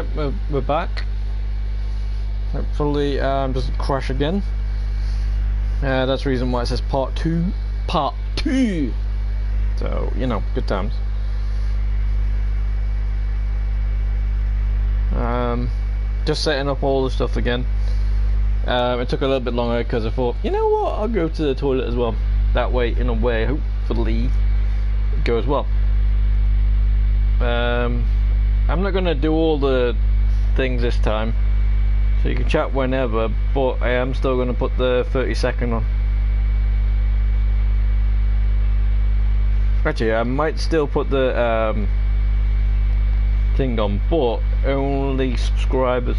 Right, we're back. Hopefully, doesn't crash again. That's the reason why it says part 2. Part 2! So, you know, good times. Just setting up all the stuff again. It took a little bit longer because I thought, you know what, I'll go to the toilet as well. That way, in a way, hopefully, it goes well. I'm not going to do all the things this time, so you can chat whenever, but I am still going to put the 30-second on. Actually, I might still put the thing on, but only subscribers.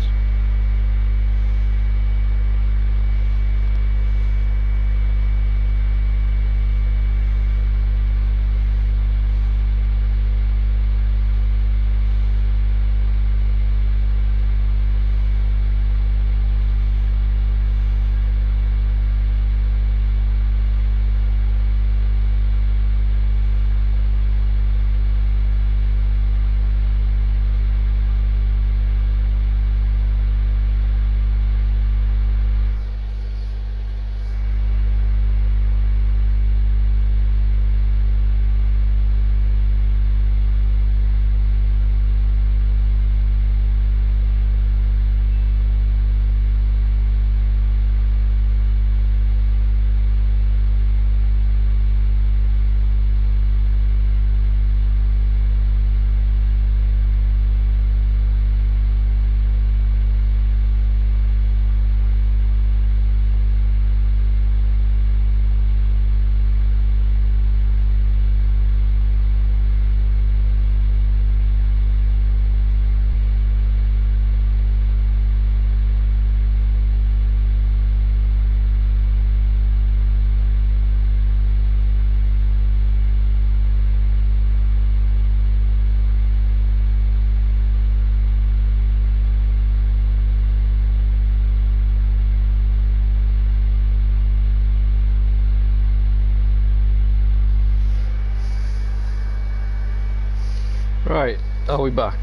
Right, are we back?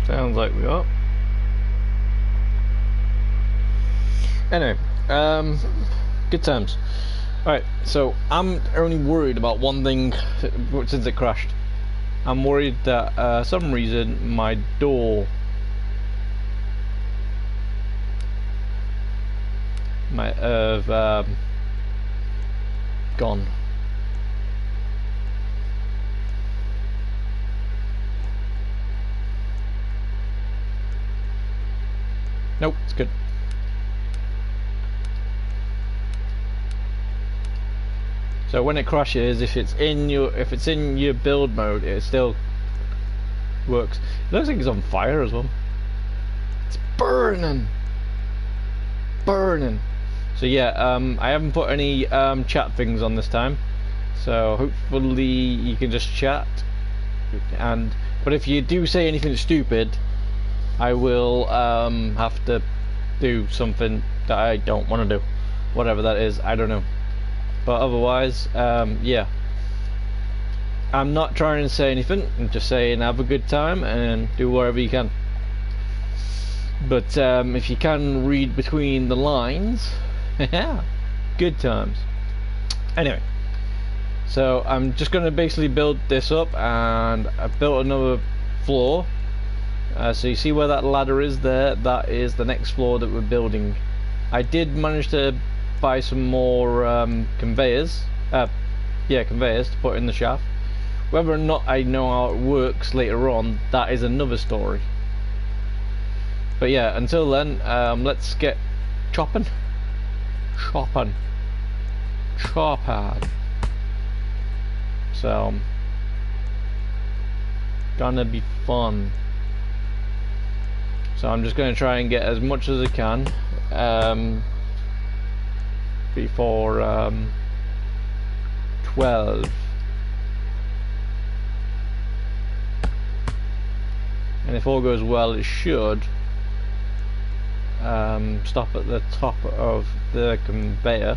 Sounds like we are. Anyway, good times. Alright, so I'm only worried about one thing since it crashed. I'm worried that some reason my door might have gone. Nope, it's good. So when it crashes, if it's in your build mode, it still works. It looks like it's on fire as well. It's burning. Burning. So yeah, I haven't put any chat things on this time, so hopefully you can just chat. But if you do say anything stupid, I will have to do something that I don't want to do, whatever that is. I don't know. But otherwise, yeah, I'm not trying to say anything. I'm just saying have a good time and do whatever you can. But if you can read between the lines, yeah, good times. Anyway, so I'm just going to basically build this up, and I've built another floor. So you see where that ladder is there? That is the next floor that we're building. I did manage to buy some more conveyors. Yeah, conveyors to put in the shaft. Whether or not I know how it works later on, that is another story. But yeah, until then, let's get chopping. Chopping. So, gonna be fun. So I'm just gonna try and get as much as I can before 12. And if all goes well, it should stop at the top of the conveyor,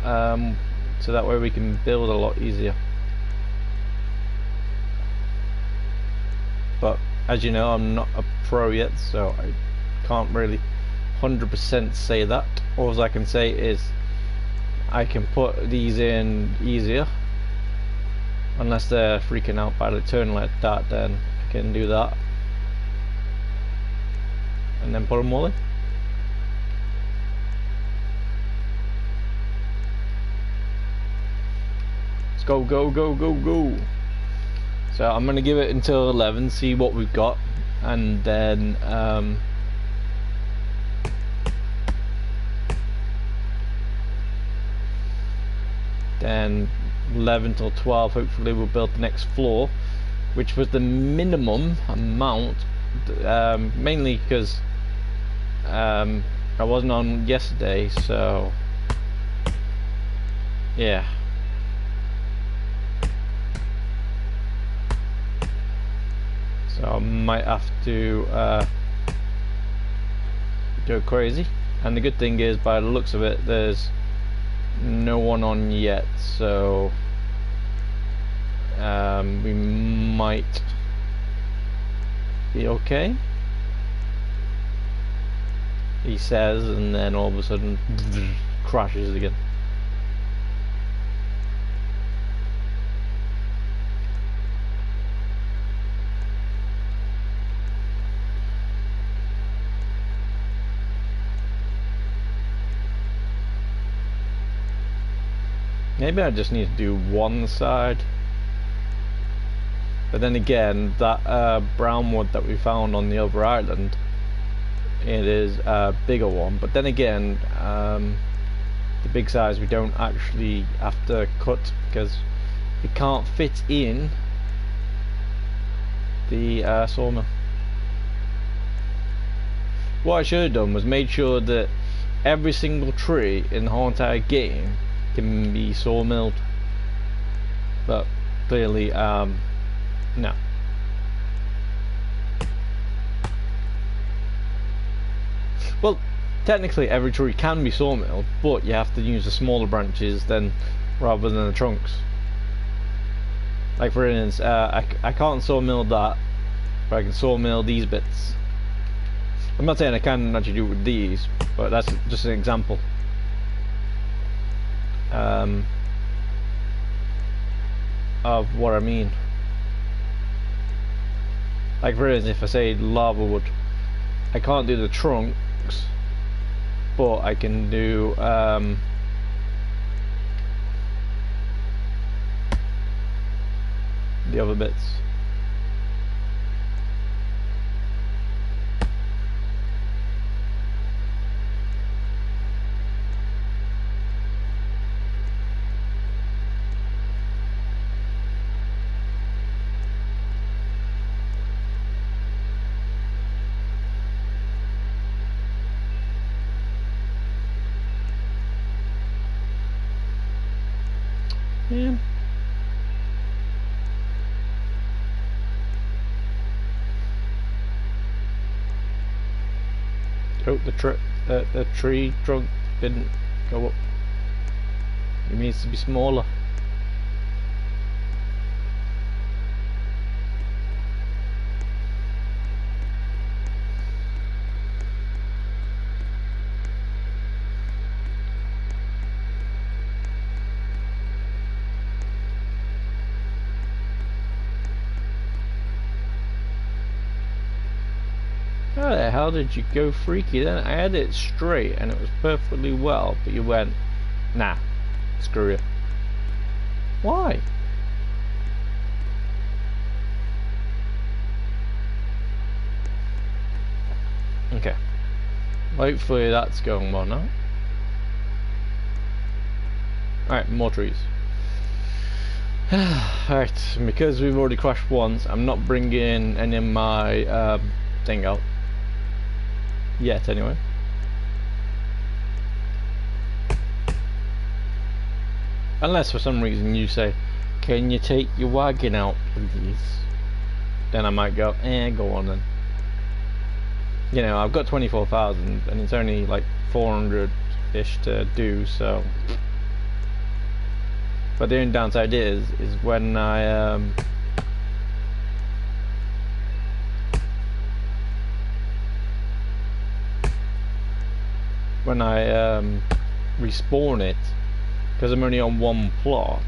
so that way we can build a lot easier. But as you know, I'm not a pro yet, so I can't really 100% say that. All I can say is I can put these in easier, unless they're freaking out by the turn like that, then I can do that and then put them all in. Let's go, go, go, go, go. So I'm gonna give it until 11, see what we've got, and then then 11 till 12 hopefully we'll build the next floor, which was the minimum amount, mainly because I wasn't on yesterday, so yeah. So I might have to go crazy, and the good thing is, by the looks of it, there's no one on yet, so we might be okay, he says, and then all of a sudden crashes again. Maybe I just need to do one side. But then again, that brown wood that we found on the other island, it is a bigger one. But then again, the big size we don't actually have to cut because it can't fit in the sawmill. What I should have done was made sure that every single tree in the whole entire game can be sawmilled, but clearly no. Well, technically every tree can be sawmilled, but you have to use the smaller branches then rather than the trunks. Like for instance, I can't sawmill that, but I can sawmill these bits. I'm not saying I can actually do it with these, but that's just an example. Of what I mean. Like for instance, if I say lava wood, I can't do the trunks, but I can do the other bits. Yeah. Oh, the tree trunk didn't go up. It needs to be smaller. How the hell did you go freaky then? I had it straight and it was perfectly well, but you went, nah, screw it. Why? Okay. Hopefully that's going well now. Alright, more trees. Alright, because we've already crashed once, I'm not bringing any of my thing out. Yet, anyway. Unless for some reason you say, can you take your wagon out, please? Then I might go, go on then. You know, I've got 24,000 and it's only like 400-ish to do, so But the only downside is when I respawn it, because I'm only on one plot,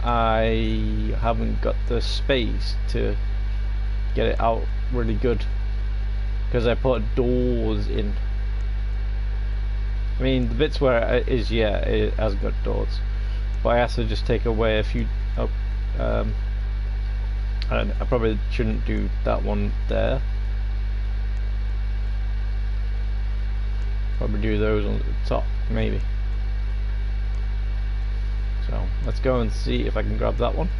I haven't got the space to get it out really good, because I put doors in. I mean, the bits where it is, yeah, it has got doors, but I have to just take away a few. Oh, I probably shouldn't do that one there. Probably do those on the top, maybe. So let's go and see if I can grab that one.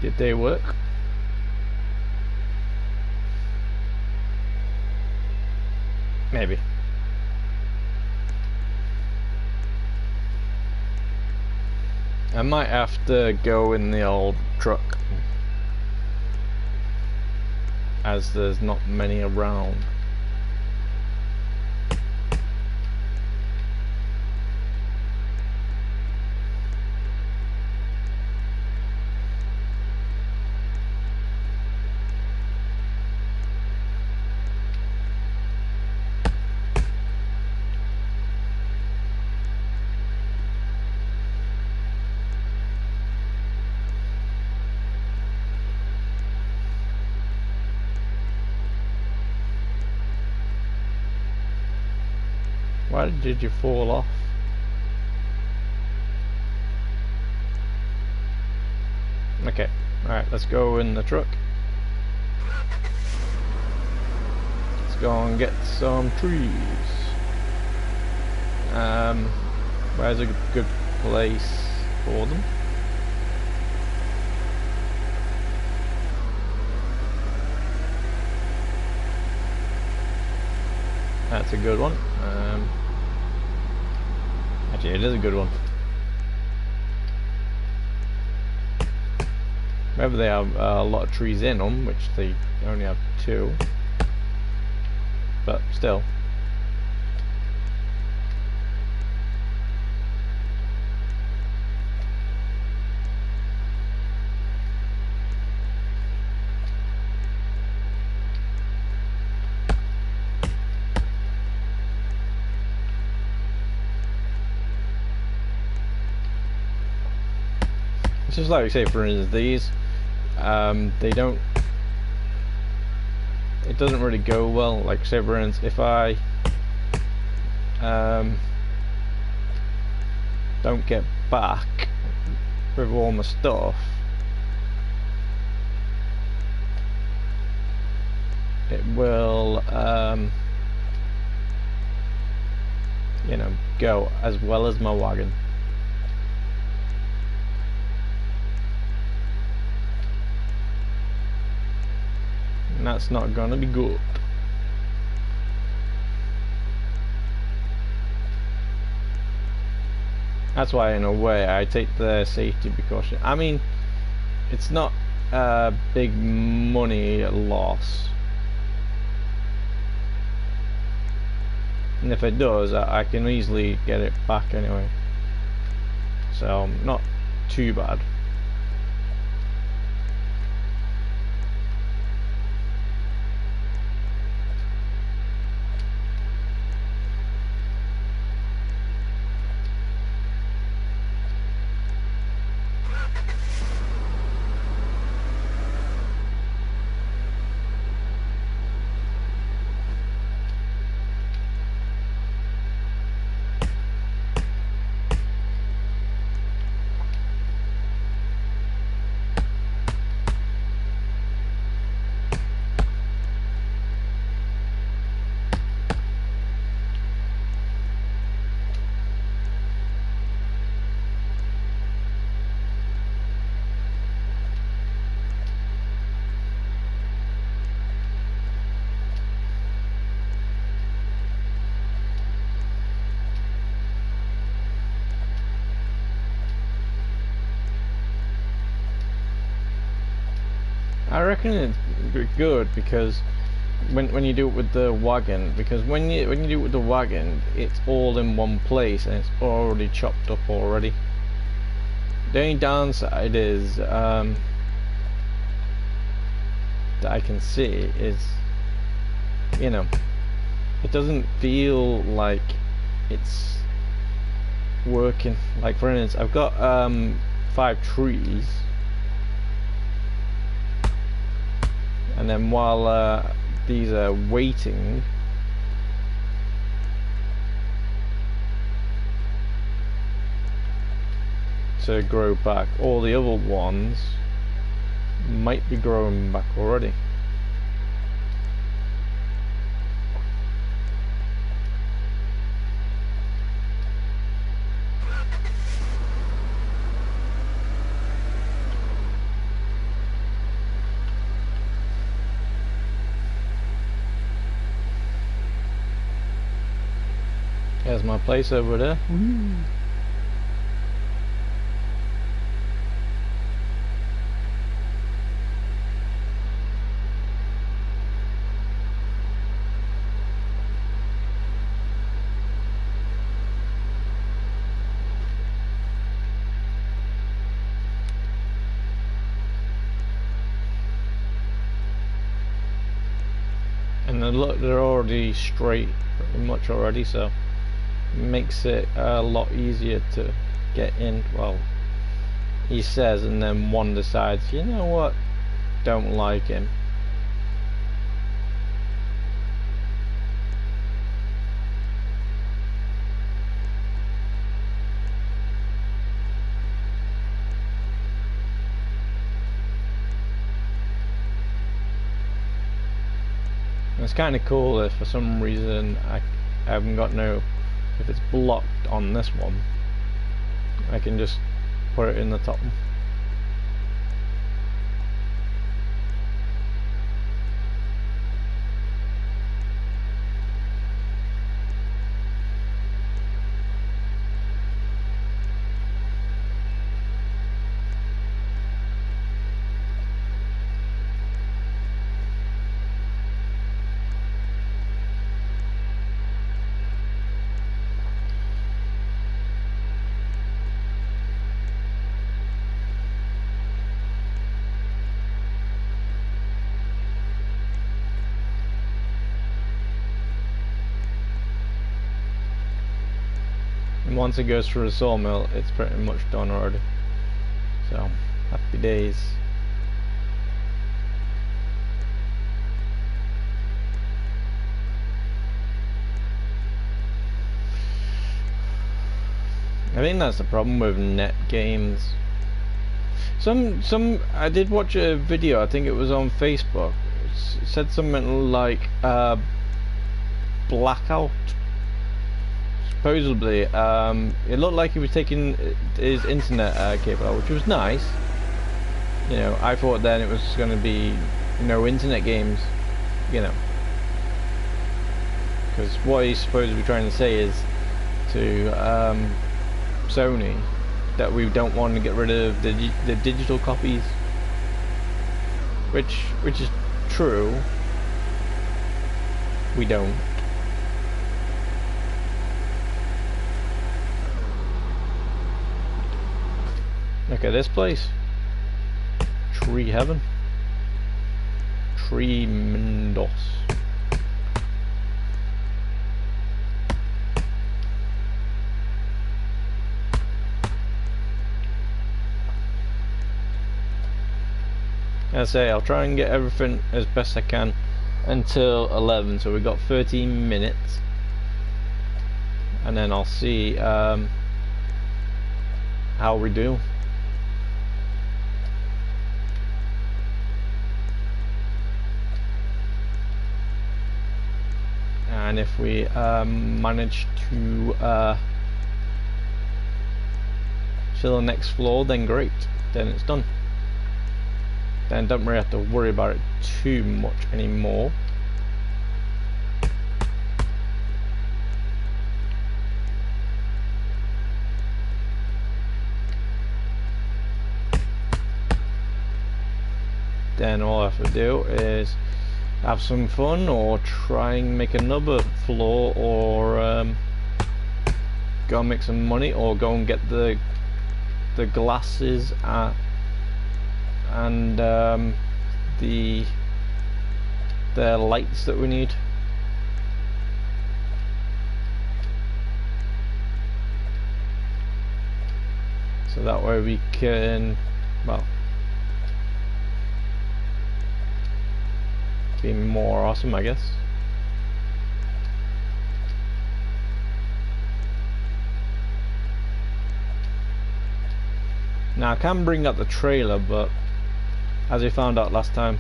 Did they work? Maybe. I might have to go in the old truck, as there's not many around. Why did you fall off? Okay, alright, let's go in the truck. Let's go and get some trees. Where's a good place for them? That's a good one. Actually, it is a good one. Maybe they have a lot of trees in them, which they only have 2. But still. It's just like, say for instance, these, they don't, it doesn't really go well. Like, say for instance, if I don't get back with all my stuff, it will, you know, go as well as my wagon. And that's not gonna be good. That's why, in a way, I take the safety precaution. I mean, it's not a big money loss, and if it does, I can easily get it back anyway, so not too bad. I reckon it's good because when you do it with the wagon, because when you do it with the wagon, it's all in one place and it's already chopped up already. The only downside is that I can see is, you know, it doesn't feel like it's working. Like for instance, I've got 5 trees, and then while these are waiting, to grow back, all the other ones might be growing back already. There's my place over there. And look, they're already straight pretty much already, so it makes it a lot easier to get in. Well, he says, and then one decides, you know what, don't like him. It's kind of cool if for some reason I haven't got if it's blocked on this one, I can just put it in the top. And once it goes through the sawmill, it's pretty much done already. So, happy days. I think that's the problem with net games. I did watch a video, I think it was on Facebook. It said something like blackout. Supposedly, it looked like he was taking his internet cable out, which was nice. You know, I thought then it was going to be no internet games, you know, because what he's supposed to be trying to say is to Sony that we don't want to get rid of the digital copies, which is true. We don't. Look at this place. Tree heaven. Tremendous. As I say, I'll try and get everything as best I can until 11, so we've got 13 minutes, and then I'll see how we do. And if we manage to fill the next floor, then great, then it's done. Then don't really have to worry about it too much anymore. then all I have to do is have some fun, or try and make another floor, or go and make some money, or go and get the glasses and the lights that we need. So that way we can, well, be more awesome, I guess. Now I can bring up the trailer, but as we found out last time,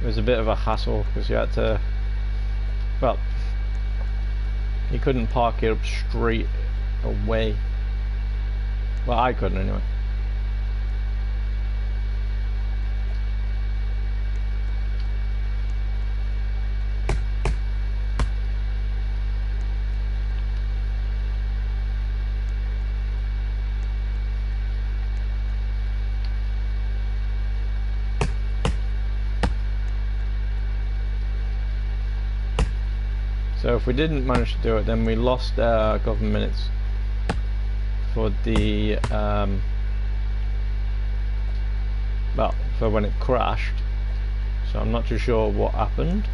it was a bit of a hassle because you had to, well, you couldn't park it up straight away. Well, I couldn't anyway. So if we didn't manage to do it, then we lost a couple of minutes for the well, for when it crashed. So I'm not too sure what happened,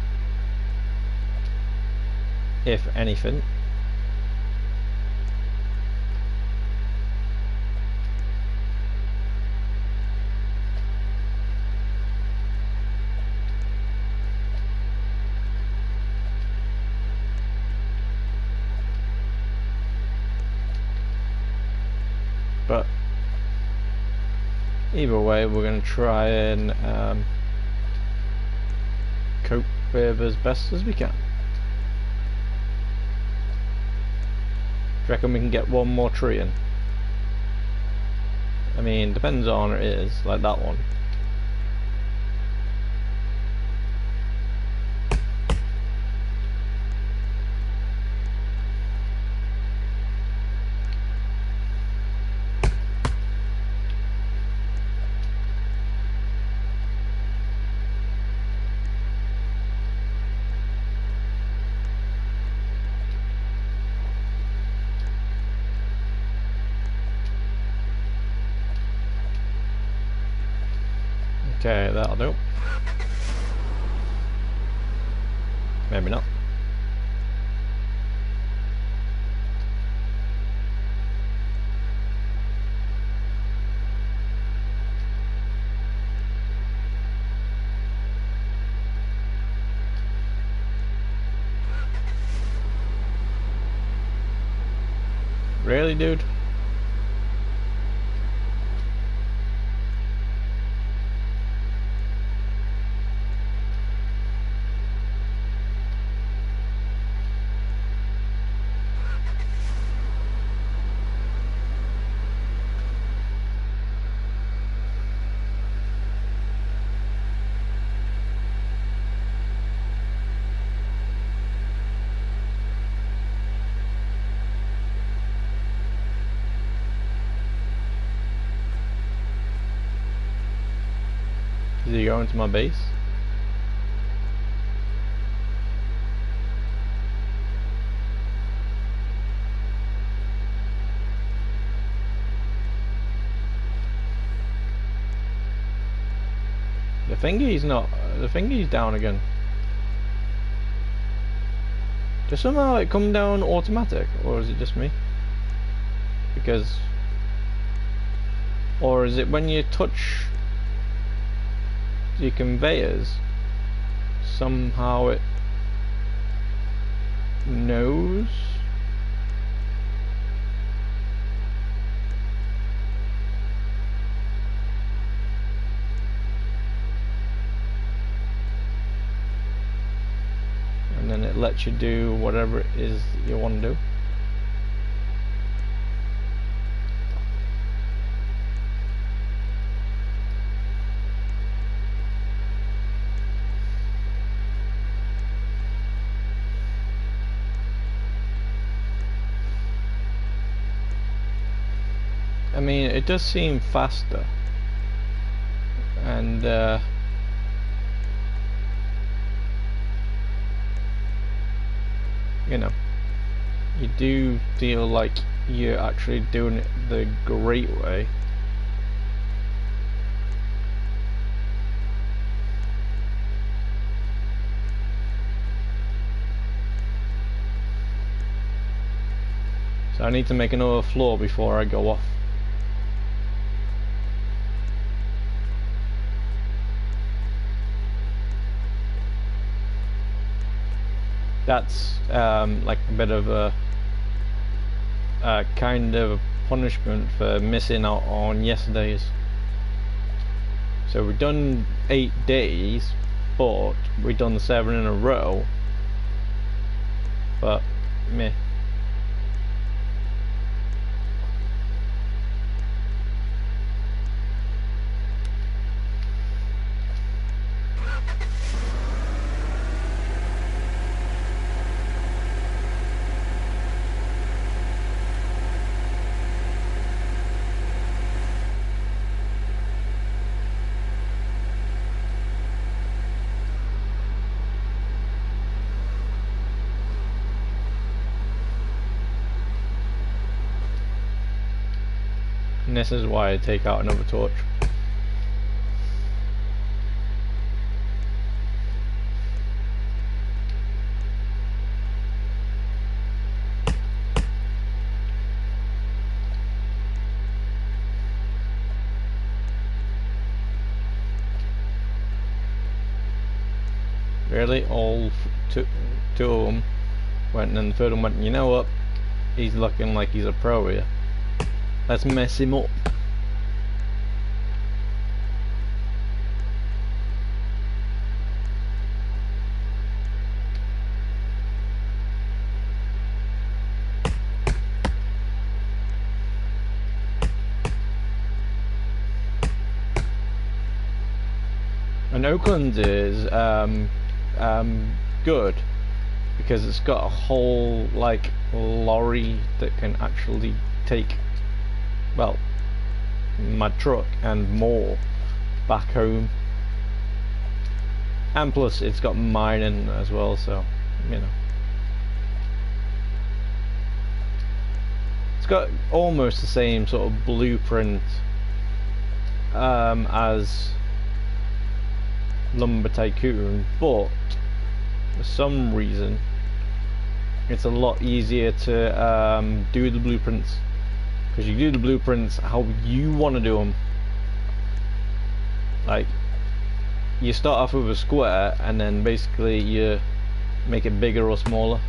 if anything. But either way, we're going to try and cope with as best as we can. Do you reckon we can get one more tree in? I mean, depends on it is, like that one. Okay, that'll do. Maybe not. Really, dude? Is he going to my base? The thingy's not. The thingy's down again. Does somehow it come down automatic, or is it just me? Because, or is it when you touch the conveyors, somehow it knows? And then it lets you do whatever it is you want to do. I mean, it does seem faster, and you know, you do feel like you're actually doing it the great way. So I need to make another floor before I go off. That's like a bit of a kind of punishment for missing out on yesterday's. So we've done 8 days, but we've done 7 in a row. But meh. And this is why I take out another torch. Really, all two of them went, and then the third one went, you know what, he's looking like he's a pro here. Let's mess him up. And Oakland is good because it's got a whole like lorry that can actually take, well, my truck and more back home, and plus it's got mining as well, so you know it's got almost the same sort of blueprint as Lumber Tycoon, but for some reason it's a lot easier to do the blueprints, because you do the blueprints how you want to do them. Like, you start off with a square and then basically you make it bigger or smaller.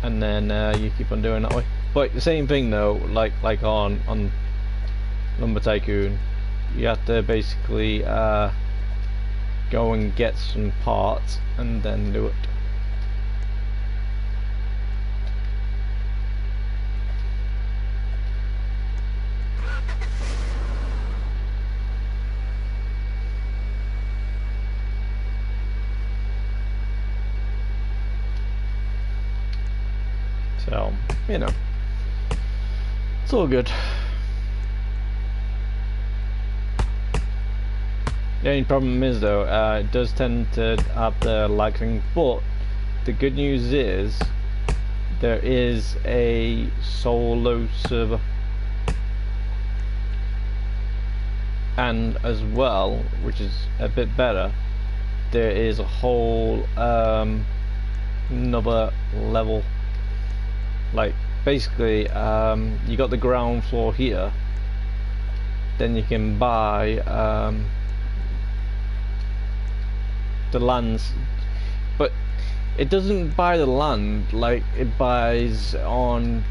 And then you keep on doing that way. But the same thing though, like on Lumber Tycoon, you have to basically go and get some parts and then do it. So, you know, it's all good. The only problem is though, it does tend to have the lag thing, but the good news is there is a solo server, and as well, which is a bit better, there is a whole another level. Like basically you got the ground floor here, then you can buy the lands, but it doesn't buy the land like it buys on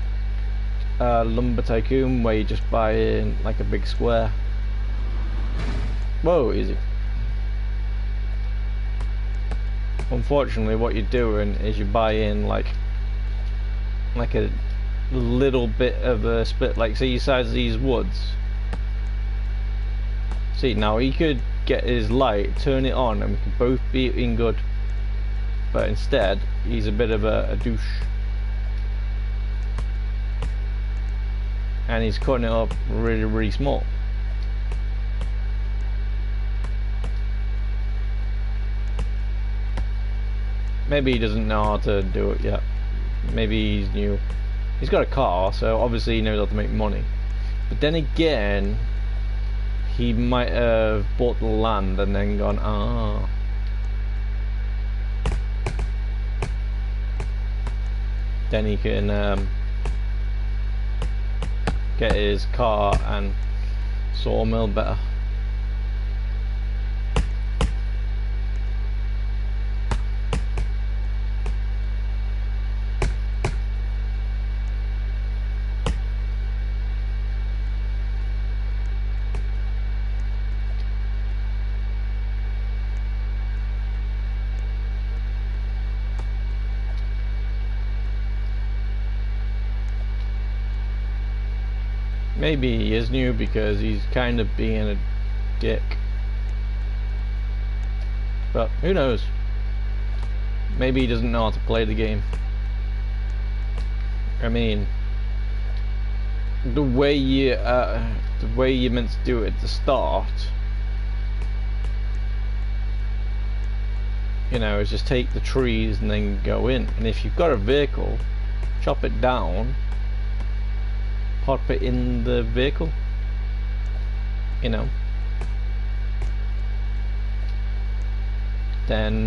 Lumber Tycoon, where you just buy in like a big square. Whoa, easy. Unfortunately, what you're doing is you buy in like a little bit of a split, like see size these woods. See, now he could get his light, turn it on, and we can both be in good, but instead he's a bit of a douche, and he's cutting it up really small. Maybe he doesn't know how to do it yet. Maybe he's new. He's got a car, so obviously he knows how to make money. But then again, he might have bought the land and then gone, ah. Then he can get his car and sawmill better. Maybe he is new because he's kind of being a dick. But who knows? Maybe he doesn't know how to play the game. I mean, the way you're meant to do it at the start, you know, is just take the trees and then go in. And if you've got a vehicle, chop it down, pop it in the vehicle, you know, then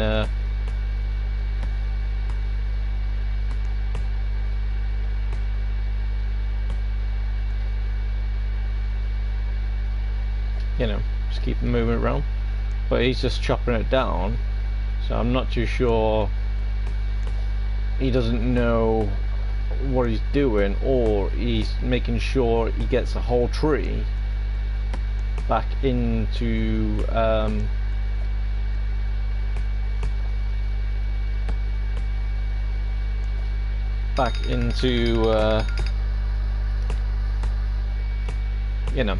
you know, just keep moving it around. But he's just chopping it down, so I'm not too sure he doesn't know what he's doing, or he's making sure he gets the whole tree back into you know,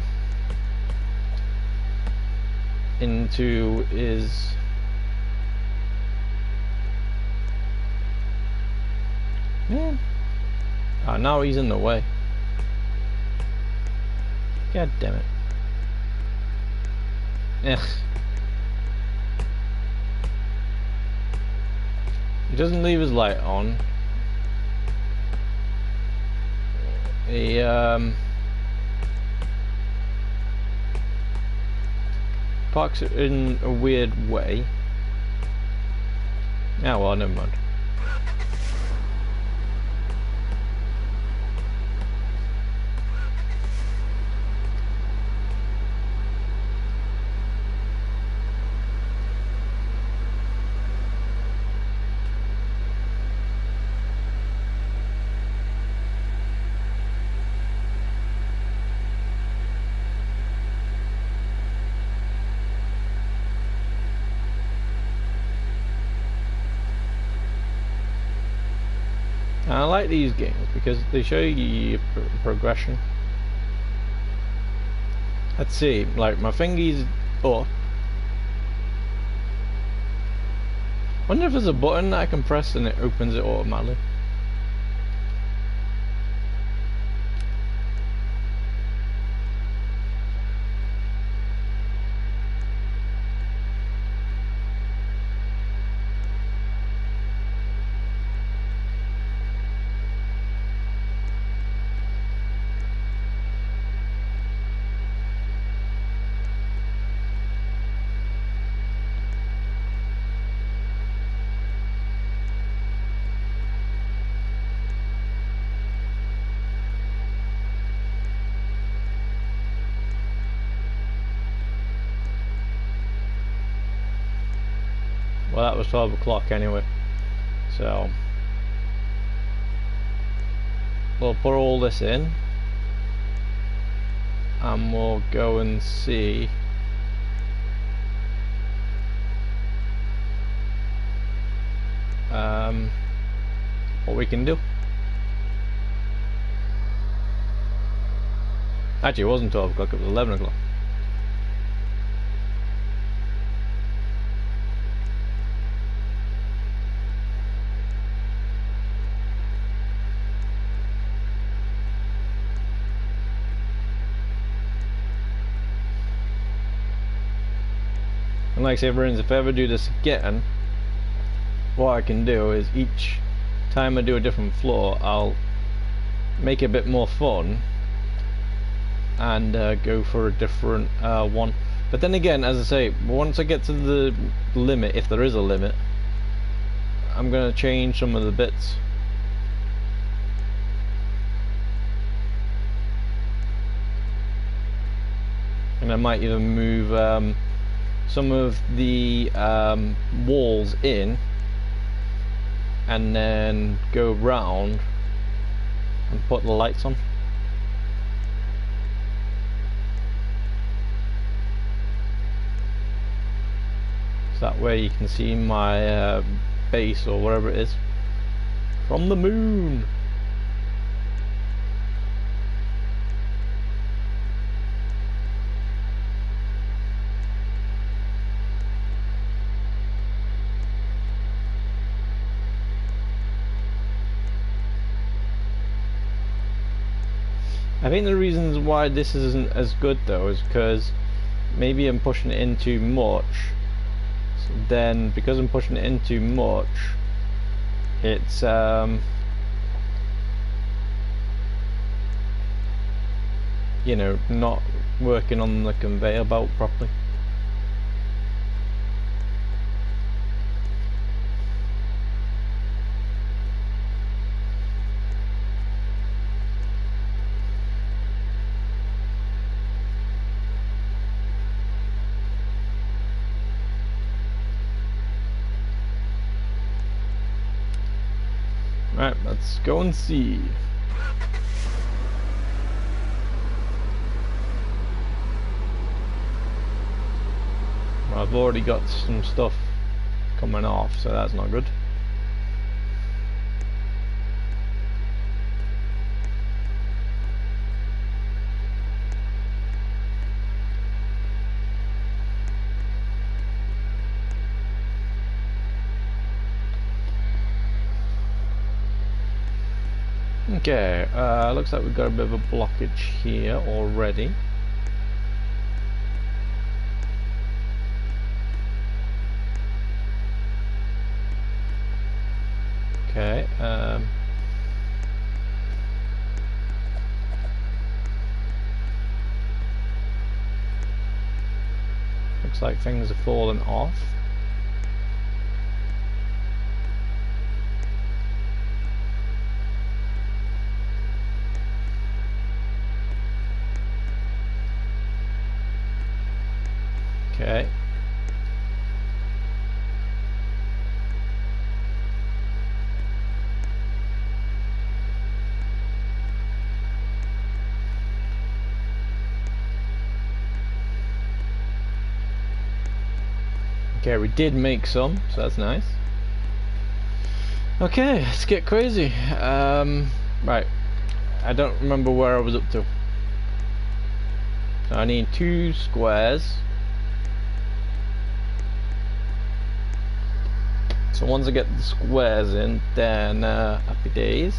into his man. Oh, now he's in the way. God damn it. Ugh. He doesn't leave his light on. He parks it in a weird way. Ah, well, never mind. I like these games because they show you progression. Let's see, like my finger's up. Wonder if there's a button that I can press and it opens it automatically. Well, that was 12 o'clock anyway, so we'll put all this in and we'll go and see what we can do. Actually, it wasn't 12 o'clock, it was 11 o'clock. And like I say, friends, if I ever do this again, what I can do is each time I do a different floor, I'll make it a bit more fun and go for a different one. But then again, as I say, once I get to the limit, if there is a limit, I'm gonna change some of the bits. And I might even move some of the walls in and then go round and put the lights on. So that way you can see my base or whatever it is from the moon. I think the reasons why this isn't as good though is because maybe I'm pushing it in too much. So then because I'm pushing it in too much, it's you know, not working on the conveyor belt properly. Right, let's go and see. Well, I've already got some stuff coming off, so that's not good. Okay, looks like we've got a bit of a blockage here already. Okay, looks like things are falling off. Okay. Okay, we did make some, so that's nice. Okay, let's get crazy. Right, I don't remember where I was up to. So I need 2 squares. So once I get the squares in, then happy days.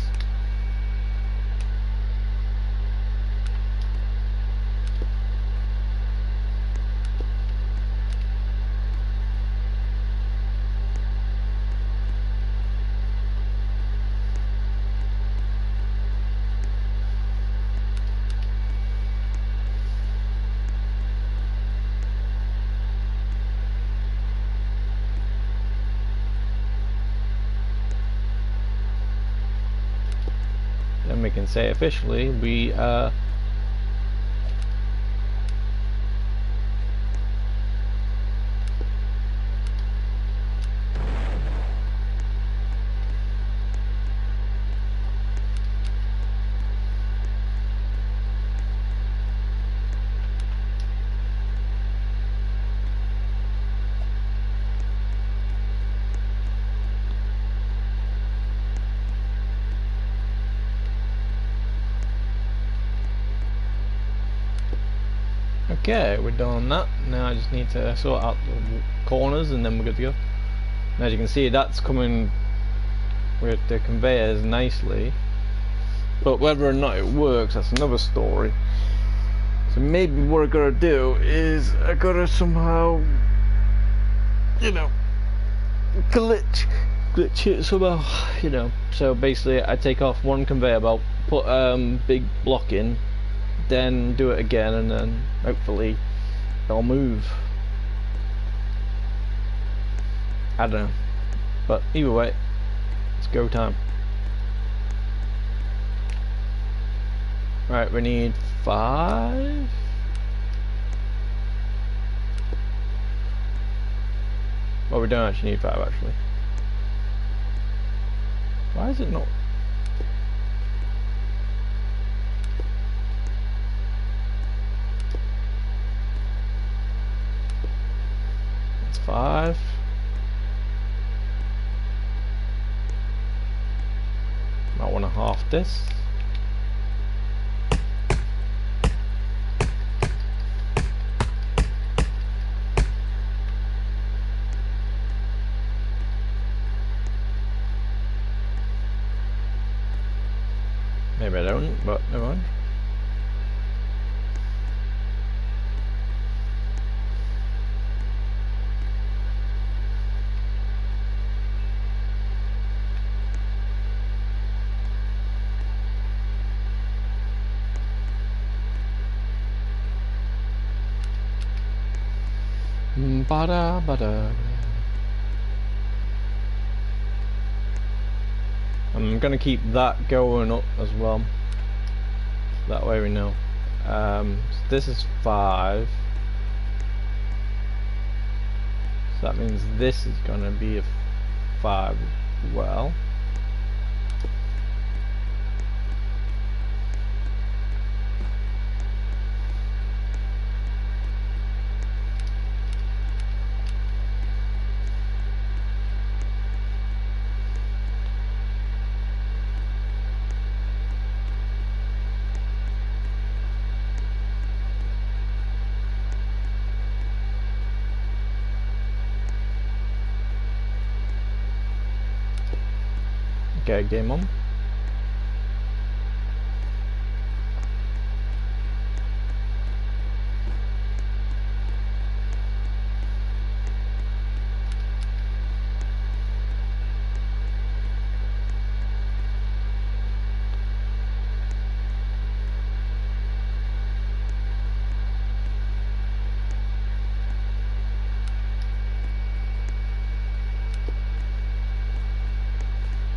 Then we can say officially we okay, we're done on that. Now I just need to sort out the corners and then we're good to go. And as you can see, that's coming with the conveyors nicely. But whether or not it works, that's another story. So maybe what I gotta do is I gotta somehow, you know, glitch glitch it somehow, you know. So basically, I take off one conveyor belt, put big block in, then do it again, and then hopefully they'll move. I don't know, but either way, it's go time. Right, we need 5. Well, we don't actually need 5 actually. Why is it not? It's 5. Might want to half this. Maybe I don't, but never mind. Bada bada. I'm gonna keep that going up as well. That way we know. So this is 5. So that means this is gonna be a 5 as well. Okay, game on.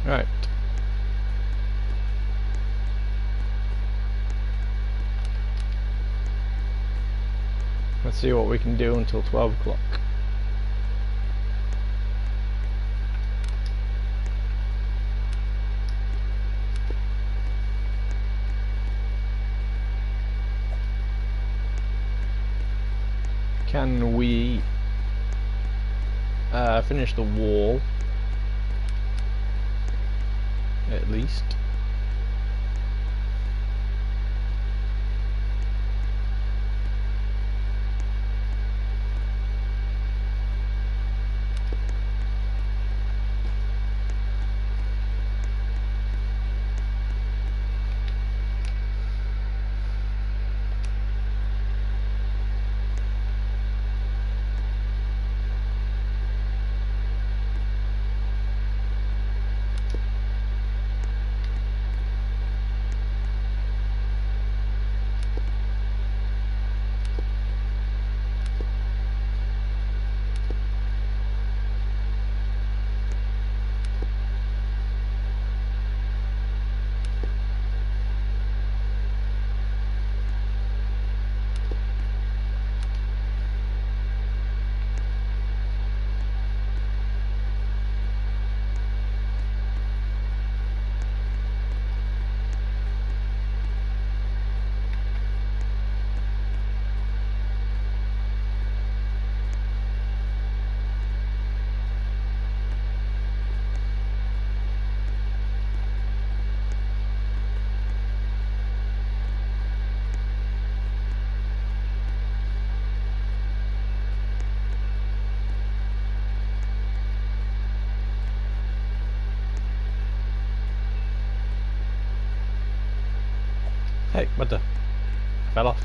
Right. Let's see what we can do until 12 o'clock. Can we finish the wall at least? Hey, what the? I fell off.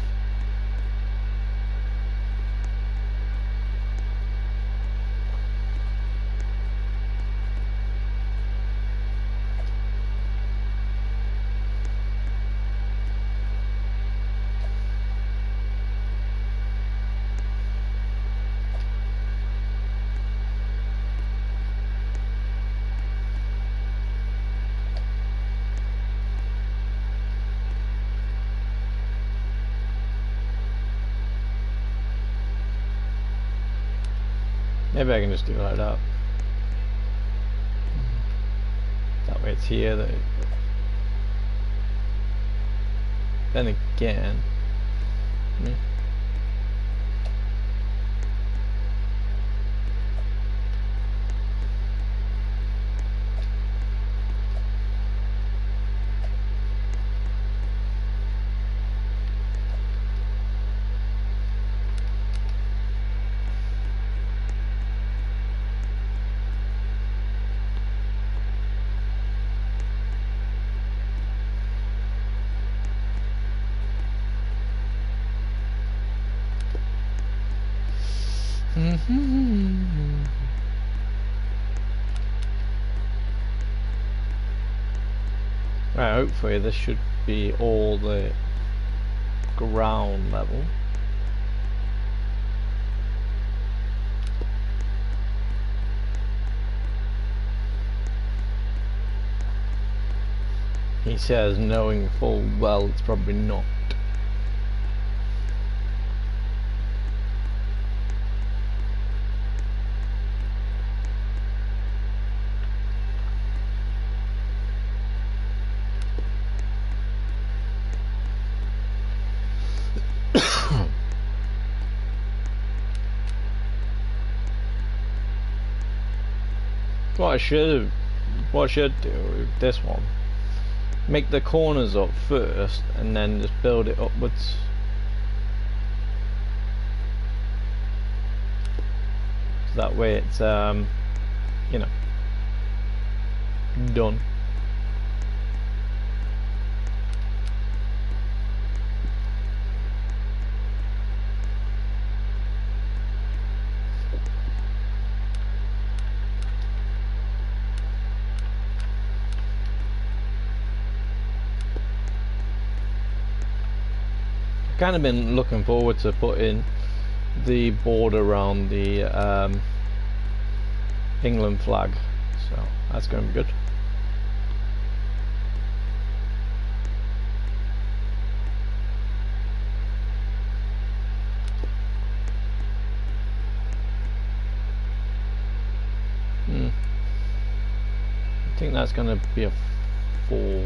Maybe I can just do it like that. That way it's here. Then again, right, hopefully this should be all the ground level. He says, knowing full well it's probably not. What I should do with this one, make the corners up first and then just build it upwards. So that way it's you know, done. Kind of been looking forward to putting the border around the England flag, so that's going to be good. I think that's going to be a 4.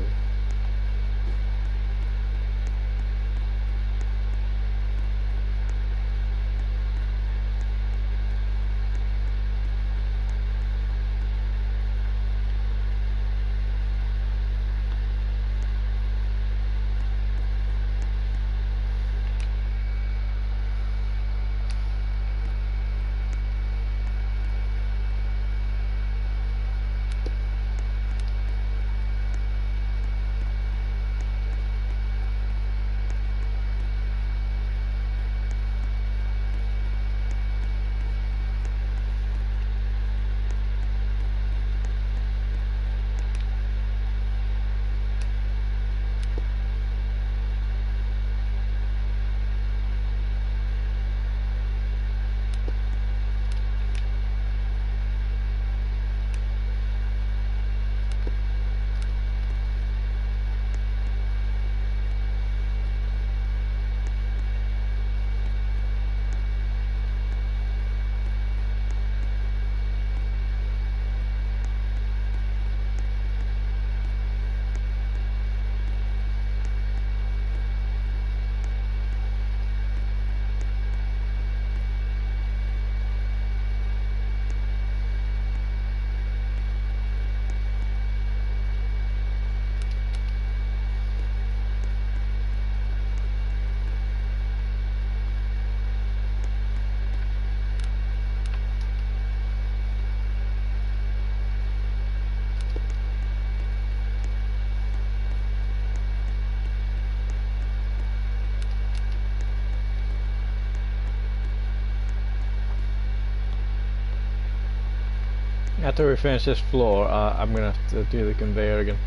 After we finish this floor, I'm gonna have to do the conveyor again.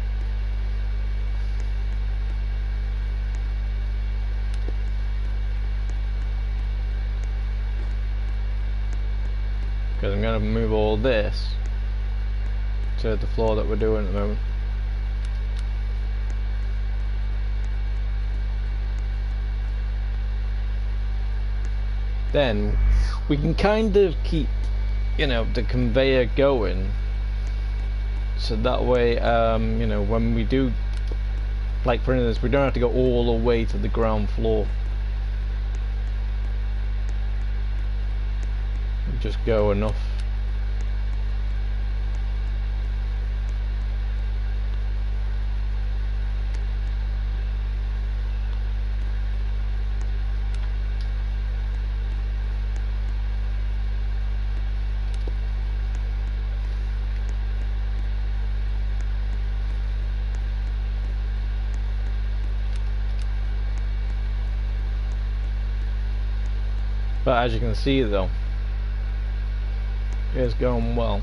Because I'm gonna move all this to the floor that we're doing at the moment. Then we can kind of keep you know, the conveyor going, so that way, you know, when we do, like for instance, we don't have to go all the way to the ground floor. We just go enough. But as you can see though, it's going well.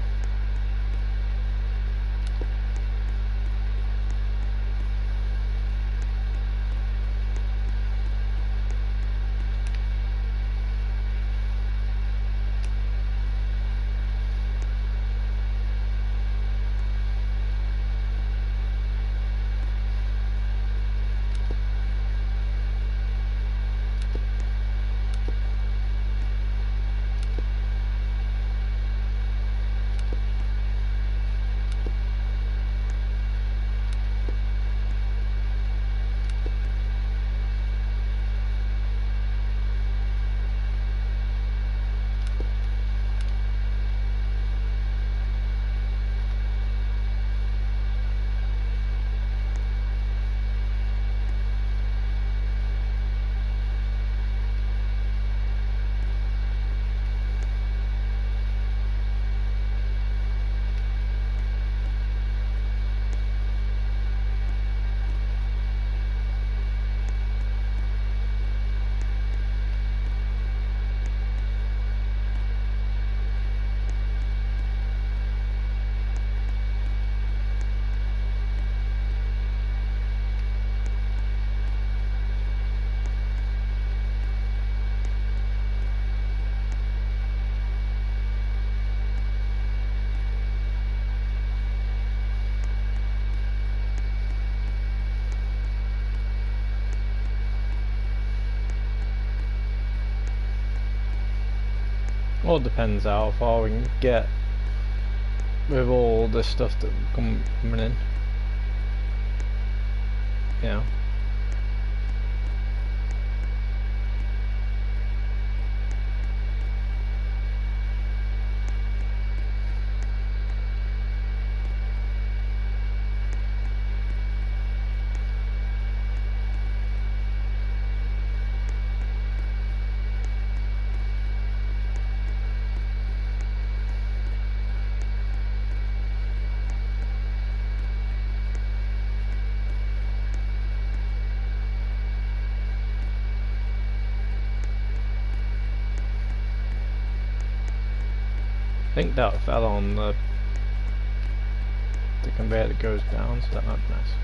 All depends how far we can get with all the stuff that coming in. Yeah. I think that fell on the conveyor that goes down, so that might be nice.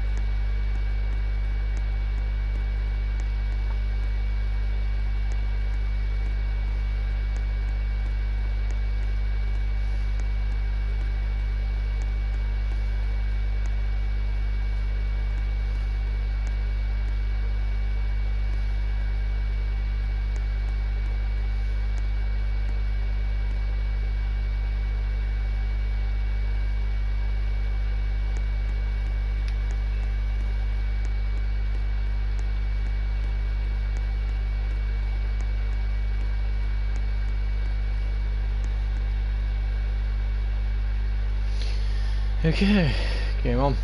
Okay, game on.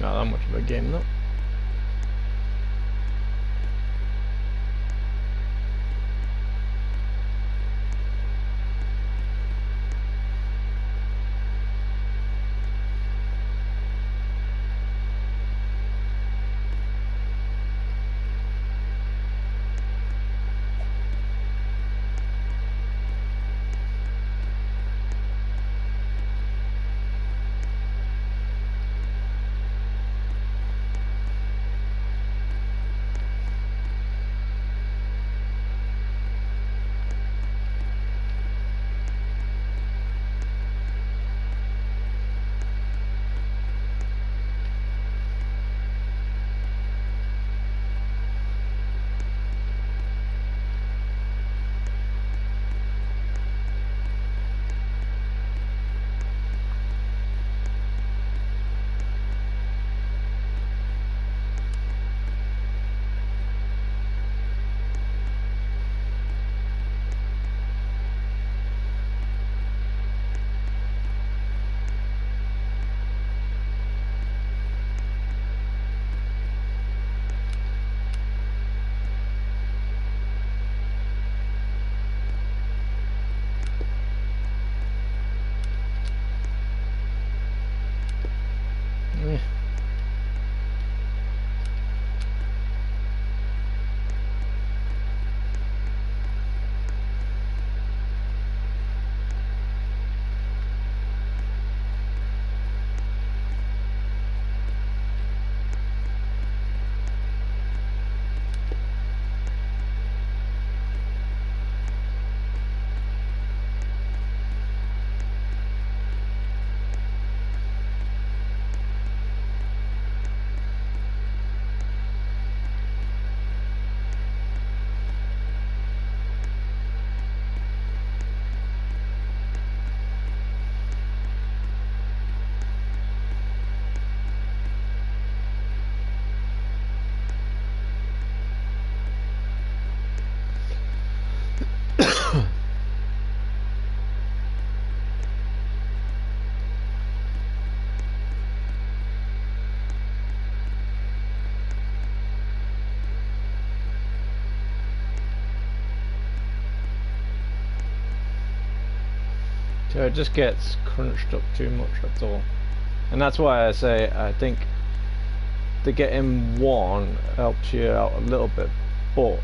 Not that much of a game though. So it just gets crunched up too much, that's all. And that's why I say I think the getting one helps you out a little bit, but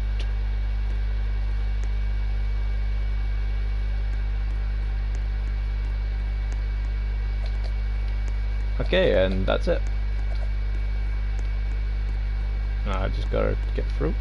okay, and that's it. Now I just gotta get through.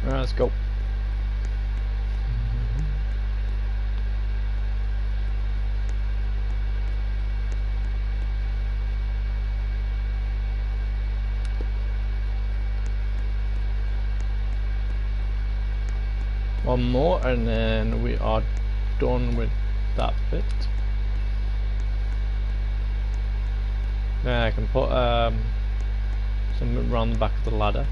Alright, let's go. One more and then we are done with that bit. Then I can put something around the back of the ladder.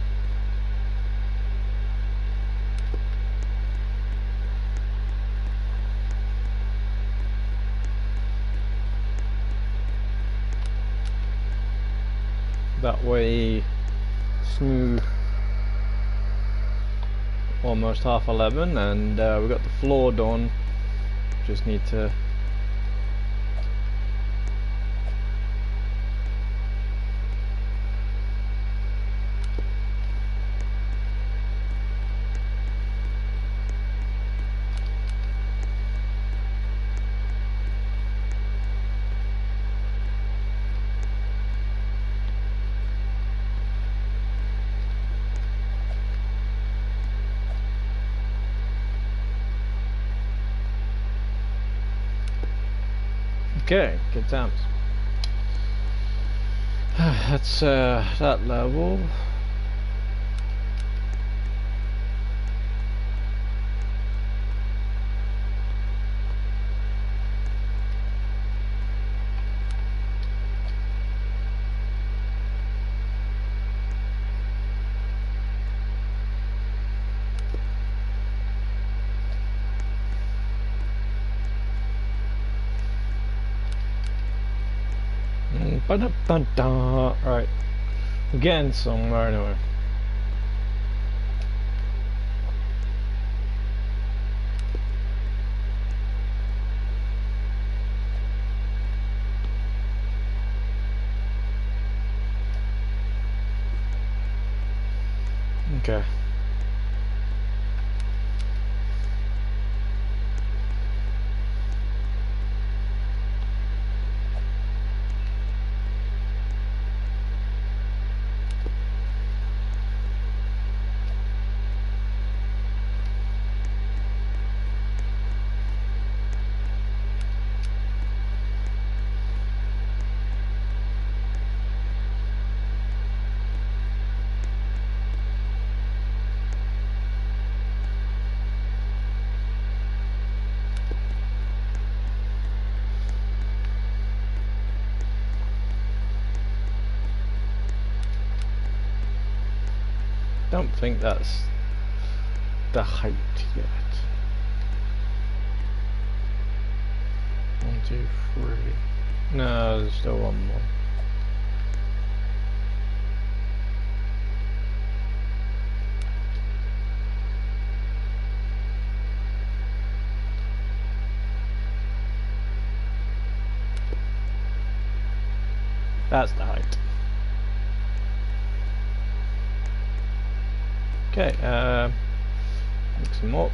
That way, smooth. Almost 11:30, and we got the floor done. Just need to okay, good times. That's that level. Right, we're getting somewhere anyway. Okay. Don't think that's the height yet. 1, 2, 3. No, there's still one more. That's the height. Okay, mix them up.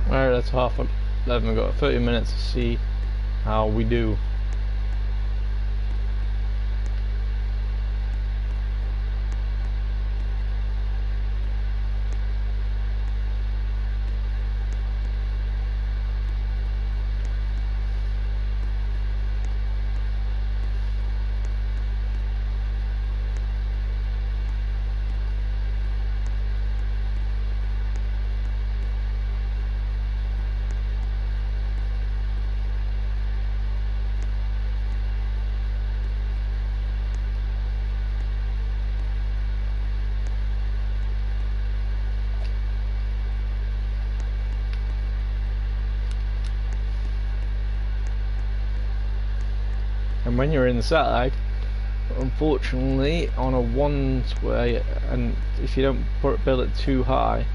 Alright, that's 11:30. We've got 30 minutes to see how we do. And when you're inside, unfortunately, on a one square, and if you don't build it too high,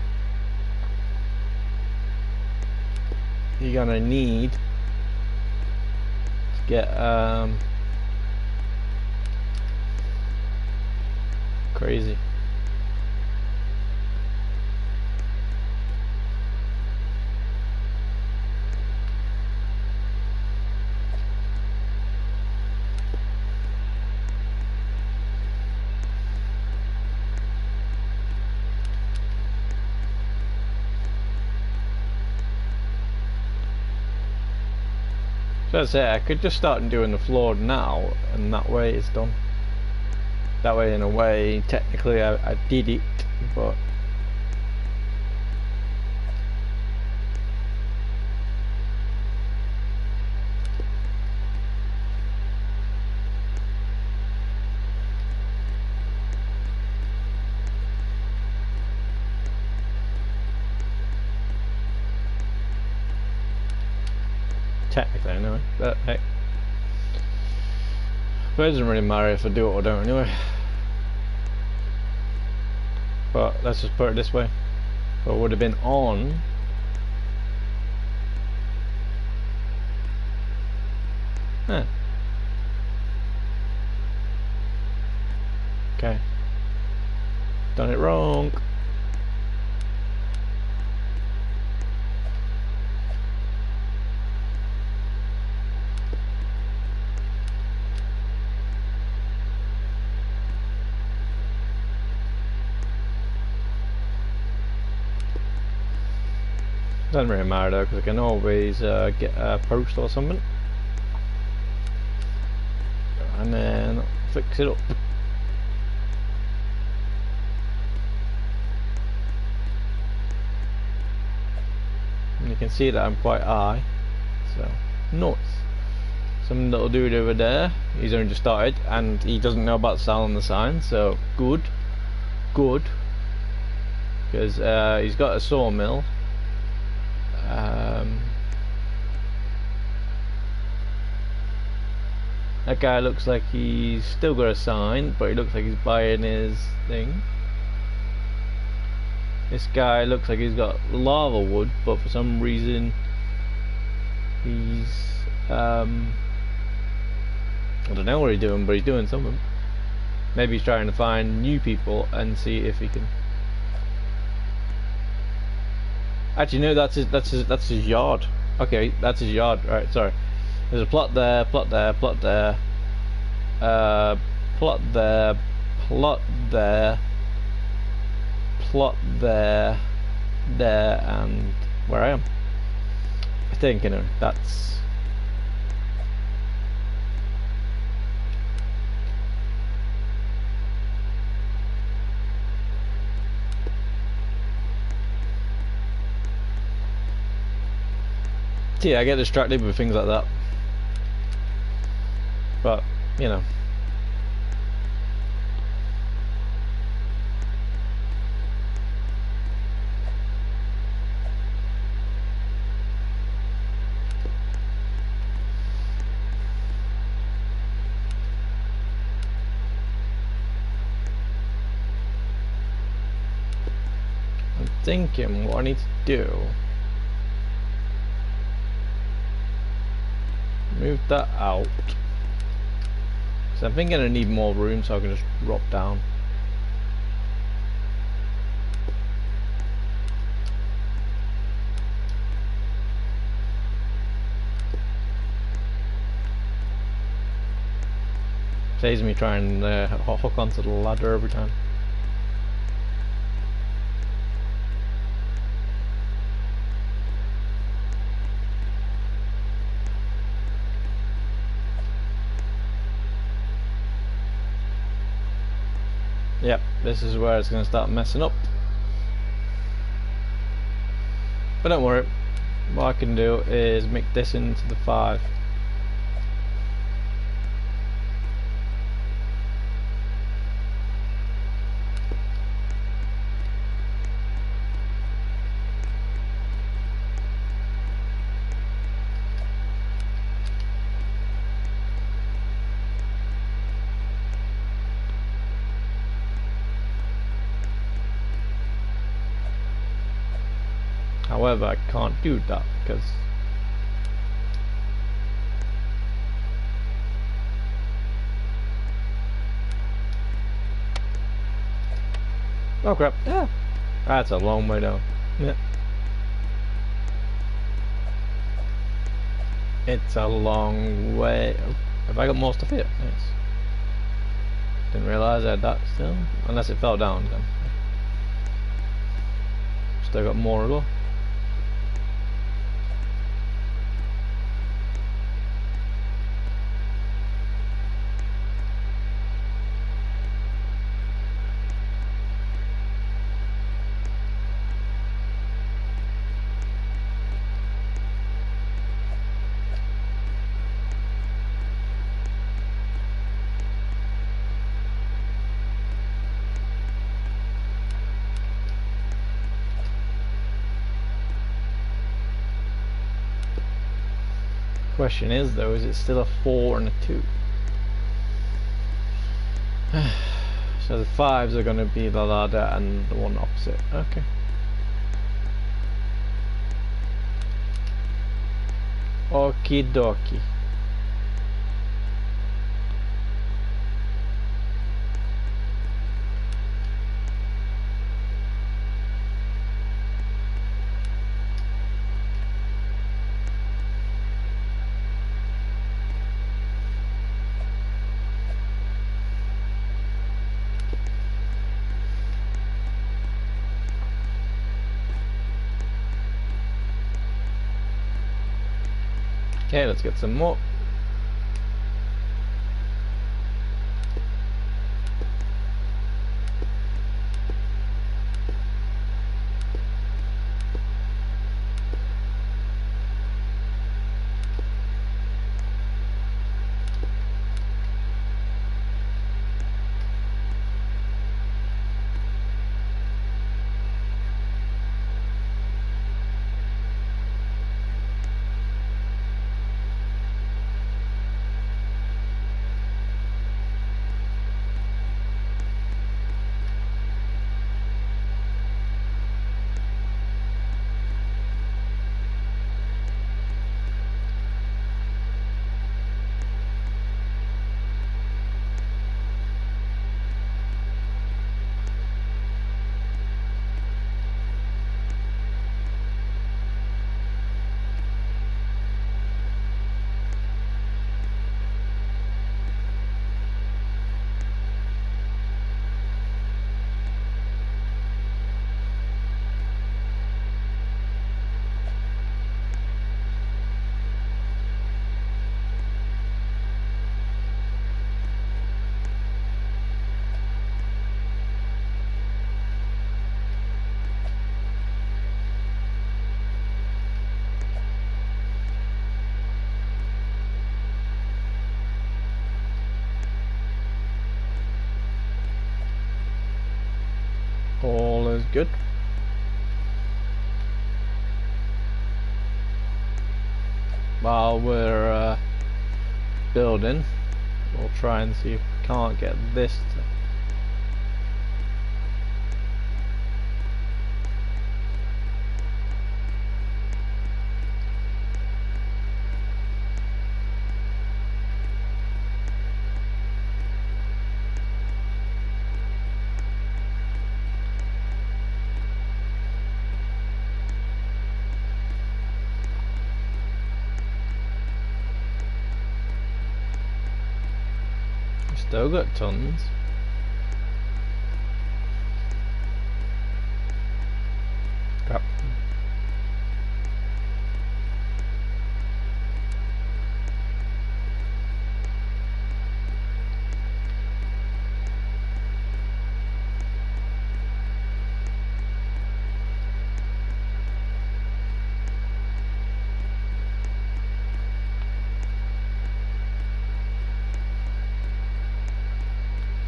you're gonna need to get crazy. So as I say, I could just start doing the floor now, and that way it's done. That way, in a way, technically I did it, but technically anyway, but hey, it doesn't really matter if I do it or don't anyway. But let's just put it this way, if I would have been on okay, done it wrong. Doesn't really matter though, because I can always get a post or something and then fix it up. And you can see that I'm quite high, so nice. Some little dude over there, he's only just started and he doesn't know about selling the sign, so good, because he's got a sawmill. That guy looks like he's still got a sign, but he looks like he's buying his thing. This guy looks like he's got lava wood, but for some reason he's I don't know what he's doing, but he's doing something. Maybe he's trying to find new people and see if he can. Actually, no, that's his yard. Okay, that's his yard. Right, sorry. There's a plot there, plot there, plot there, plot there, plot there, plot there, there, and where I am. I think, you know, that's. Yeah, I get distracted with things like that, but you know. I'm thinking what I need to do. Move that out, because I'm thinking I need more room so I can just drop down. Saves me trying to hook onto the ladder every time. Yep, this is where it's going to start messing up. But don't worry, what I can do is make this into the 5. However, I can't do that because oh crap, yeah, that's a long way down. Yeah, it's a long way. Oh, have I got more stuff here? Nice. Didn't realise I had that still, unless it fell down then. Still got more as well. Question is though, is it still a 4 and a 2? So the 5s are going to be the ladder and the one opposite. Okay. Okie dokie. Okay, let's get some more. All is good. While we're building, we'll try and see if we can't get this to still got tons. Crap.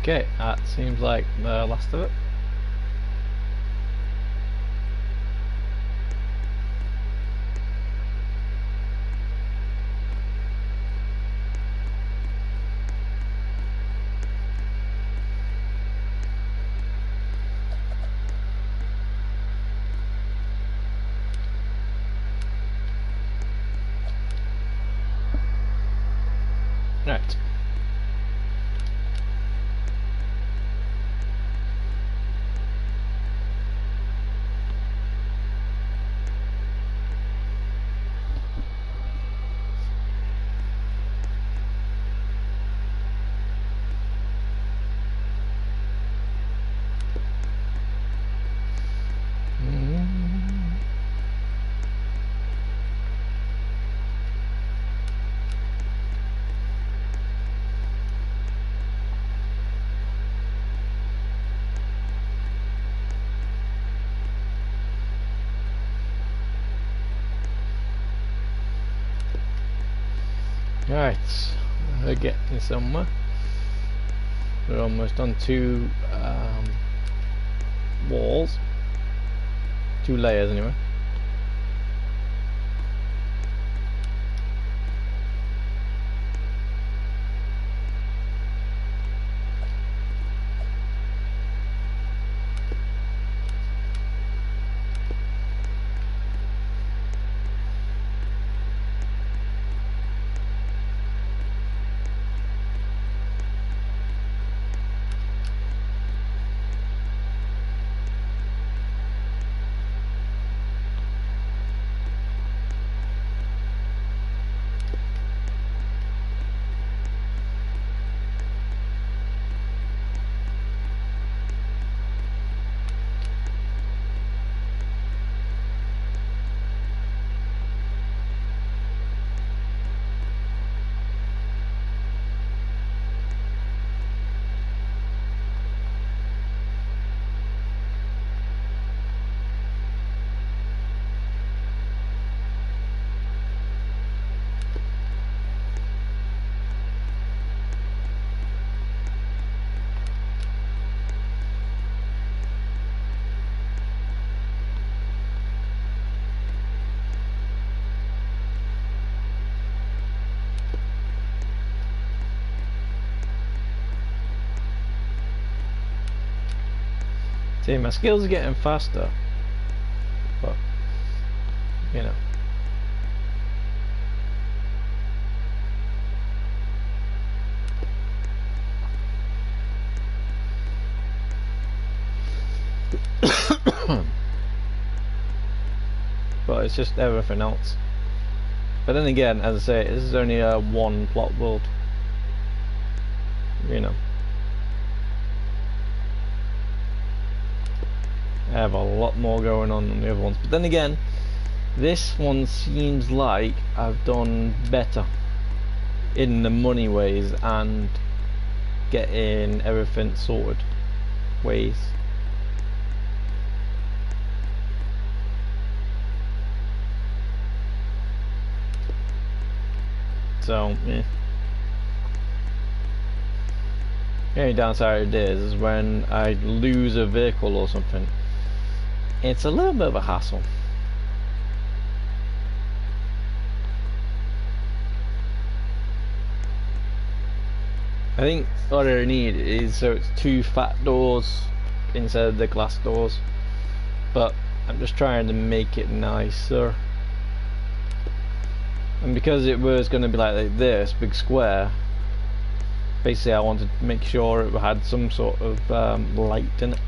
Okay, that seems like the last of it. Right. Right, we're getting somewhere. We're almost on two walls, 2 layers anyway. See, my skills are getting faster, but you know. But it's just everything else. But then again, as I say, this is only a one plot world. You know. I have a lot more going on than the other ones. But then again, this one seems like I've done better in the money ways and getting everything sorted ways. So, yeah. The only downside it is when I lose a vehicle or something, it's a little bit of a hassle. I think what I need is so it's 2 fat doors instead of the glass doors, but I'm just trying to make it nicer. And because it was going to be like this, big square, basically I wanted to make sure it had some sort of light in it.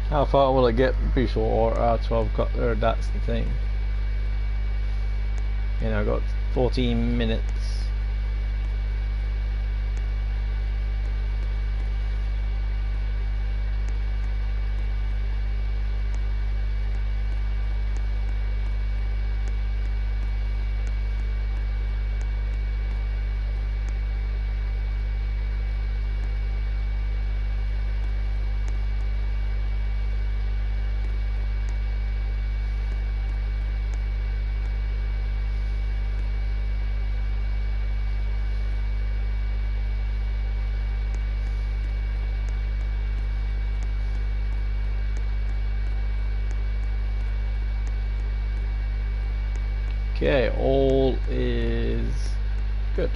How far will it get before R12 got there? That's the thing. You know, I got 14 minutes. Okay, all is good.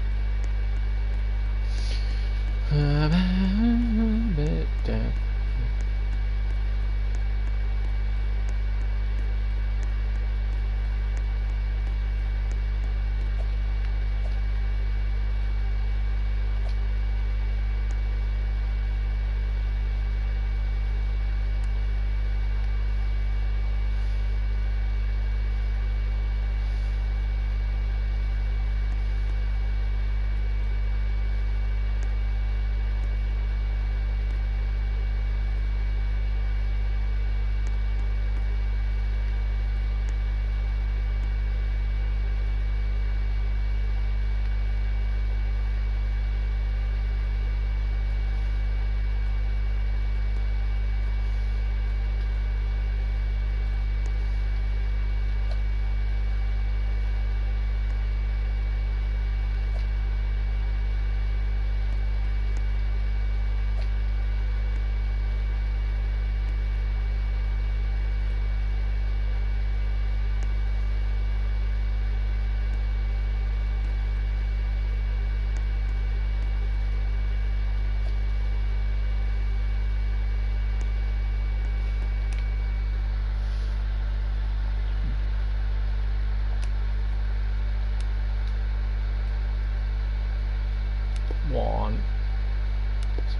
One,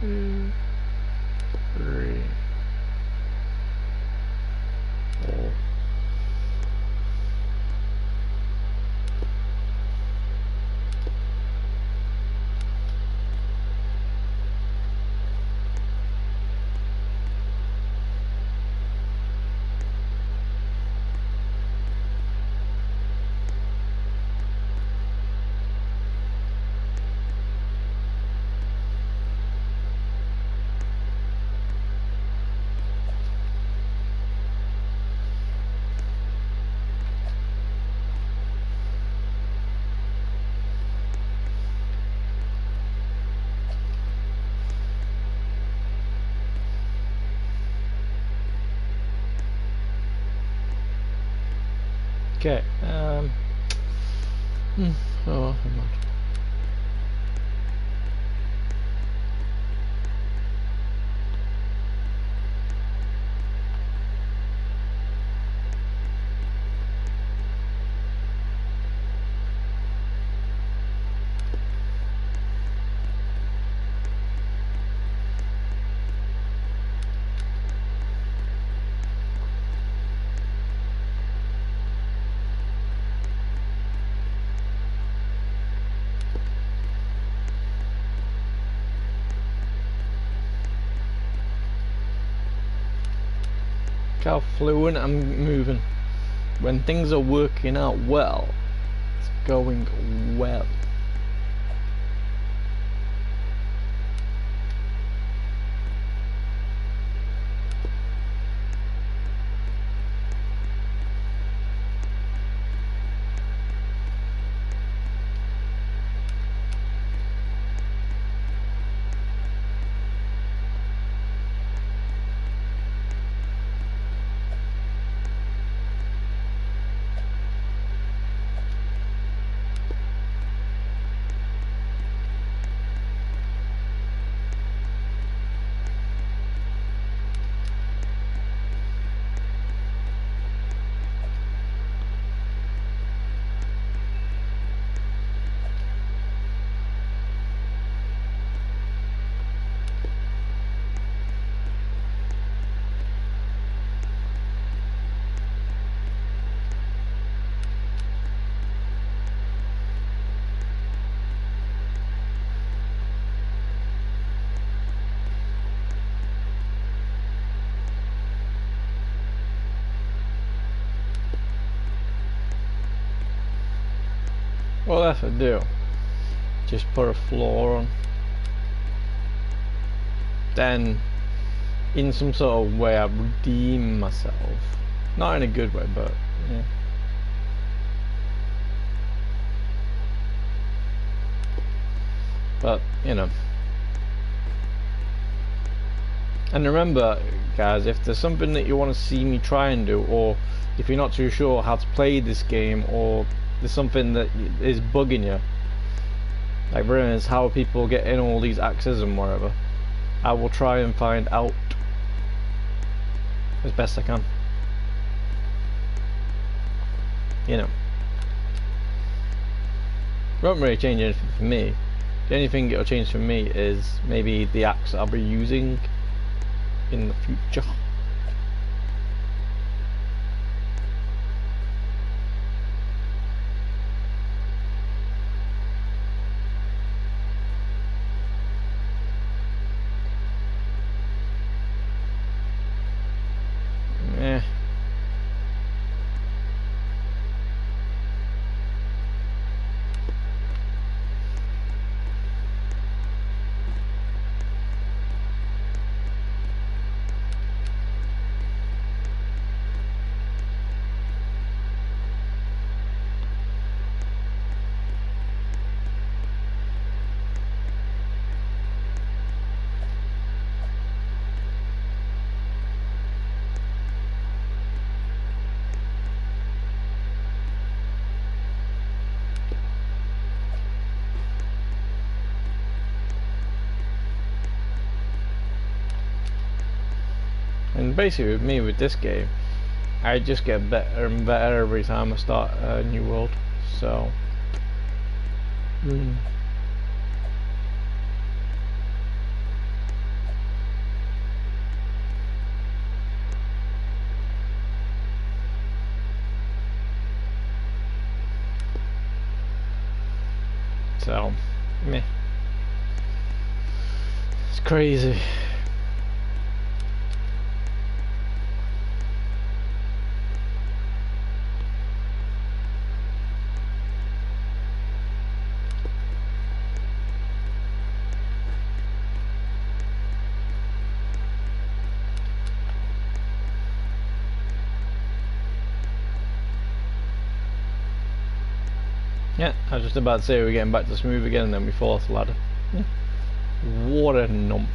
two, three, four. Okay. Oh, never mind. Look how fluent I'm moving. When things are working out well, it's going well. Well, that's what I do. Just put a floor on. Then, in some sort of way, I redeem myself. Not in a good way, but yeah. But, you know. And remember, guys, if there's something that you want to see me try and do, or if you're not too sure how to play this game, or there's something that is bugging you, like for instance, how people get in all these axes and whatever, I will try and find out as best I can. You know. It won't really change anything for me. The only thing it'll change for me is maybe the axe I'll be using in the future. Yeah. And basically with me with this game, I just get better and better every time I start a new world. So So meh. It's crazy. Yeah, I was just about to say we're getting back to smooth again and then we fall off the ladder. Yeah. What a numpty.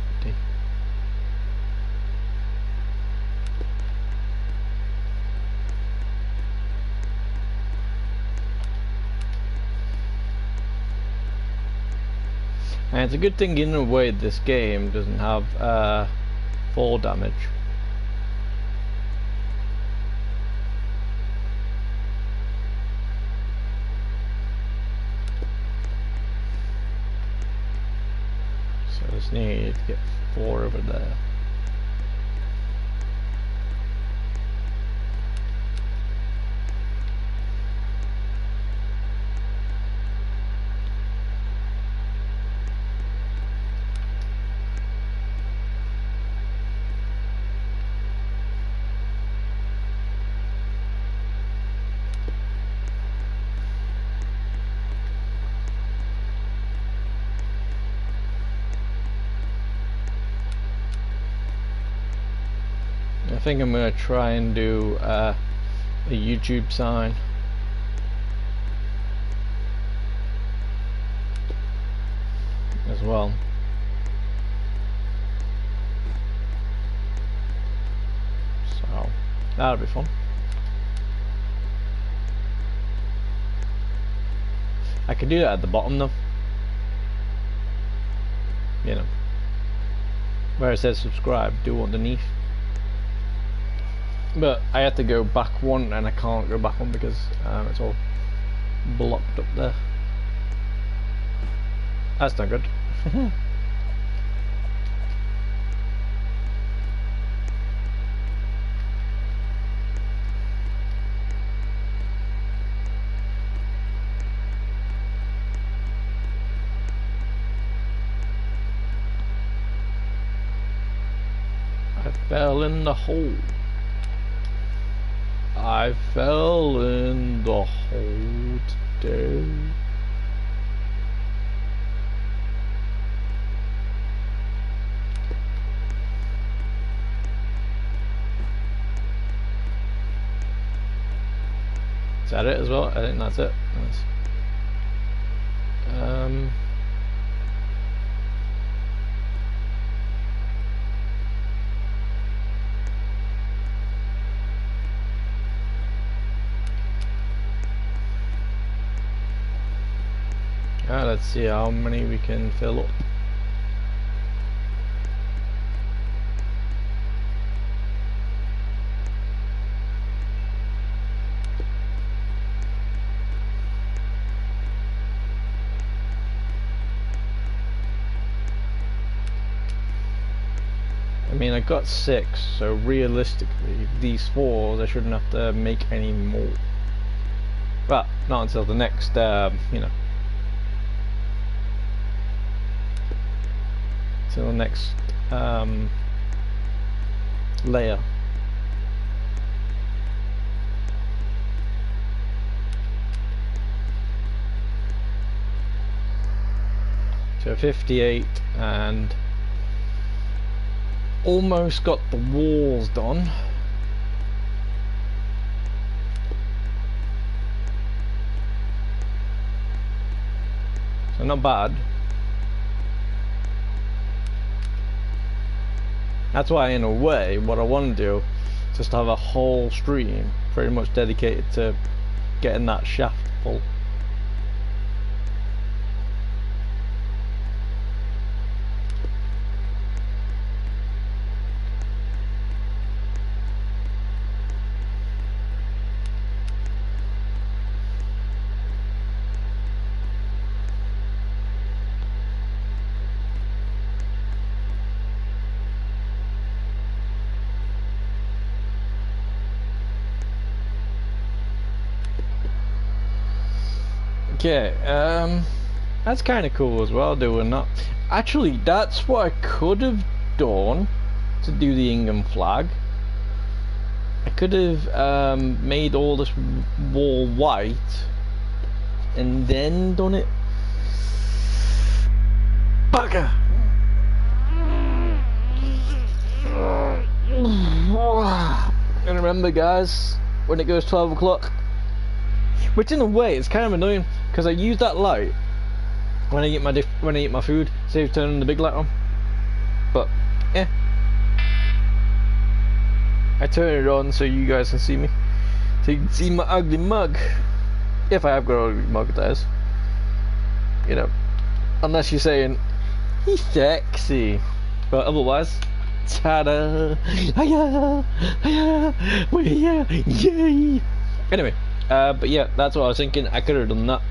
And it's a good thing in a way this game doesn't have fall damage. Just need to get 4 over there. I think I'm going to try and do a YouTube sign. As well. So that'll be fun. I could do that at the bottom though. You know. Where it says subscribe, do underneath. But I have to go back one and I can't go back one because it's all blocked up there. That's not good. I fell in the hole. I fell in the hole today. Is that it as well? I think that's it. Nice. Let's see how many we can fill up. I mean, I got 6, so realistically, these 4, I shouldn't have to make any more. Well, not until the next, you know, till the next layer. So 58 and almost got the walls done. So not bad. That's why, in a way, what I want to do is just have a whole stream pretty much dedicated to getting that shaft full. Okay, that's kind of cool as well, doing that. Actually, that's what I could have done to do the Ingham flag. I could have made all this wall white and then done it. Bugger! And remember, guys, when it goes 12 o'clock, which in a way is kind of annoying because I use that light when I eat my food, save turning the big light on. But yeah, I turn it on so you guys can see me, so you can see my ugly mug. If I have got an ugly mug, that is. You know, unless you're saying he's sexy, but otherwise, ta-da, hiya, hiya, hiya, yay. Anyway. But yeah, that's what I was thinking. I could have done that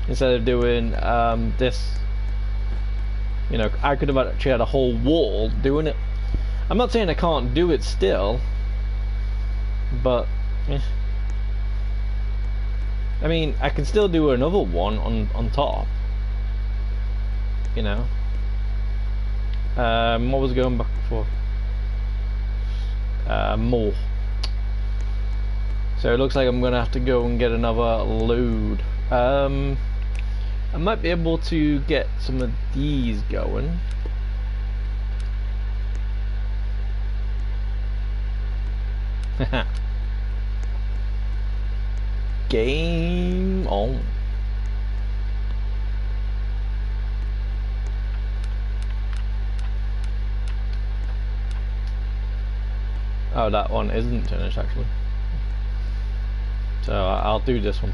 instead of doing this. You know, I could have actually had a whole wall doing it. I'm not saying I can't do it still, but I mean, I can still do another one on top. You know, what was I going back for? More. So it looks like I'm gonna have to go and get another load. I might be able to get some of these going. Game on. Oh, that one isn't finished actually. So I'll do this one.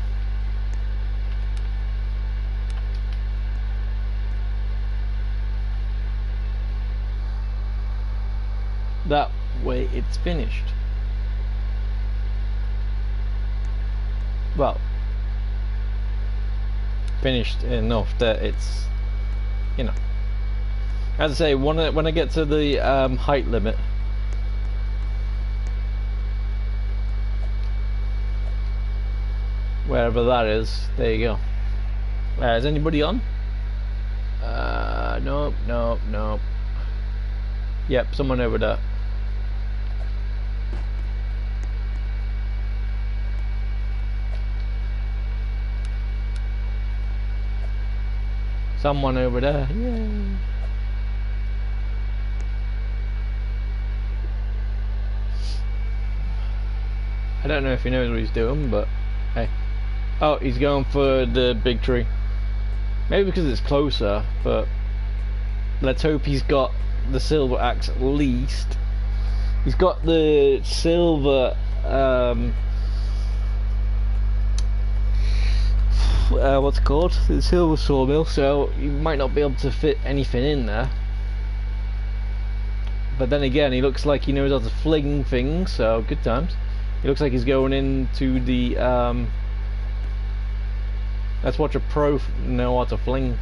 That way it's finished. Well, finished enough that it's, you know, as I say, when I get to the height limit, wherever that is, there you go. Is anybody on? Nope, nope, nope. Yep, someone over there. Someone over there. Yay. I don't know if he knows what he's doing, but hey. Oh, he's going for the big tree. Maybe because it's closer, but let's hope he's got the silver axe at least. He's got the silver what's it called? The silver sawmill, so you might not be able to fit anything in there. But then again, he looks like he knows how to fling things, so good times. He looks like he's going into the let's watch a pro know how to fling.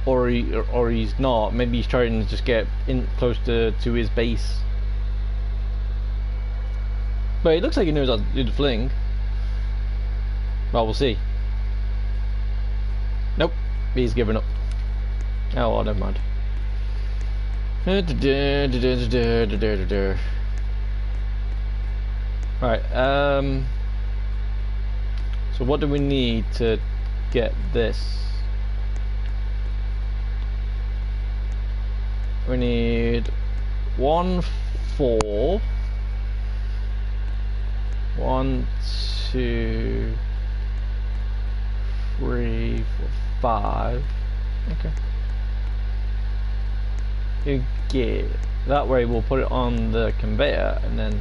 Or he's not. Maybe he's trying to just get in close to his base. But it looks like he knows how to do the fling. Well, we'll see. Nope, he's given up. Oh, well, never mind. Right, so what do we need to get this? We need 1, 4. 1, 2, 3, 4, 5. Okay. Okay. That way we'll put it on the conveyor and then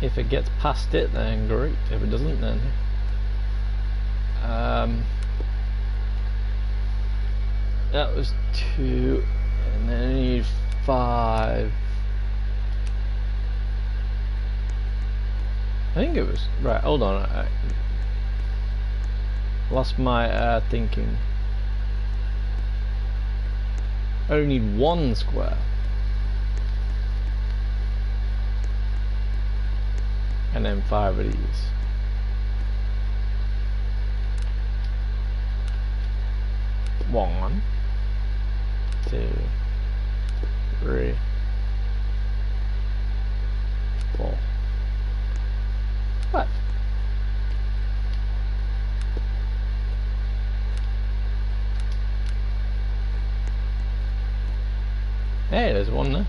if it gets past it, then great. If it doesn't, then that was 2, and then I need 5. I think it was right. Hold on, I lost my thinking. I only need 1 square. And then 5 of these. One, 2, 3, 4, 5. Hey, there's one there.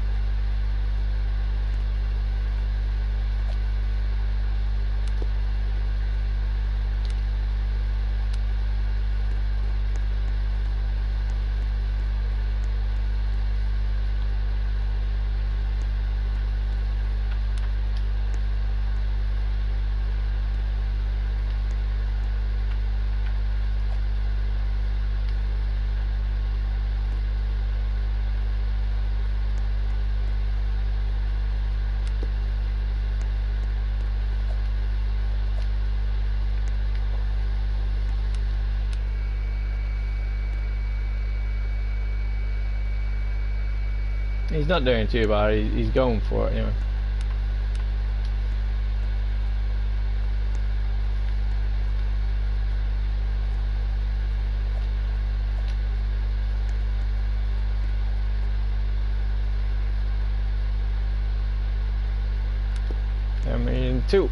He's not doing too bad, he's going for it anyway. I mean, 2.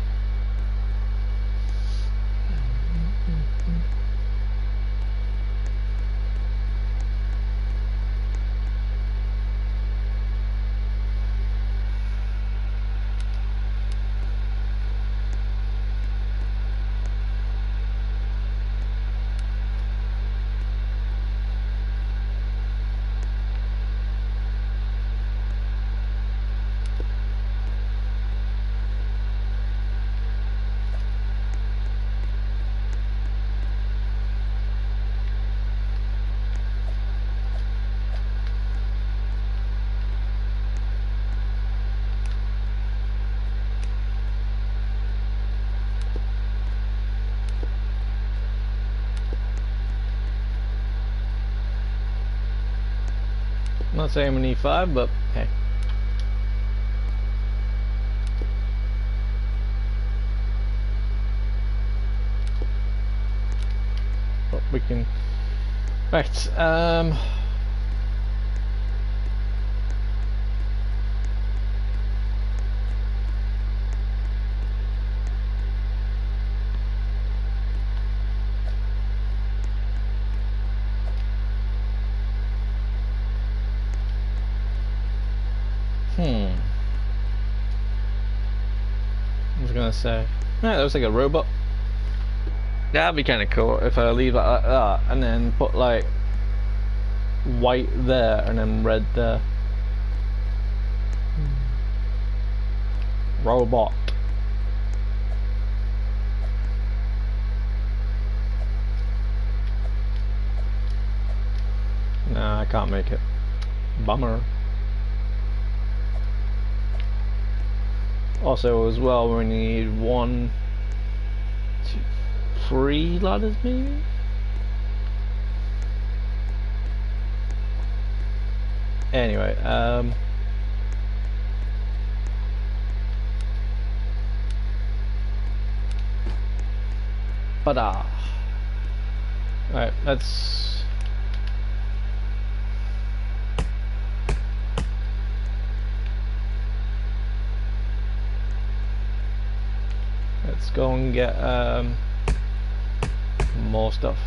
I'm not saying we need 5, but hey. But we can. Right. gonna say? Yeah, that looks like a robot. That'd be kind of cool if I leave it like that and then put like white there and then red there. Robot. Nah, I can't make it. Bummer. Also, as well, we need 1, 2, 3 ladders, maybe? Anyway, Alright, let's go and get more stuff.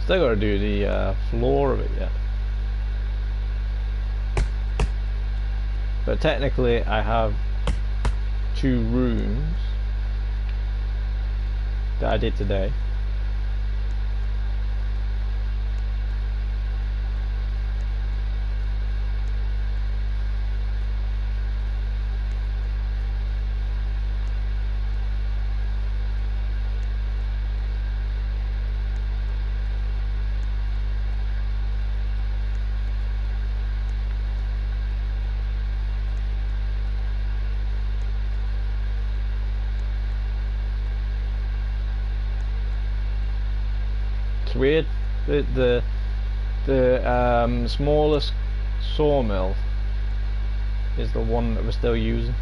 Still gotta do the floor of it yet. But technically I have 2 rooms that I did today. It's weird that the smallest sawmill is the one that we're still using.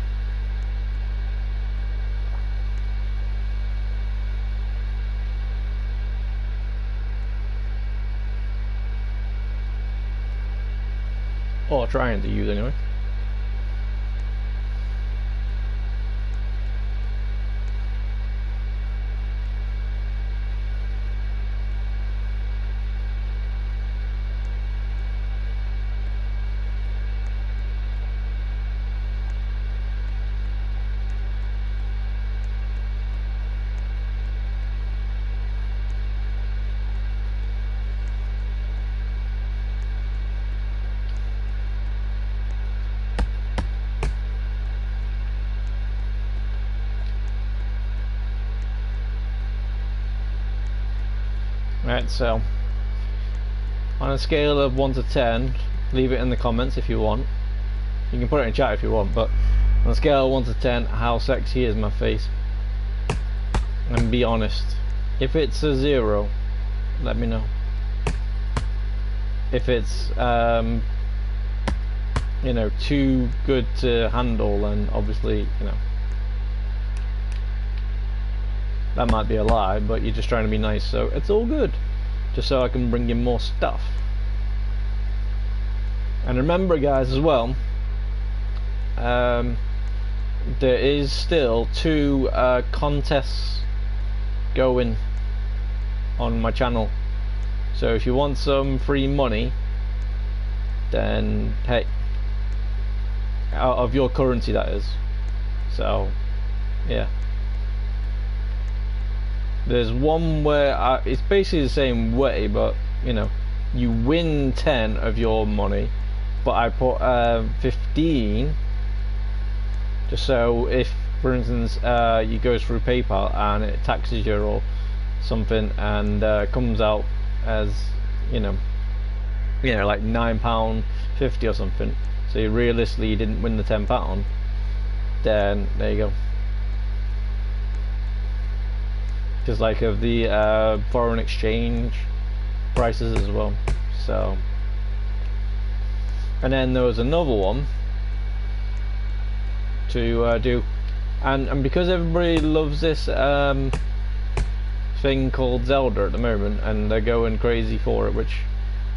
Or trying to use anyway. Right, so on a scale of 1 to 10, leave it in the comments if you want. You can put it in chat if you want, but on a scale of 1 to 10, how sexy is my face? And be honest. If it's a 0, let me know. If it's you know, too good to handle, then obviously, you know, that might be a lie, but you're just trying to be nice, so it's all good. Just so I can bring you more stuff. And remember, guys, as well, there is still 2 contests going on my channel. So if you want some free money, then hey, out of your currency, that is. So yeah. There's one where it's basically the same way, but you know, you win 10 of your money, but I put 15, just so if, for instance, you go through PayPal and it taxes you or something, and comes out as you know, like £9.50 or something. So you realistically didn't win the £10. Then there you go. Because like of the foreign exchange prices as well. So, and then there was another one to do, and because everybody loves this thing called Zelda at the moment, and they're going crazy for it, which,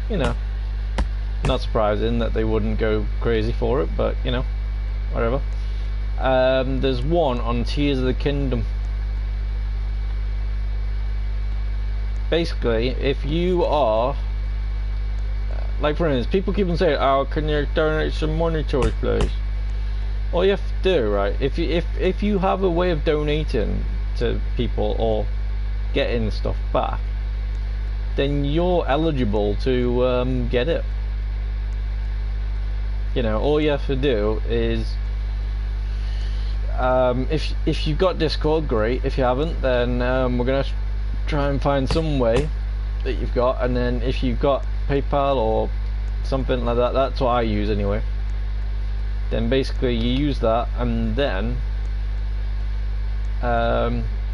you know, not surprising that they wouldn't go crazy for it, but you know, whatever. There's one on Tears of the Kingdom. Basically, if you are, like for instance, people keep on saying, oh, can you donate some money to us, please? all you have to do, right, if you have a way of donating to people or getting stuff back, then you're eligible to get it. You know, all you have to do is if you've got Discord, great. If you haven't, then we're gonna try and find some way that you've got, and then if you've got PayPal or something like that, that's what I use anyway. Then basically you use that, and then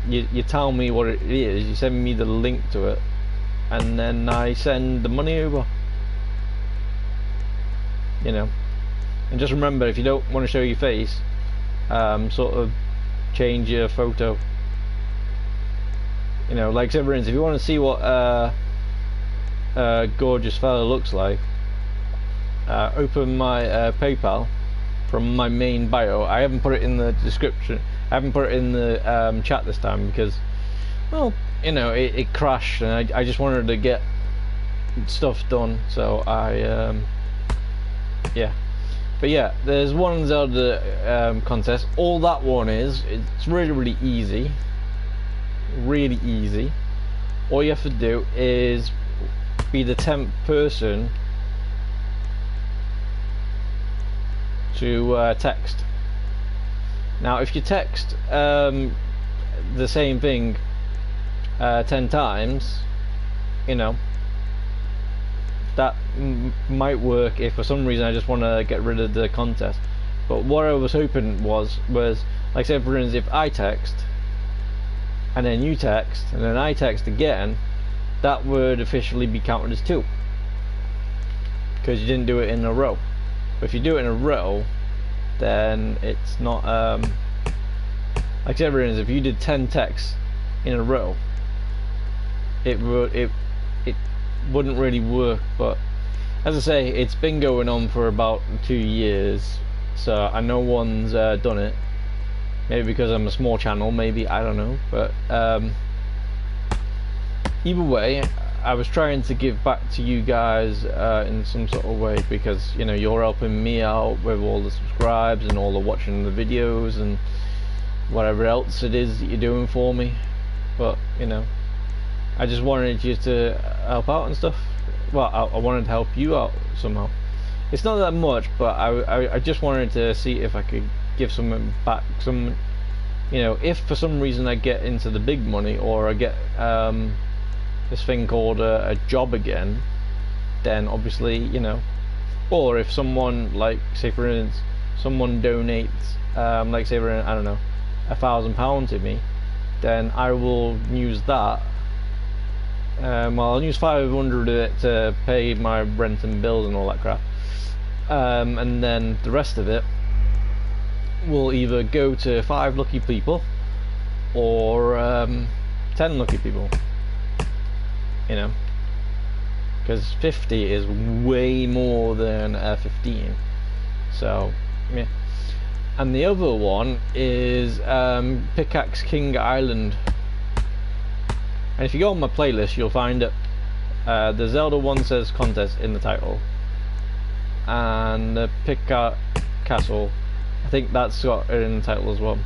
you tell me what it is, you send me the link to it, and then I send the money over. You know, and just remember, if you don't want to show your face, sort of change your photo. You know, like Severance, if you want to see what a gorgeous fella looks like, open my PayPal from my main bio. I haven't put it in the description, I haven't put it in the chat this time because, well, you know, it crashed, and I just wanted to get stuff done, so I yeah. But yeah, there's one Zelda contest. All that one is, it's really easy. Really easy. All you have to do is be the 10th person to text. Now if you text the same thing 10 times, you know, that might work if for some reason I just want to get rid of the contest. But what I was hoping was like, say for instance, if I text and then you text and then I text again, that would officially be counted as 2 because you didn't do it in a row. But if you do it in a row, then it's not like, say for instance, if you did 10 texts in a row, it wouldn't really work. But as I say, it's been going on for about 2 years, so I know one's done it. Maybe because I'm a small channel, maybe, I don't know. But either way, I was trying to give back to you guys in some sort of way, because, you know, you're helping me out with all the subscribes and all the watching the videos and whatever else it is that you're doing for me. But, you know, I just wanted you to help out and stuff. Well, I wanted to help you out somehow. It's not that much, but I just wanted to see if I could give something back. Some, you know, if for some reason I get into the big money, or I get this thing called a job again, then obviously, you know, or if someone, like, say for instance, someone donates like, say for instance, I don't know, £1,000 to me, then I will use that. Well, I'll use 500 of it to pay my rent and bills and all that crap, and then the rest of it will either go to 5 lucky people or 10 lucky people. You know, because 50 is way more than 15. So yeah. And the other one is Pickaxe King Island. And if you go on my playlist, you'll find it. The Zelda one says contest in the title, and the Pickaxe Castle, I think that's got it in the title as well.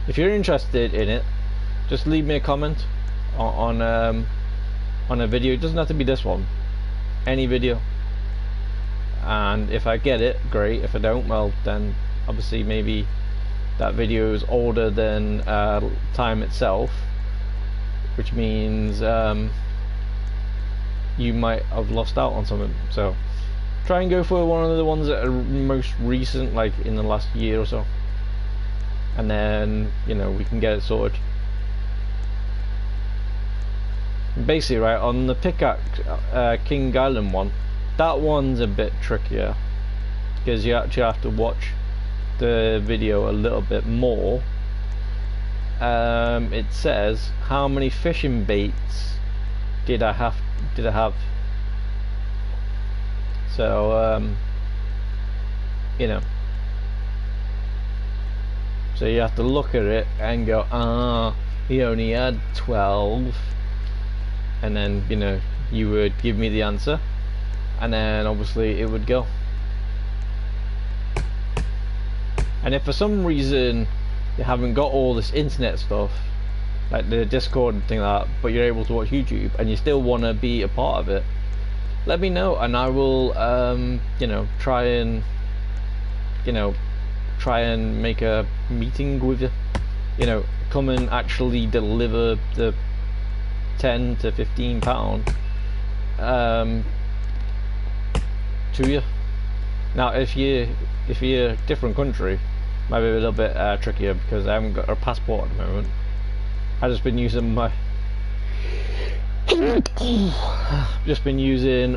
If you're interested in it, just leave me a comment on a video. It doesn't have to be this one, any video, and if I get it, great. If I don't, well, then obviously maybe that video is older than time itself, which means you might have lost out on something. So try and go for one of the ones that are most recent, like in the last year or so, and then, you know, we can get it sorted. Basically, right, on the Pickaxe King Island one, that one's a bit trickier because you actually have to watch the video a little bit more. It says how many fishing baits did I have. So you know, so you have to look at it and go, ah, he only had 12. And then, you know, you would give me the answer, and then obviously it would go. And if for some reason you haven't got all this internet stuff, like the Discord and thing like that, but you're able to watch YouTube and you still want to be a part of it, let me know and I will, you know, try and make a meeting with you. You know, come and actually deliver the £10 to £15 to you. Now, if you're a different country, might be a little bit trickier because I haven't got a passport at the moment. I've just been using my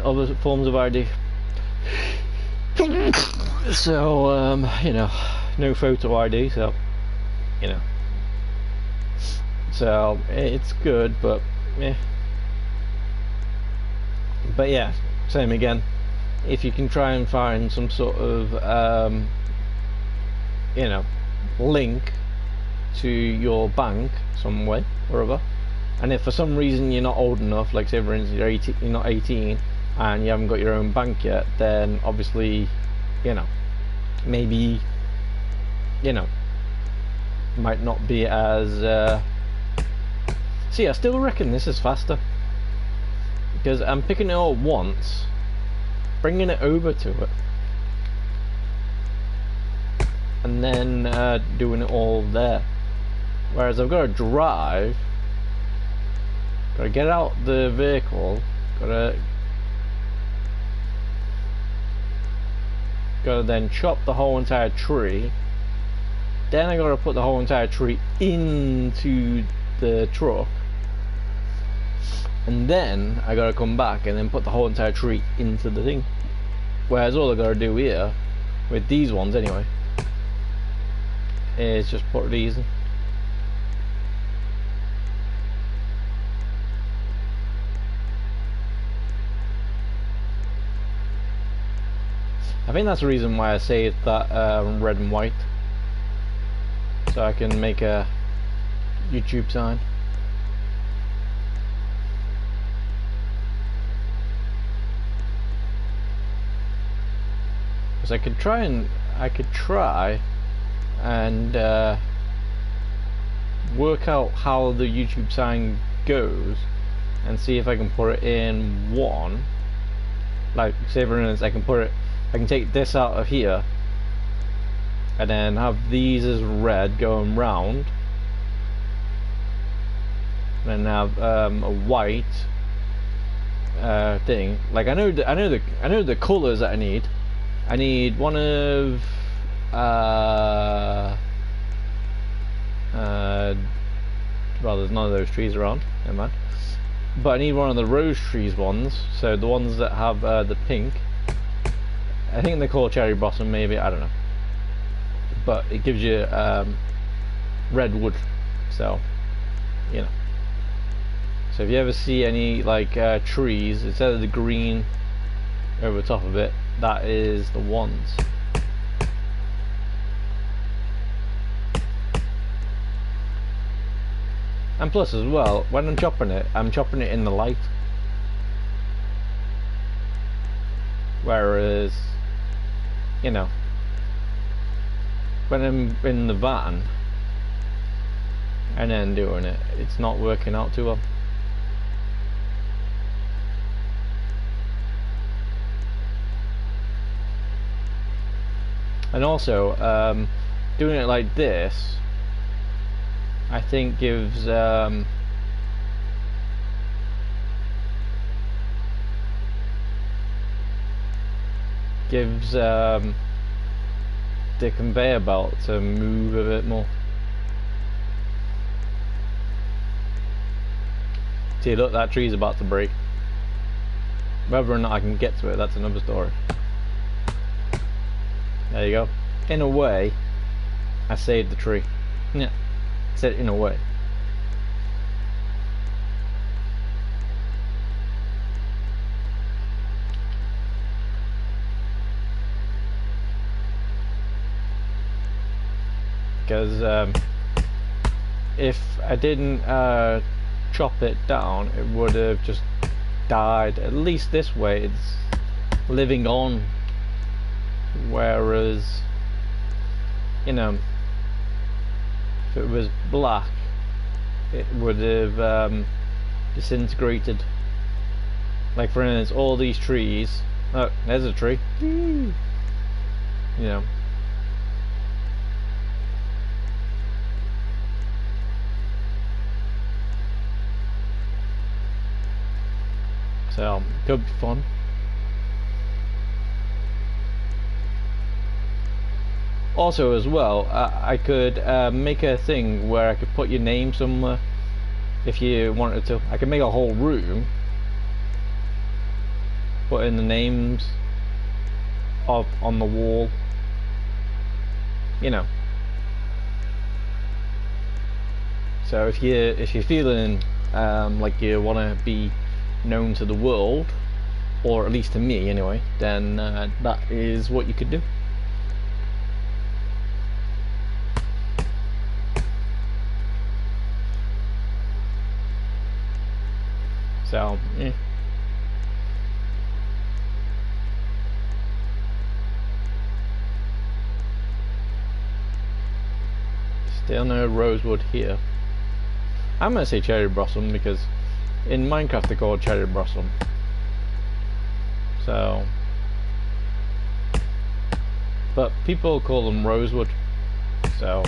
other forms of ID. So you know, no photo ID, so you know, so it's good, but yeah. But yeah, same again. If you can try and find some sort of you know, link to your bank some way or other, and if for some reason you're not old enough, like say for instance you're not 18 and you haven't got your own bank yet, then obviously, you know, maybe, you know, might not be as see, I still reckon this is faster because I'm picking it all once, bringing it over to it, and then doing it all there. Whereas I've got to drive, got to get out the vehicle, got to then chop the whole entire tree, then I got to put the whole entire tree into the truck, and then I got to come back and then put the whole entire tree into the thing. Whereas all I got to do here, with these ones anyway, is just put these in. I think that's the reason why I saved that red and white, so I can make a YouTube sign. Because I could try and work out how the YouTube sign goes and see if I can put it in one. Like say for instance, I can take this out of here and then have these as red going round, and then have a white thing. Like I know the colours that I need. I need one of well, there's none of those trees around, never mind. But I need one of the rose trees ones, so the ones that have the pink. I think they're called cherry blossom, maybe, I don't know. But it gives you red wood, so you know. So if you ever see any like trees, instead of the green over the top of it, that is the ones. And plus as well, when I'm chopping it in the light. Whereas, you know, when I'm in the van and then doing it, it's not working out too well. And also, doing it like this, I think gives the conveyor belt to move a bit more. See, look, that tree's about to break. Whether or not I can get to it, that's another story. There you go. In a way, I saved the tree. Yeah, I said in a way. Because if I didn't chop it down, it would have just died. At least this way it's living on, whereas you know, if it was black, it would have disintegrated. Like for instance, all these trees. Oh, there's a tree. You know. So could be fun. Also, as well, I could make a thing where I could put your name somewhere if you wanted to. I could make a whole room, put in the names of on the wall. You know. So if you're feeling like you want to be known to the world, or at least to me anyway, then that is what you could do. So, yeah. Still no rosewood here. I'm gonna say cherry blossom because in Minecraft they're called cherry blossom. So, but people call them rosewood. So.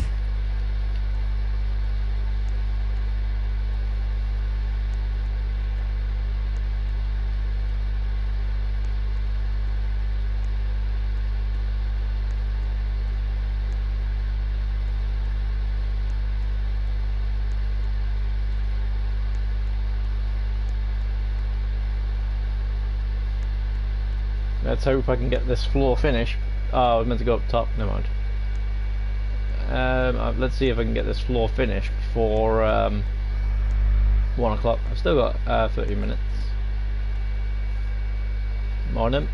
Let's hope I can get this floor finished. Oh, I was meant to go up top. Never mind. Let's see if I can get this floor finished before 1 o'clock. I've still got 30 minutes. Morning.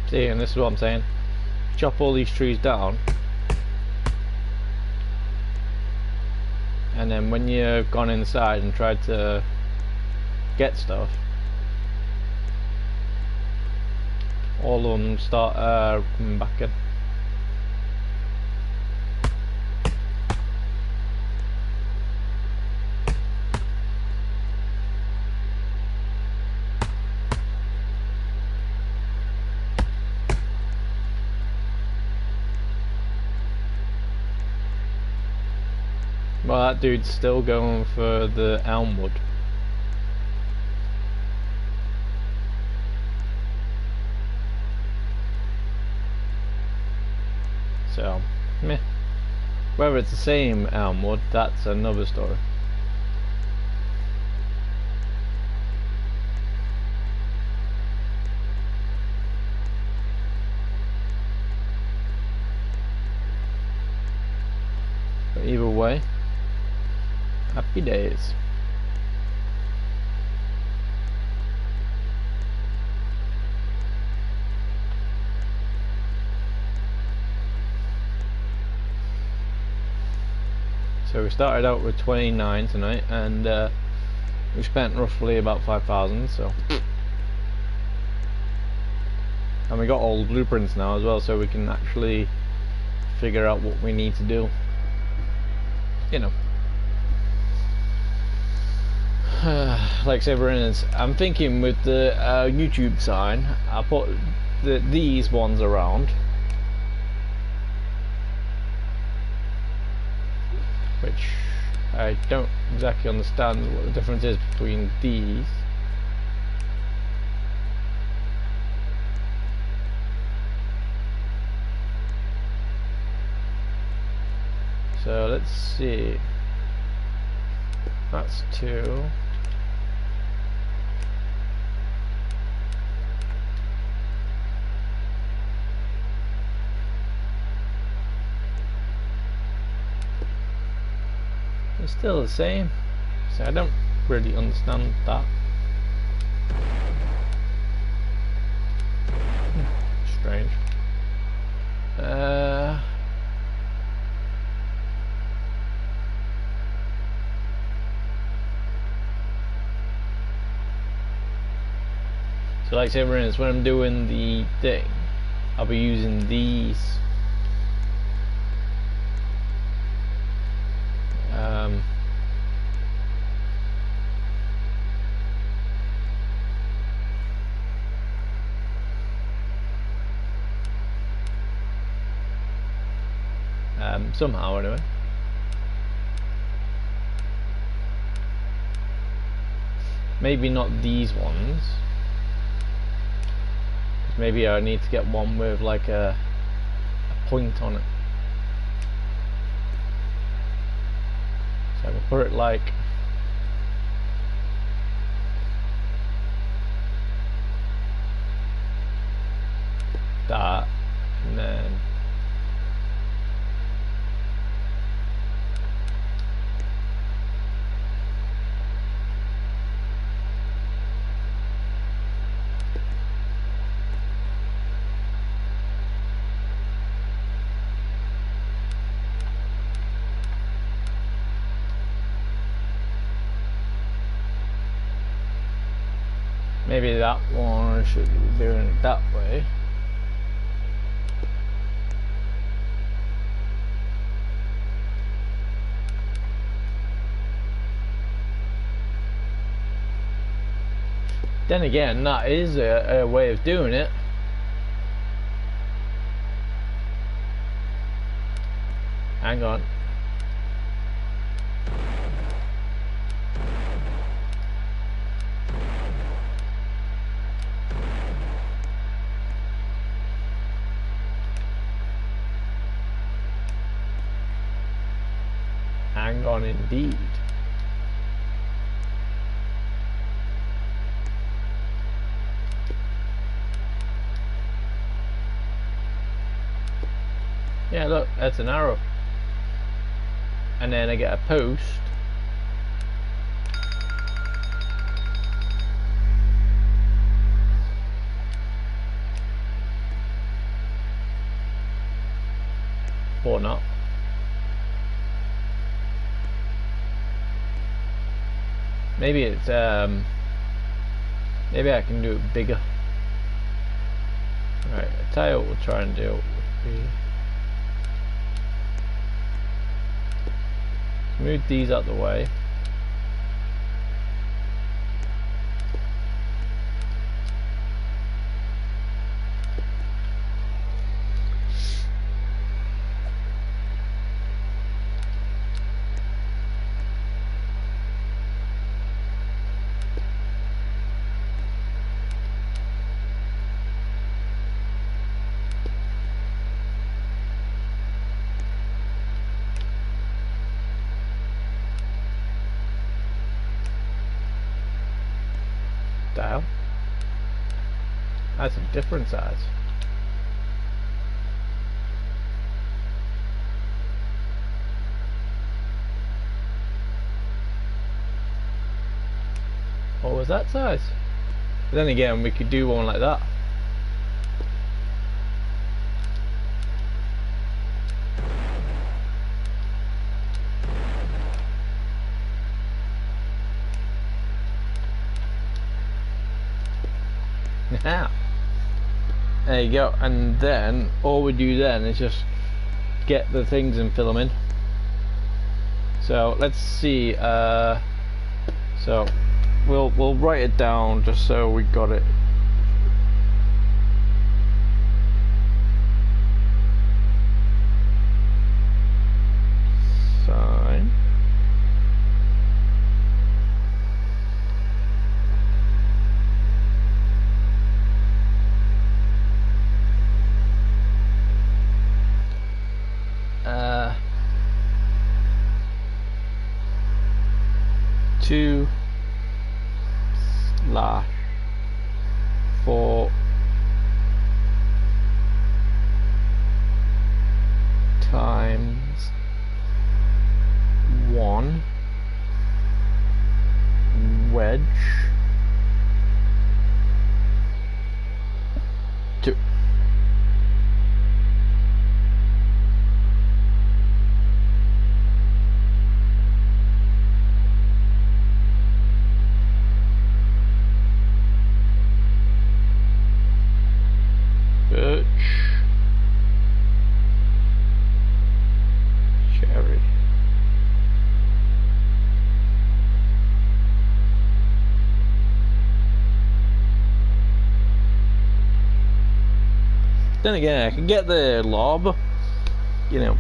See, and this is what I'm saying. Chop all these trees down, and then when you've gone inside and tried to get stuff, all of them start coming back in. Well, that dude's still going for the elmwood. So, meh. Whether it's the same elmwood, that's another story. But either way, happy days. So we started out with 29 tonight, and we spent roughly about 5,000. So, and we got all the blueprints now as well, so we can actually figure out what we need to do. You know. Like say for instance, I'm thinking with the YouTube sign, I'll put these ones around, which I don't exactly understand what the difference is between these. So let's see, that's 2. It's still the same, so I don't really understand that. Strange. So like say for instance, when I'm doing the thing, I'll be using these somehow anyway. Maybe not these ones. Maybe I need to get one with like a point on it. So I can put it like that, and then maybe that one should be doing it that way. Then again, that is a way of doing it. Hang on. Hang on indeed. Yeah, look, that's an arrow. And then I get a post. Or not. Maybe it's maybe I can do it bigger. Alright, I'll tell you what we'll try and do. Move these out the way. Style. That's a different size. What was that size? But then again, we could do one like that. Now, there you go, and then all we do then is just get the things and fill them in. So let's see. So we'll write it down just so we got it. Sign. Two / 4 times 1 wedge 2. Then again, I can get the lob, you know.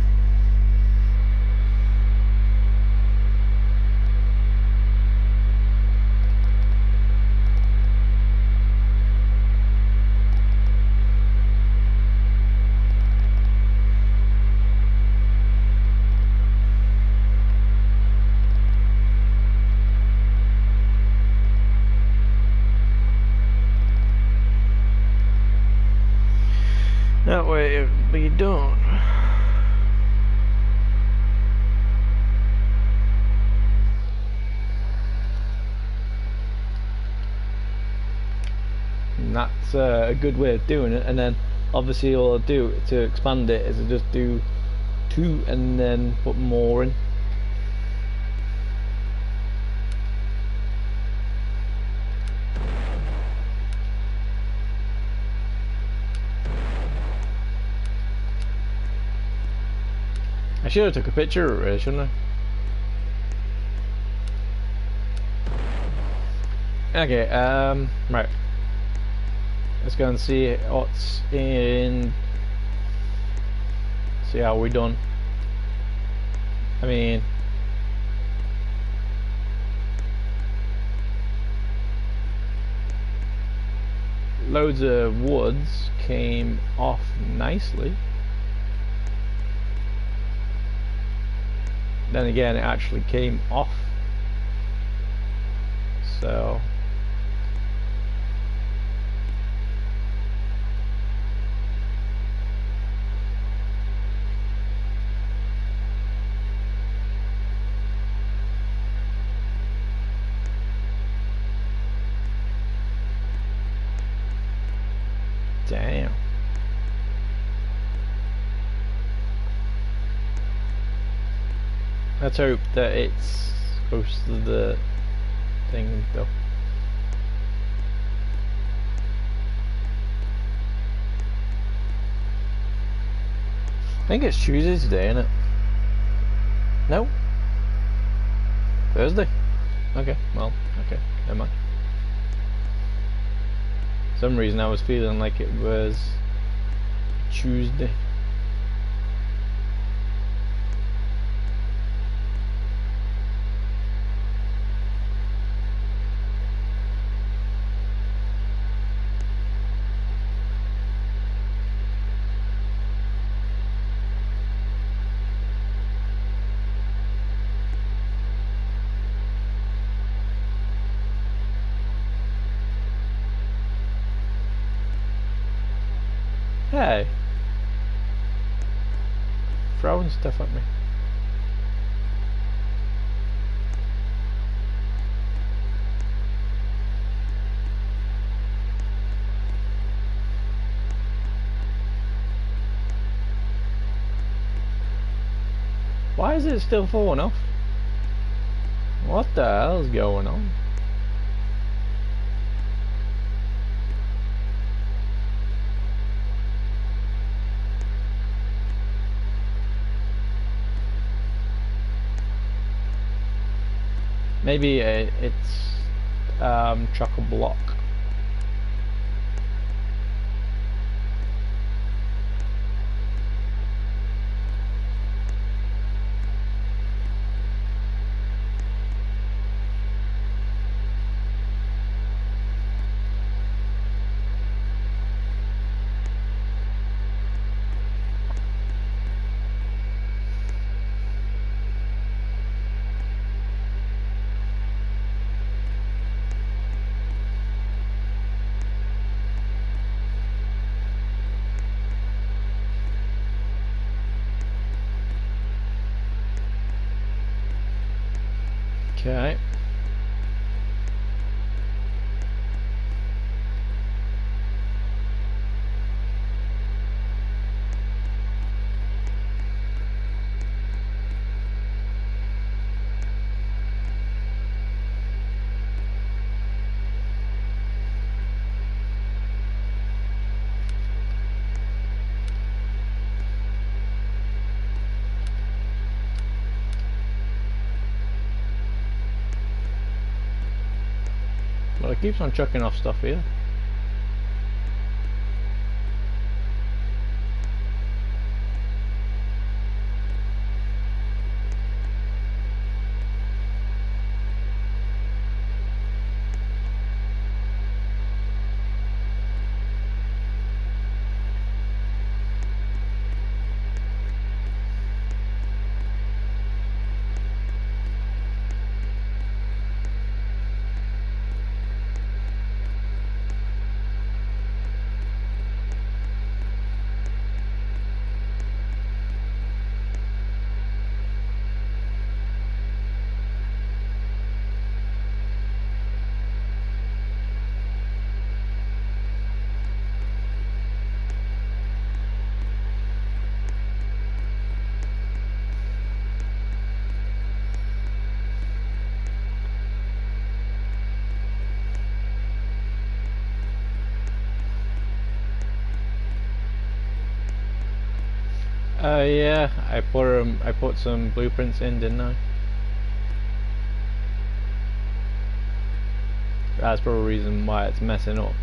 That way it'll be done. And that's a good way of doing it. And then obviously all I'll do to expand it is I just do 2 and then put more in. I should have took a picture of it, shouldn't I? Okay, right. Let's go and see what's in. See how we done. I mean, loads of woods came off nicely. Then again, it actually came off. So damn. Let's hope that it's close to the thing though. I think it's Tuesday today, isn't it? No? Thursday? Okay, well, okay, never mind. For some reason I was feeling like it was Tuesday. Hey, throwing stuff at me. Why is it still falling off? What the hell is going on? Maybe it's chock-a-block. Okay. Well, it keeps on chucking off stuff here. Yeah, I put some blueprints in, didn't I? That's probably the reason why it's messing up.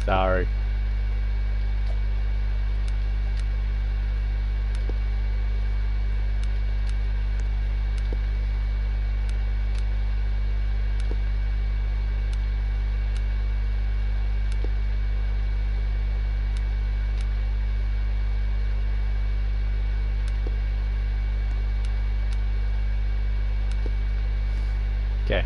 Sorry. Okay.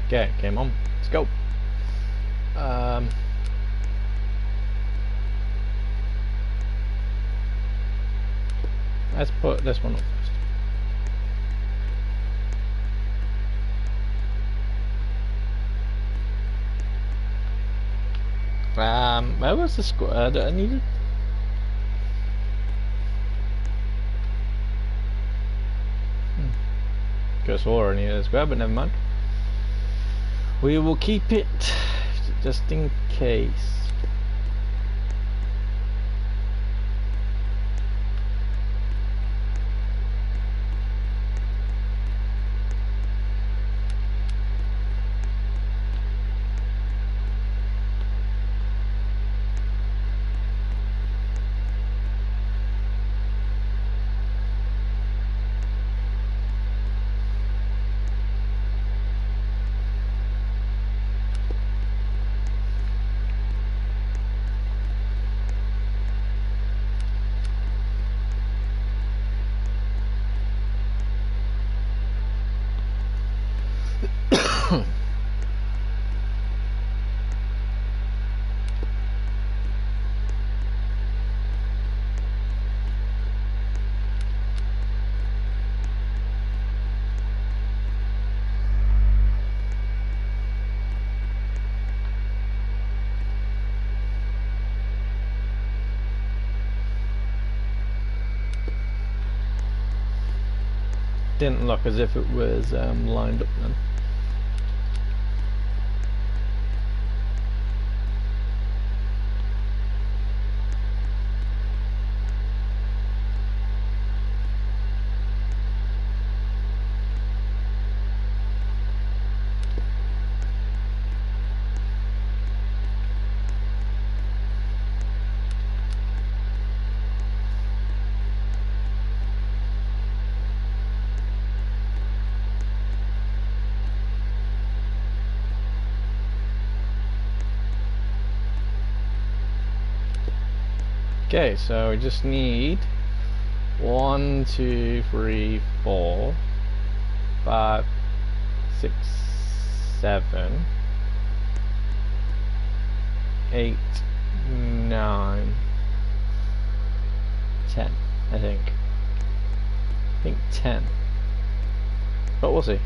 Okay, came on. Let's go. Let's put this one up first. Where was the square that I needed? Could have swore I needed a square, but never mind. We will keep it just in case. Didn't look as if it was lined up then. Okay, so we just need 1, 2, 3, 4, 5, 6, 7, 8, 9, 10, I think. I think 10. But we'll see.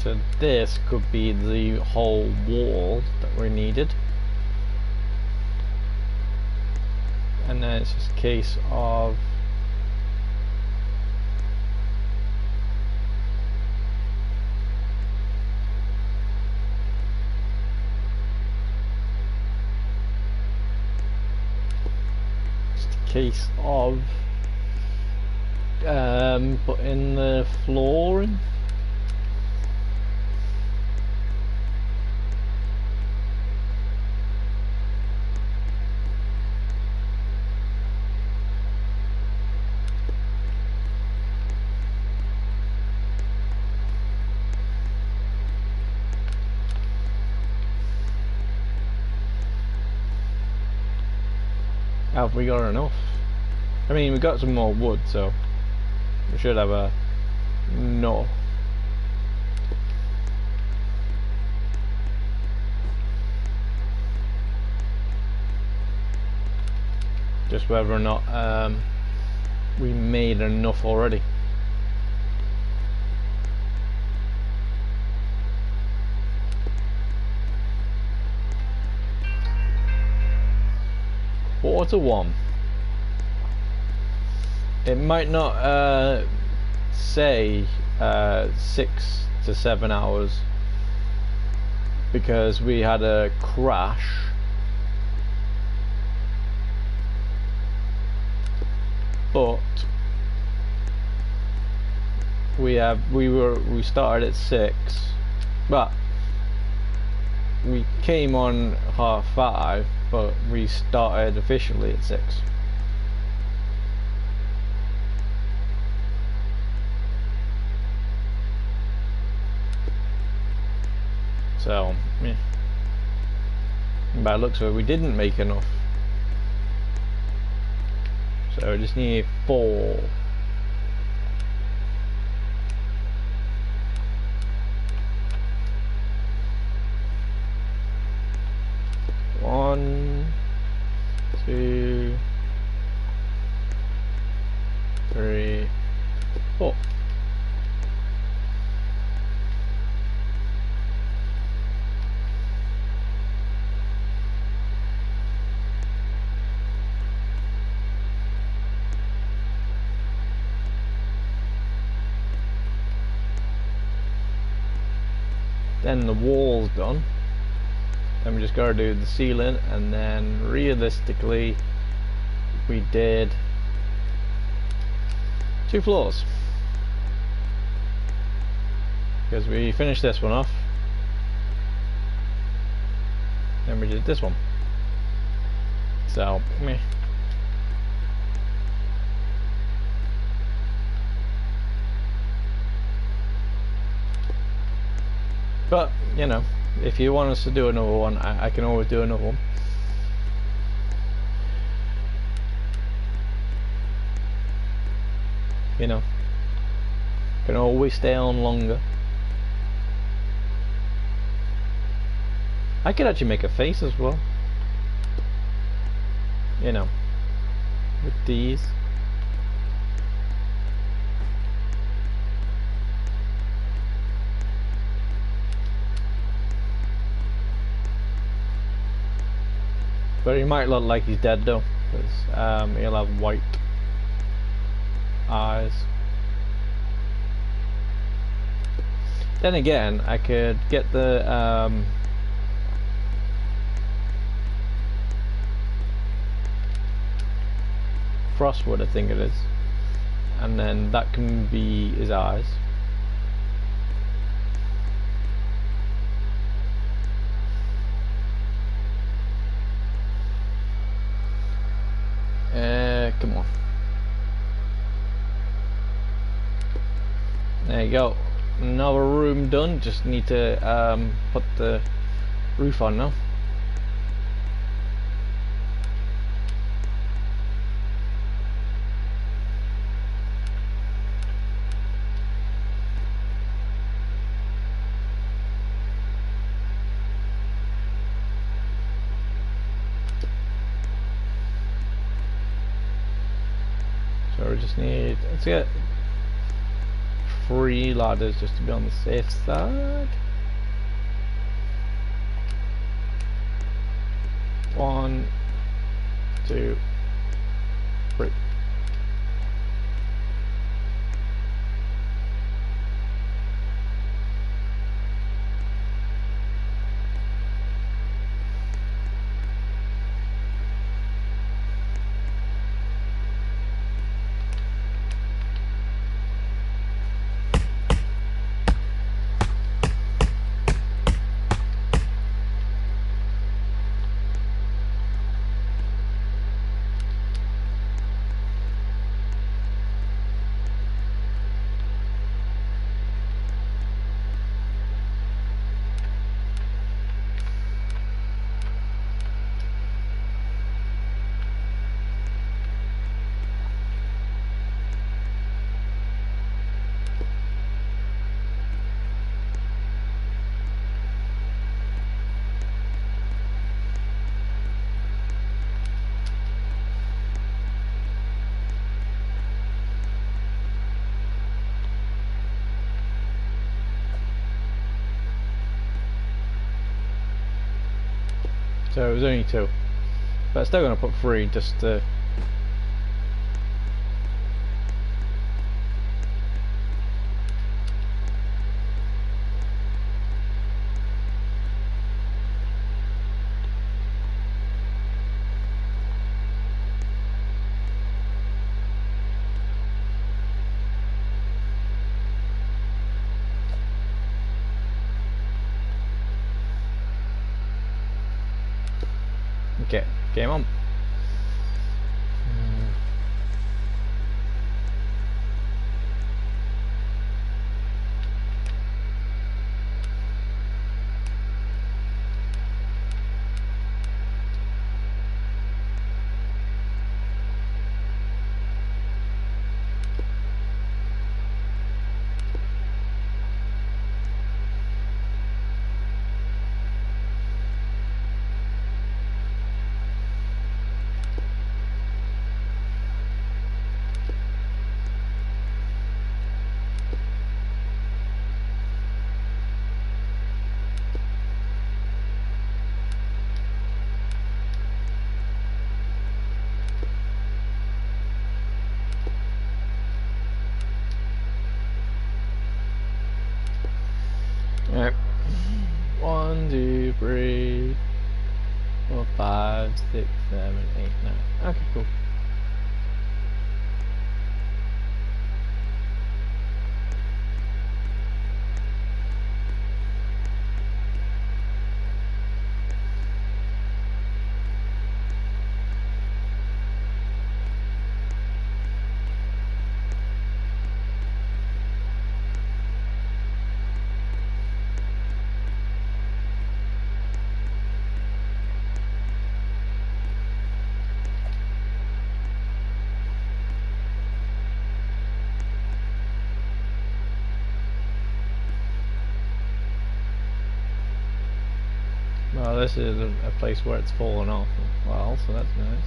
So this could be the whole wall that we needed. And then it's just a case of Put in the flooring. Have we got enough? I mean, we got some more wood, so we should have a no. Just whether or not we made enough already. Quarter one. It might not say 6 to 7 hours because we had a crash. But we started at 6, but we came on 5:30, but we started officially at 6. So, yeah. By the looks of it, we didn't make enough. So we just need 4. One, 2, 3, 4. Then the wall's done. Then we just gotta do the ceiling, and then realistically we did 2 floors because we finished this one off, then we did this one. So meh. But, you know, if you want us to do another one, I can always do another one. You know, can always stay on longer. I could actually make a face as well. You know, with these. But he might look like he's dead though, because he'll have white eyes. Then again, I could get the Frostwood, I think it is, and then that can be his eyes. Come on. There you go. Another room done. Just need to put the roof on now. So we just need, let's get 3 ladders just to be on the safe side. 1, 2, 3. So it was only 2. But still going to put 3 just to... Okay, game on. Alright. 1, 2, 3, 4, 5, 6, 7, 8, 9. Okay, cool. Well, this is a place where it's fallen off as well, so that's nice.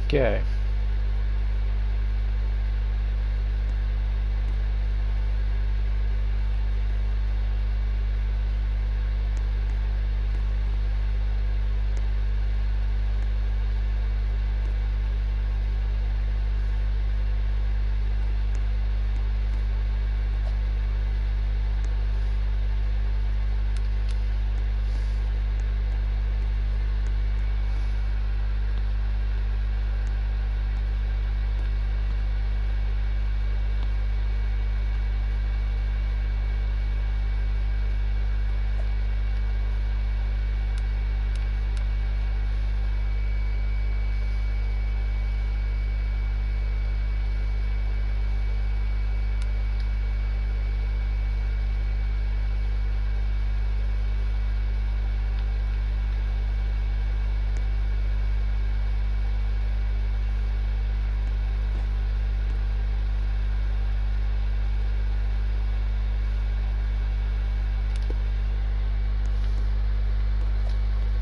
Okay.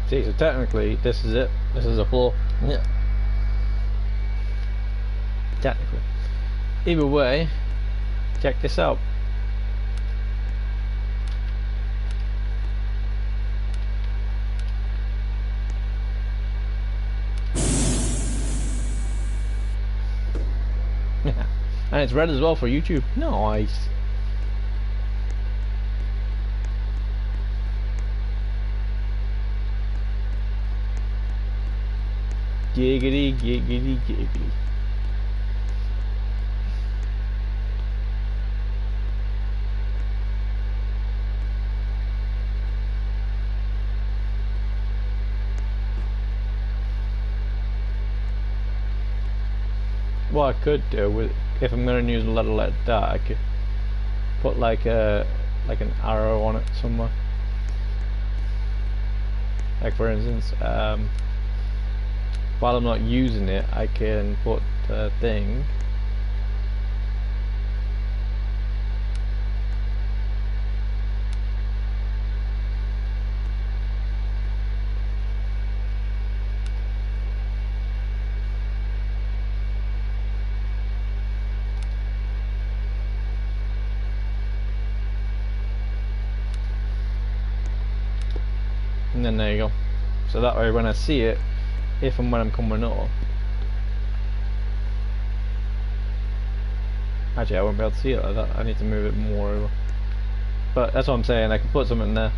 See, so technically, this is it. This is the floor. Yeah. Technically. Either way, check this out. And it's red as well for YouTube. Nice. Giggity, giggity, giggity. What I could do with, if I'm going to use a letter like that, I could put like an arrow on it somewhere. Like for instance, while I'm not using it, I can put a thing. And then there you go. So that way when I see it, if and when I'm coming up, actually I won't be able to see it like that. I need to move it more over. But that's what I'm saying, I can put something there.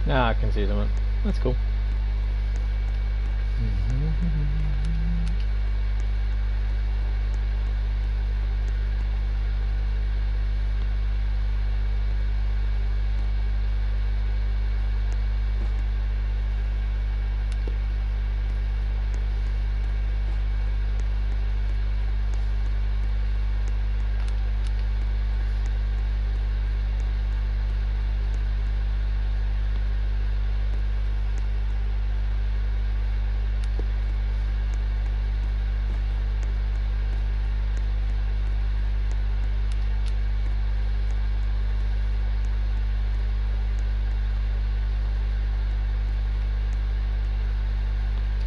Nah, I can see something. That's cool.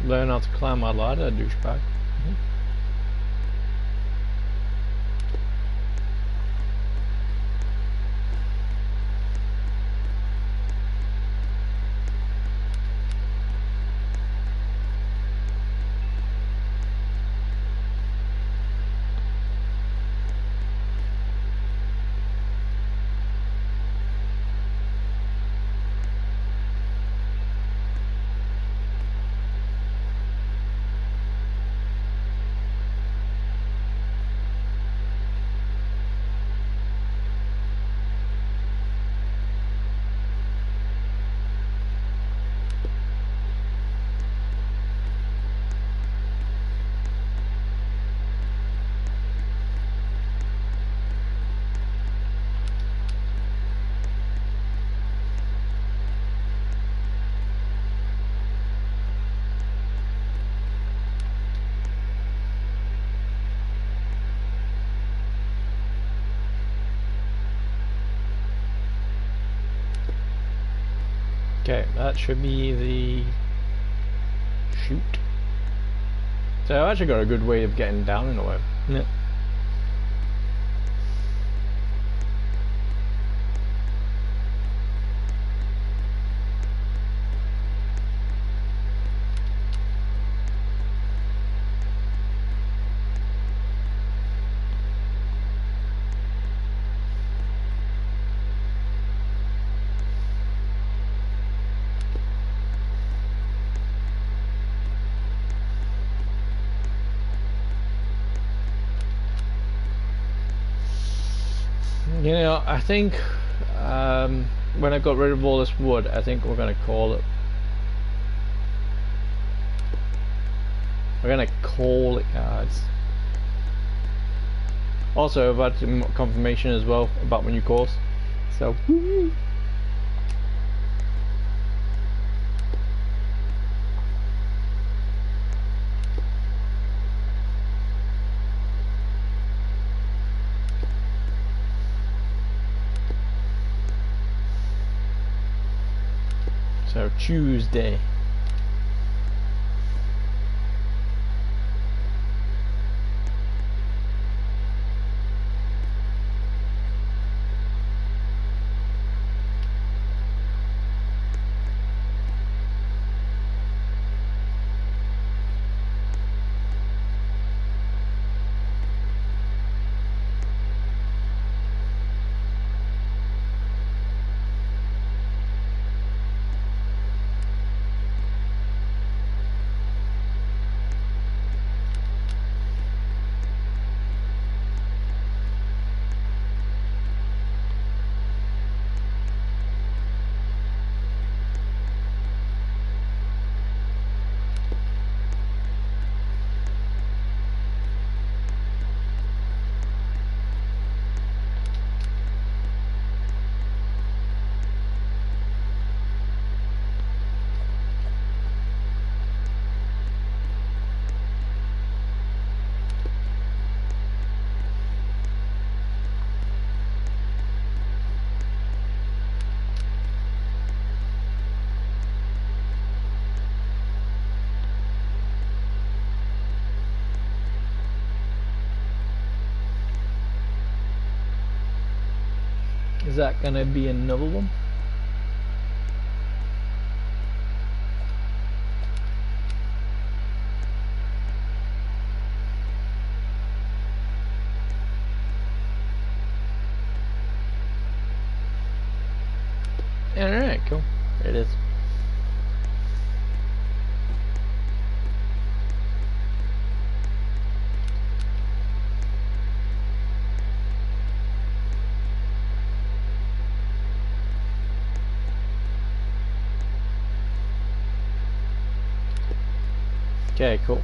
Learn how to climb my ladder, douchebag. Okay, that should be the chute. So I've actually got a good way of getting down in a way. Yeah. You know, I think when I got rid of all this wood, I think we're gonna call it. We're gonna call it cards. Also, I've had some confirmation as well about my new course. So. So Tuesday. Is that gonna be another one? Alright, cool. There it is. Okay, cool.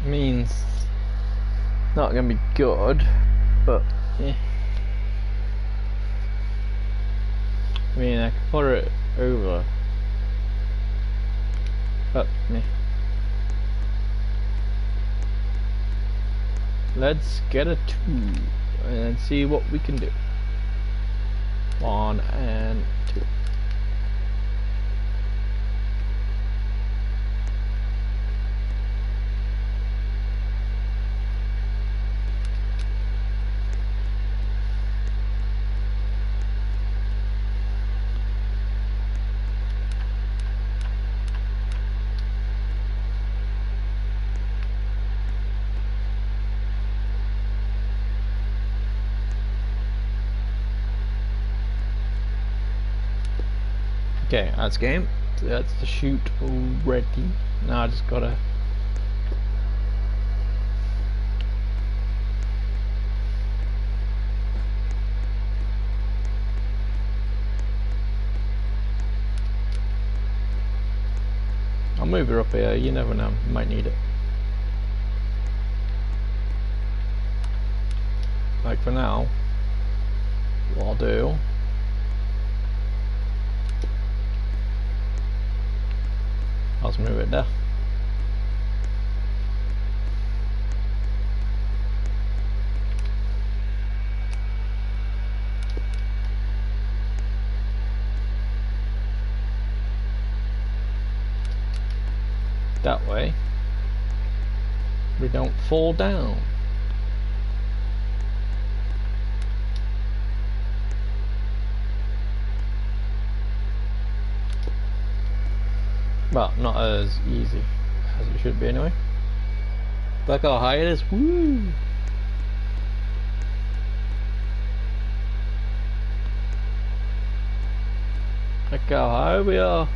Means not gonna be good, but yeah. I mean, I can put it over, but yeah. Let's get a 2 and see what we can do. 1 and 2. Okay, that's game. That's the shoot already. Now I just gotta. I'll move her up here. You never know. Might need it. Like for now, what I'll do. I'll just move it there. That way we don't fall down. Well, not as easy as it should be anyway. Look how high it is. Woo! Look how high we are.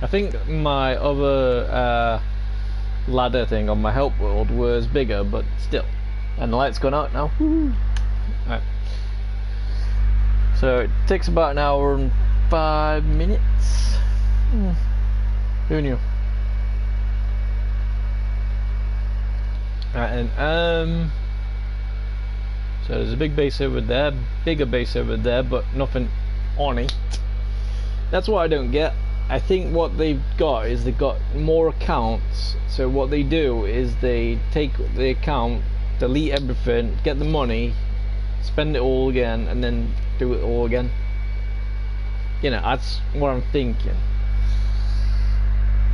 I think my other ladder thing on my help world was bigger, but still. And the light's gone out now. Woo! Right. So it takes about an hour and 5 minutes. Who knew? Right, and so there's a big base over there, bigger base over there, but nothing on it. That's what I don't get. I think what they've got is they've got more accounts. So what they do is they take the account, delete everything, get the money, spend it all again, and then do it all again. You know, that's what I'm thinking.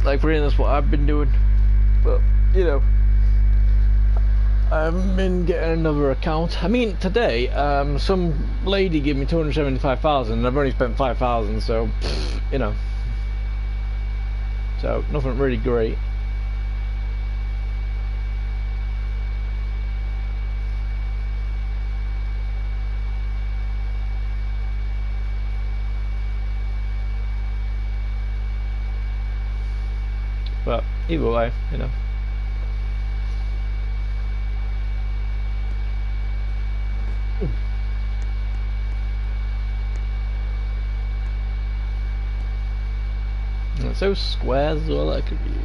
Like, for instance, what I've been doing. But, you know, I haven't been getting another account. I mean, today, some lady gave me 275,000 and I've only spent 5,000, so, you know. So, nothing really great. But either way, you know. And so squares as well I could use.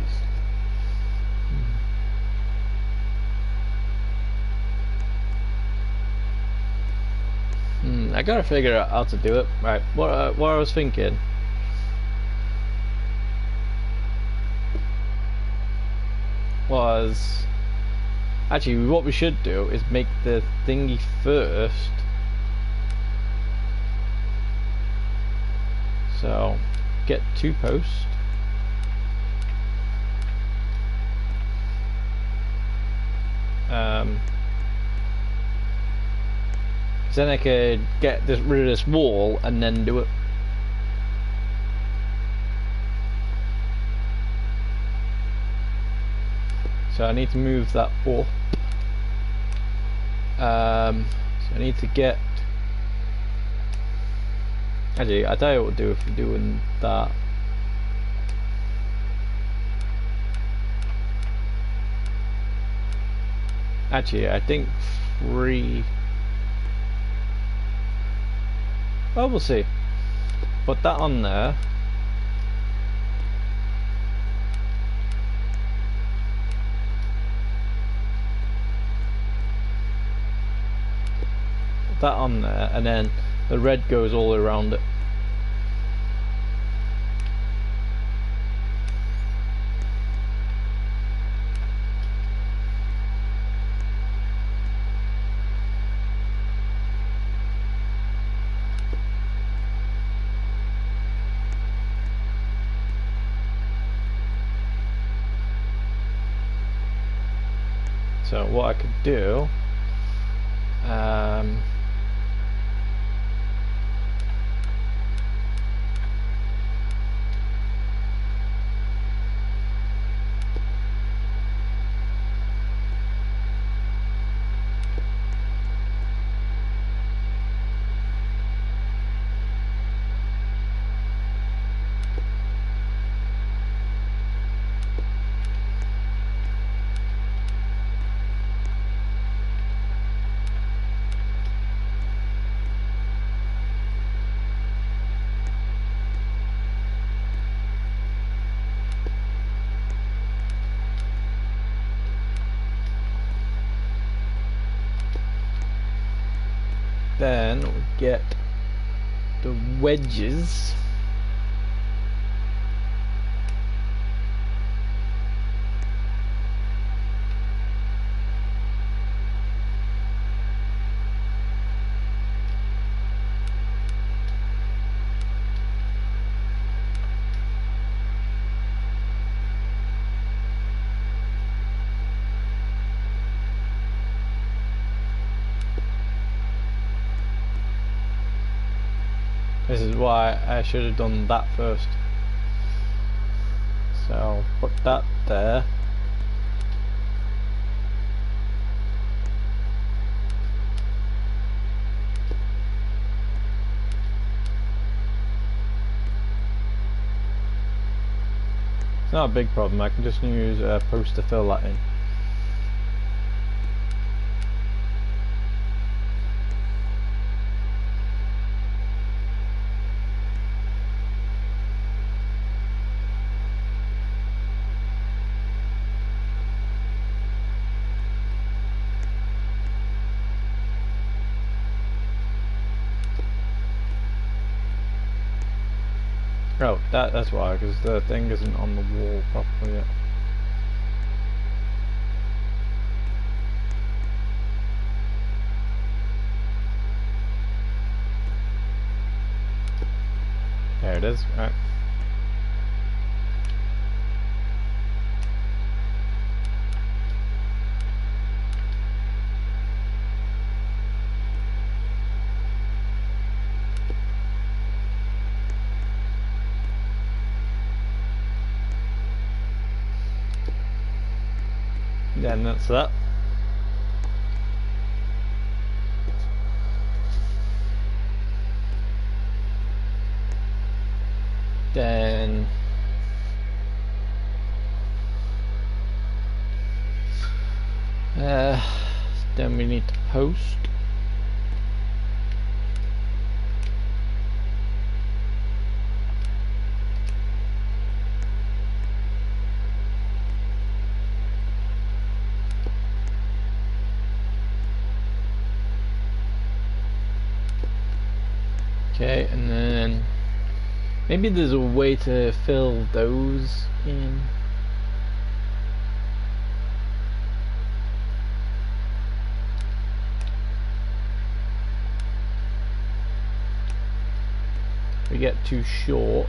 I gotta figure out how to do it. Right, what I was thinking. Was actually what we should do is make the thingy first. So get 2 posts. Then I could get rid of this wall and then do it. So I need to move that up. So I need to get. Actually, I tell you what to do if you're doing that. Actually, I think 3. Well, we'll see. Put that on there. Put that on there, and then the red goes all around it. So what I could do, then we get the wedges. This is why I should have done that first. So put that there. It's not a big problem, I can just use a post to fill that in. Oh, that's why, because the thing isn't on the wall properly yet. There it is. Right. Then that's that. Then then we need to post. Okay, and then maybe there's a way to fill those in. We get 2 shorts.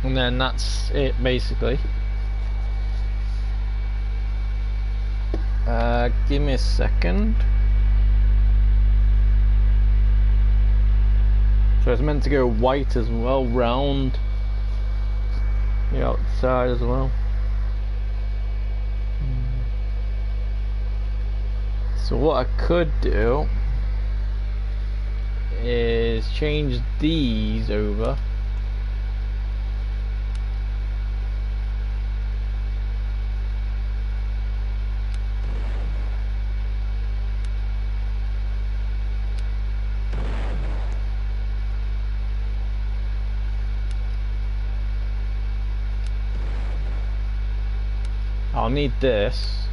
And then that's it basically. Give me a second. So it's meant to go white as well, round the outside as well. So what I could do is change these over. I'll need this.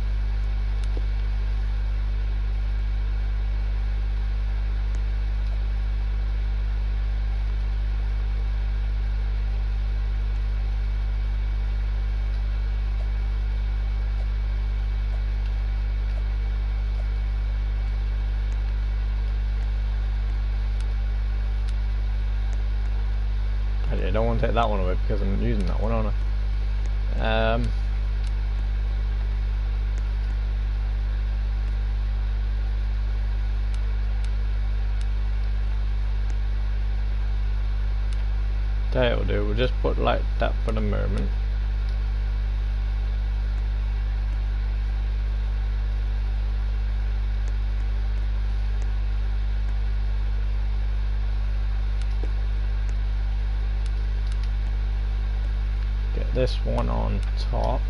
I don't want to take that one away because I'm using that one, aren't I? That'll do, we'll just put like that for the moment. Get this one on top.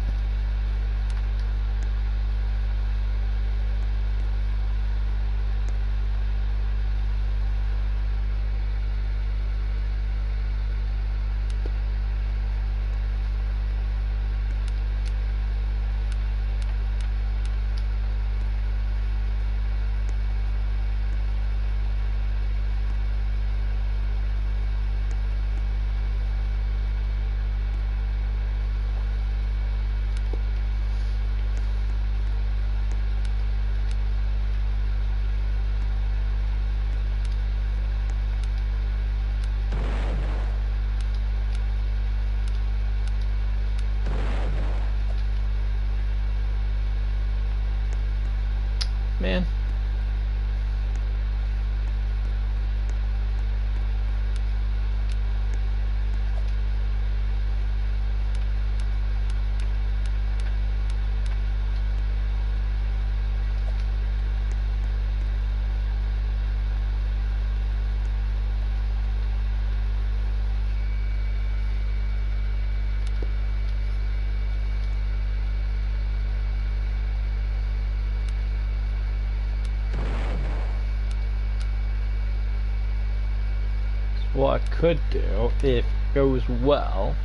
what I could do, if it goes well,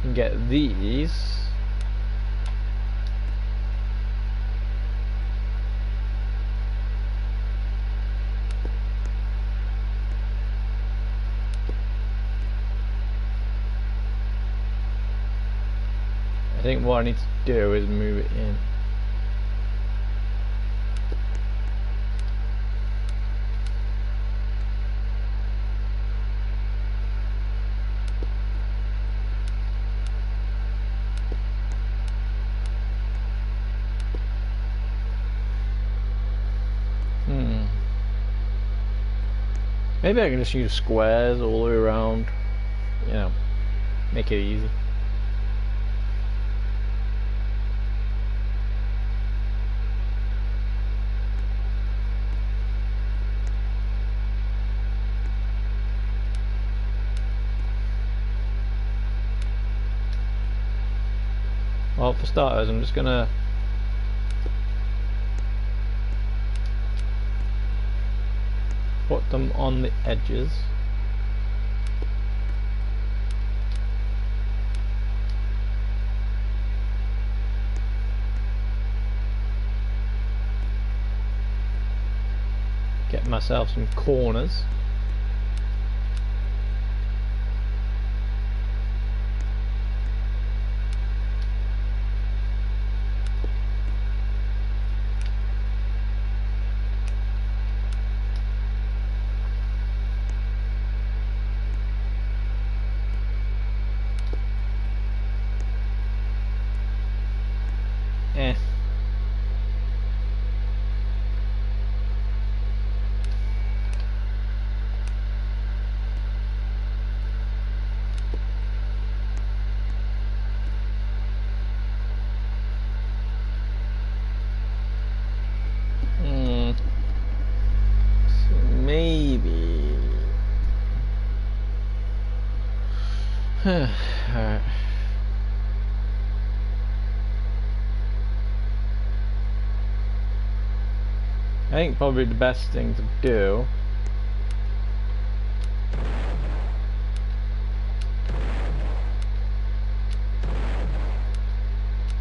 and get these. I think what I need to do is move it in. Maybe I can just use squares all the way around, you know, make it easy. Well, for starters, I'm just gonna put them on the edges. Get myself some corners. Maybe. Alright. I think probably the best thing to do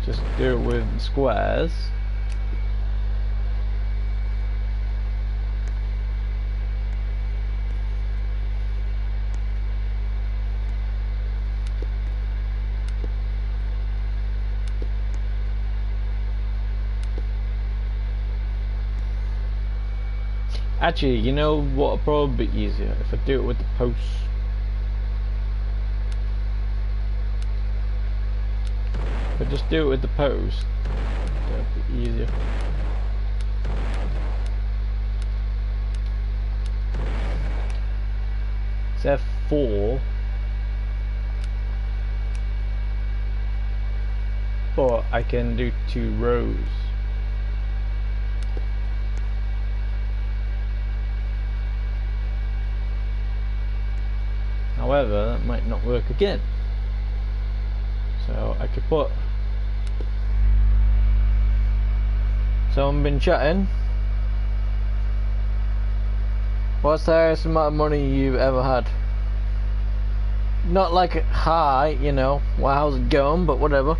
just do it with squares. Actually, you know what would probably be easier if I do it with the posts. If I just do it with the post, that'd be easier. It's F4, but I can do 2 rows. However, that might not work again. So I could put. Someone been chatting. What's the highest amount of money you've ever had? Not like high, you know. Well, how's it going? But whatever.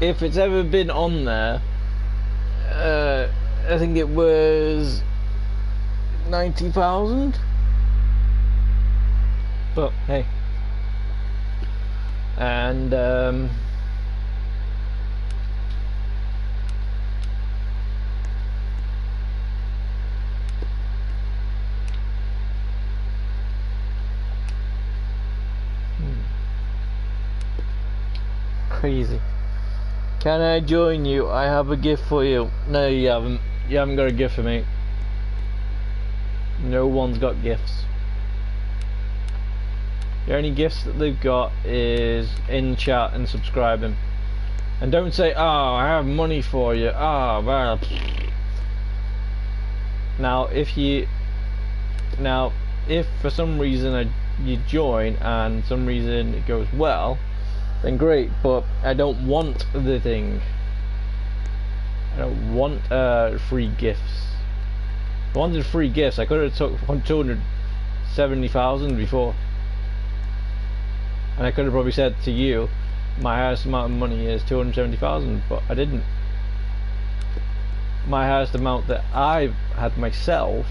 If it's ever been on there, I think it was 90,000. But hey, and crazy. Can I join you? I have a gift for you. No, you haven't. You haven't got a gift for me. No one's got gifts. The only gifts that they've got is in chat and subscribing. And don't say, oh, I have money for you. Ah, oh, well. Now, if for some reason you join and some reason it goes well, then great. But I don't want the thing. I don't want free gifts. I wanted free gifts. I could have took 270,000 before, and I could have probably said to you, my highest amount of money is 270,000, but I didn't. My highest amount that I've had myself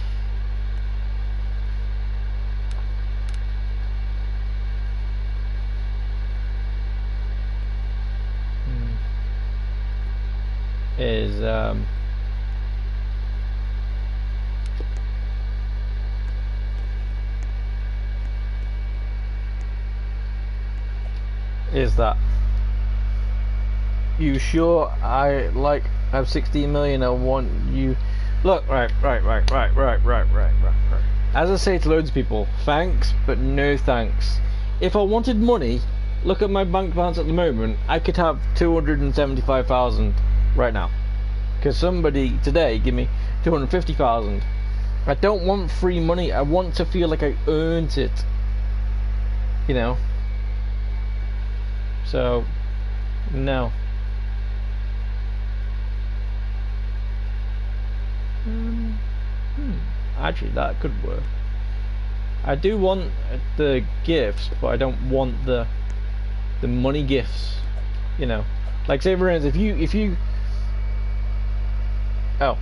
is that. You sure I have 16 million? I want you. Look, right. As I say to loads of people, thanks, but no thanks. If I wanted money, look at my bank balance at the moment. I could have 275,000 right now, because somebody today give me 250,000. I don't want free money. I want to feel like I earned it. You know. So, no. Actually, that could work. I do want the gifts, but I don't want the money gifts. You know, like say for instance, if you oh,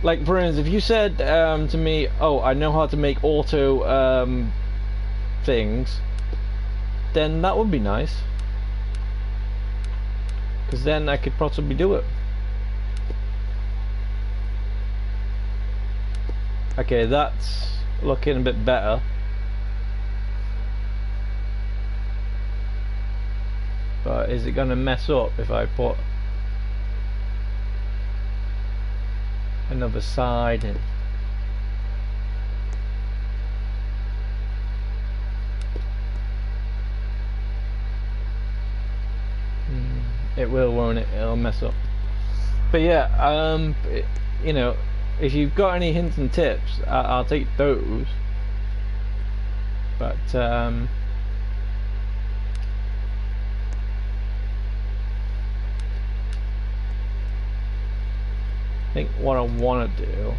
like for instance, if you said to me, oh, I know how to make auto things, then that would be nice, because then I could possibly do it. Okay, that's looking a bit better. But is it gonna mess up if I put another side in? It will, won't it? It'll mess up. But yeah, you know, if you've got any hints and tips, I'll take those. But I think what I want to do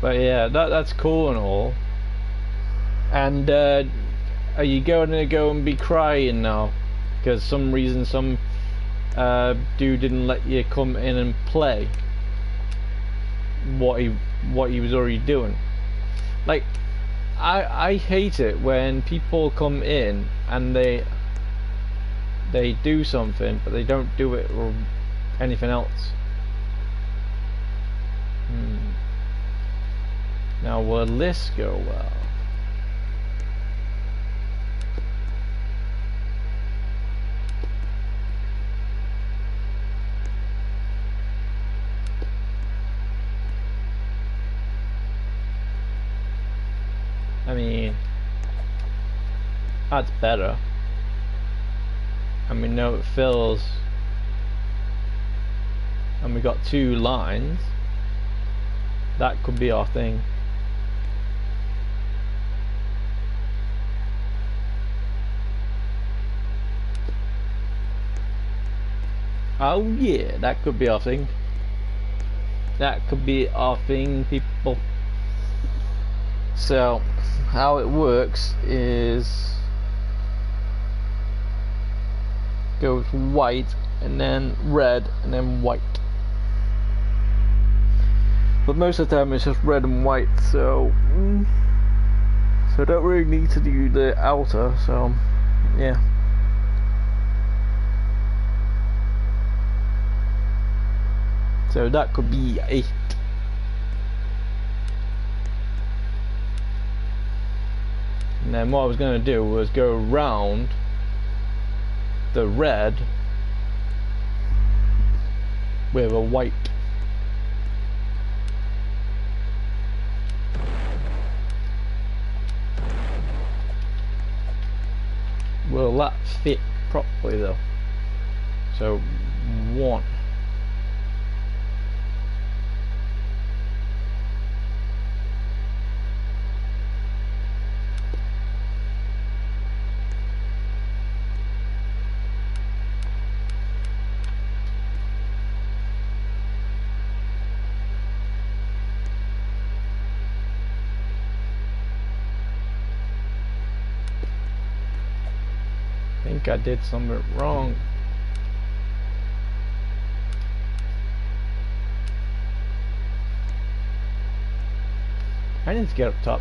but yeah, that's cool and all. And are you going to go and be crying now because some reason some dude didn't let you come in and play what he was already doing? Like, I hate it when people come in and they do something but they don't do it or anything else. Now will this go well? I mean, that's better. And we know it fills. And we got 2 lines. That could be our thing. Oh yeah, that could be our thing. That could be our thing, people. So, how it works is goes white and then red and then white. But most of the time it's just red and white, so I don't really need to do the outer, so yeah. So that could be it. And then what I was going to do was go around the red with a white. Will that fit properly though? So 1. I think I did something wrong. I need to get up top.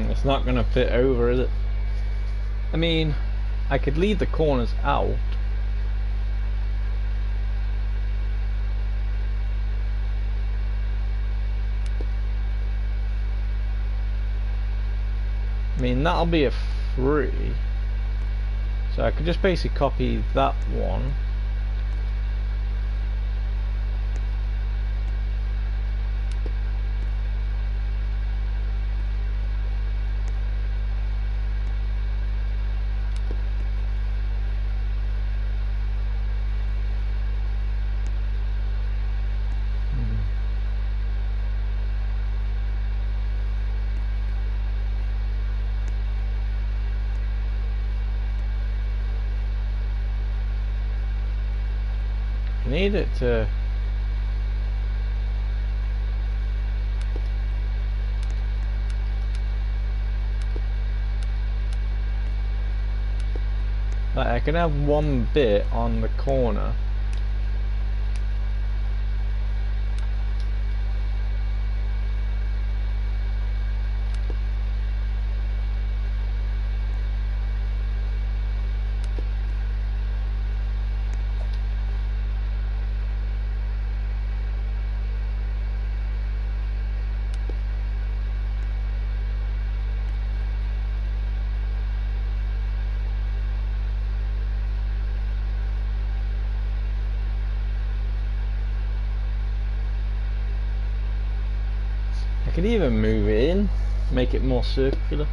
It's not gonna fit over, is it? I mean, I could leave the corners out. I mean, that'll be a 3. So I could just basically copy that one. Need it to like I can have one bit on the corner. I could even move it in, make it more circular.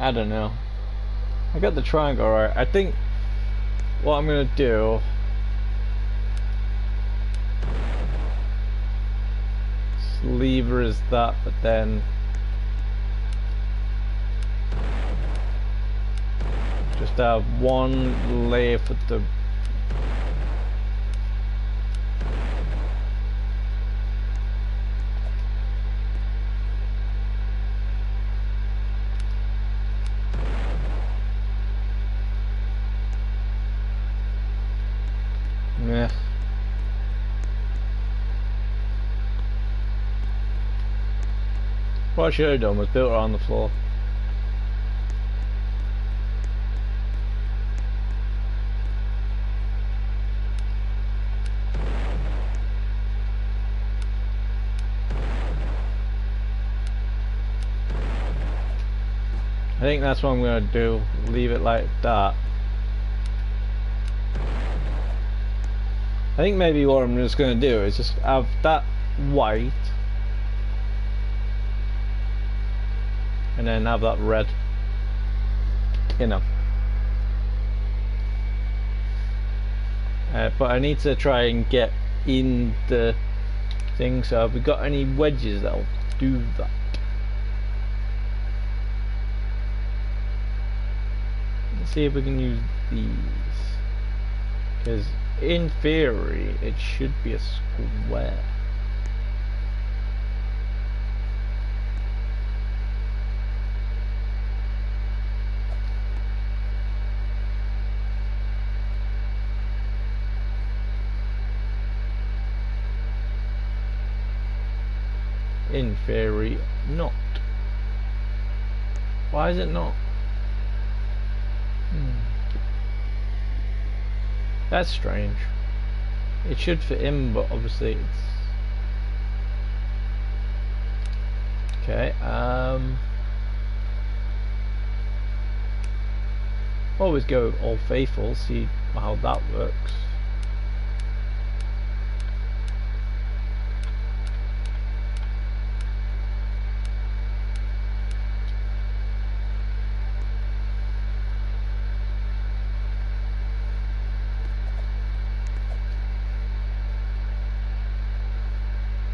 I don't know. I got the triangle right. I think what I'm gonna do, leave her as that, but then just have one layer for the yeah. What I should have done was built it on the floor. I think that's what I'm going to do, leave it like that. I think maybe what I'm just going to do is just have that white and then have that red, you know. But I need to try and get in the thing, so have we got any wedges that'll do that? Let's see if we can use these, because in theory it should be a square. In theory, not. Why is it not? That's strange. It should fit in, but obviously it's... Okay, always go Old Faithful, see how that works.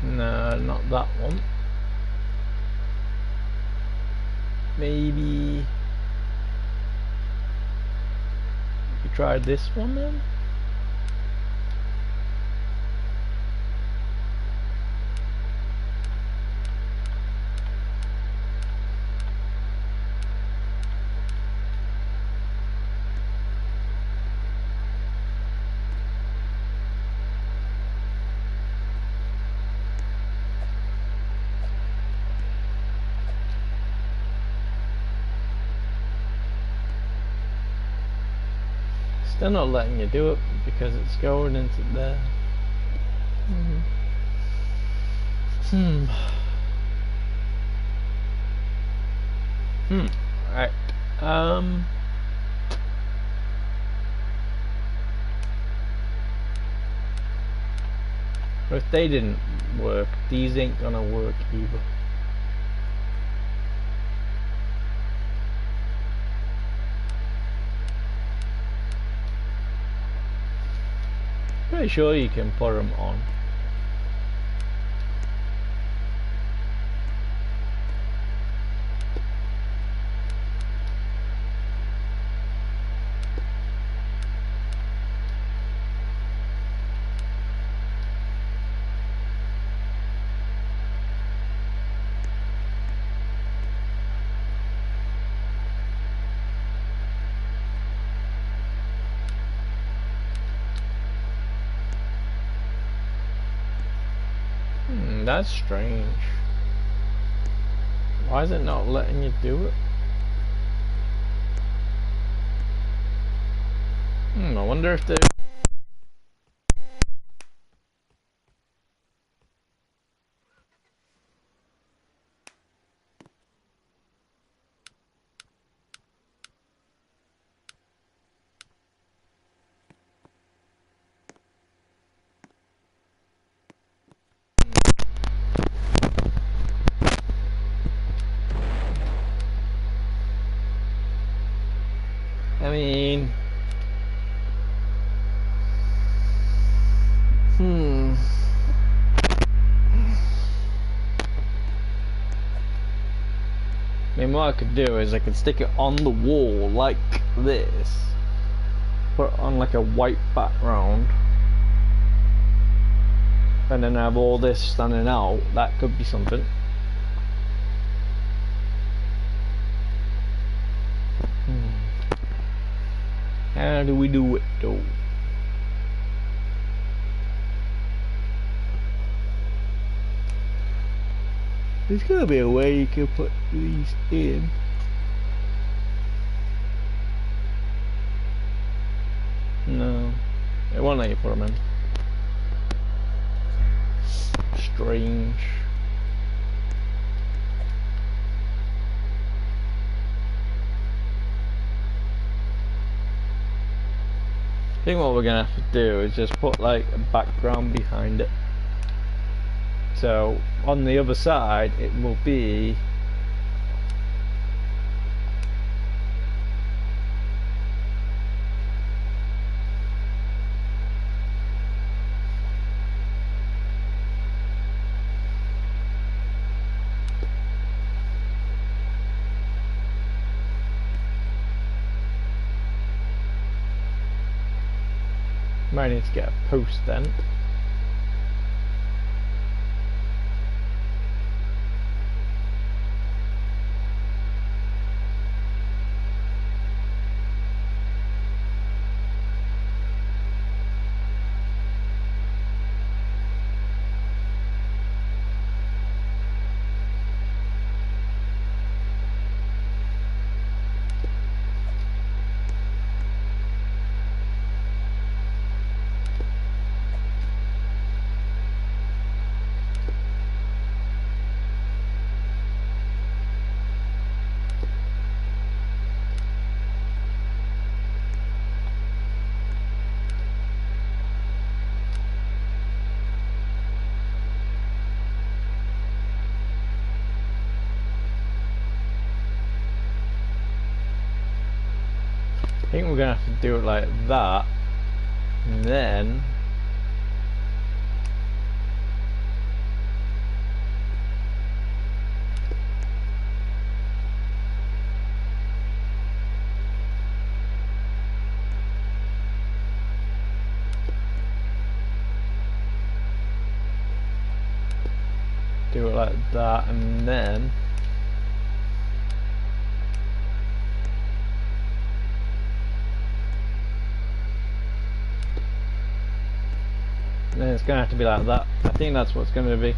No, not that one. Maybe we try this one then. Still not letting you do it because it's going into there. Right. If they didn't work, these ain't gonna work either. Pretty sure you can put them on. That's strange. Why is it not letting you do it? I wonder if they... I mean... I mean, what I could do is I could stick it on the wall like this. Put it on like a white background. And then have all this standing out. That could be something. How do we do it though? There's gotta be a way you can put these in. No, it won't let you put them in. Strange. I think what we're gonna have to do is just put like a background behind it. So on the other side it will be might need to get a post then. think we're gonna have to do it like that, and then do it like that, and then it's gonna have to be like that. I think that's what it's gonna be.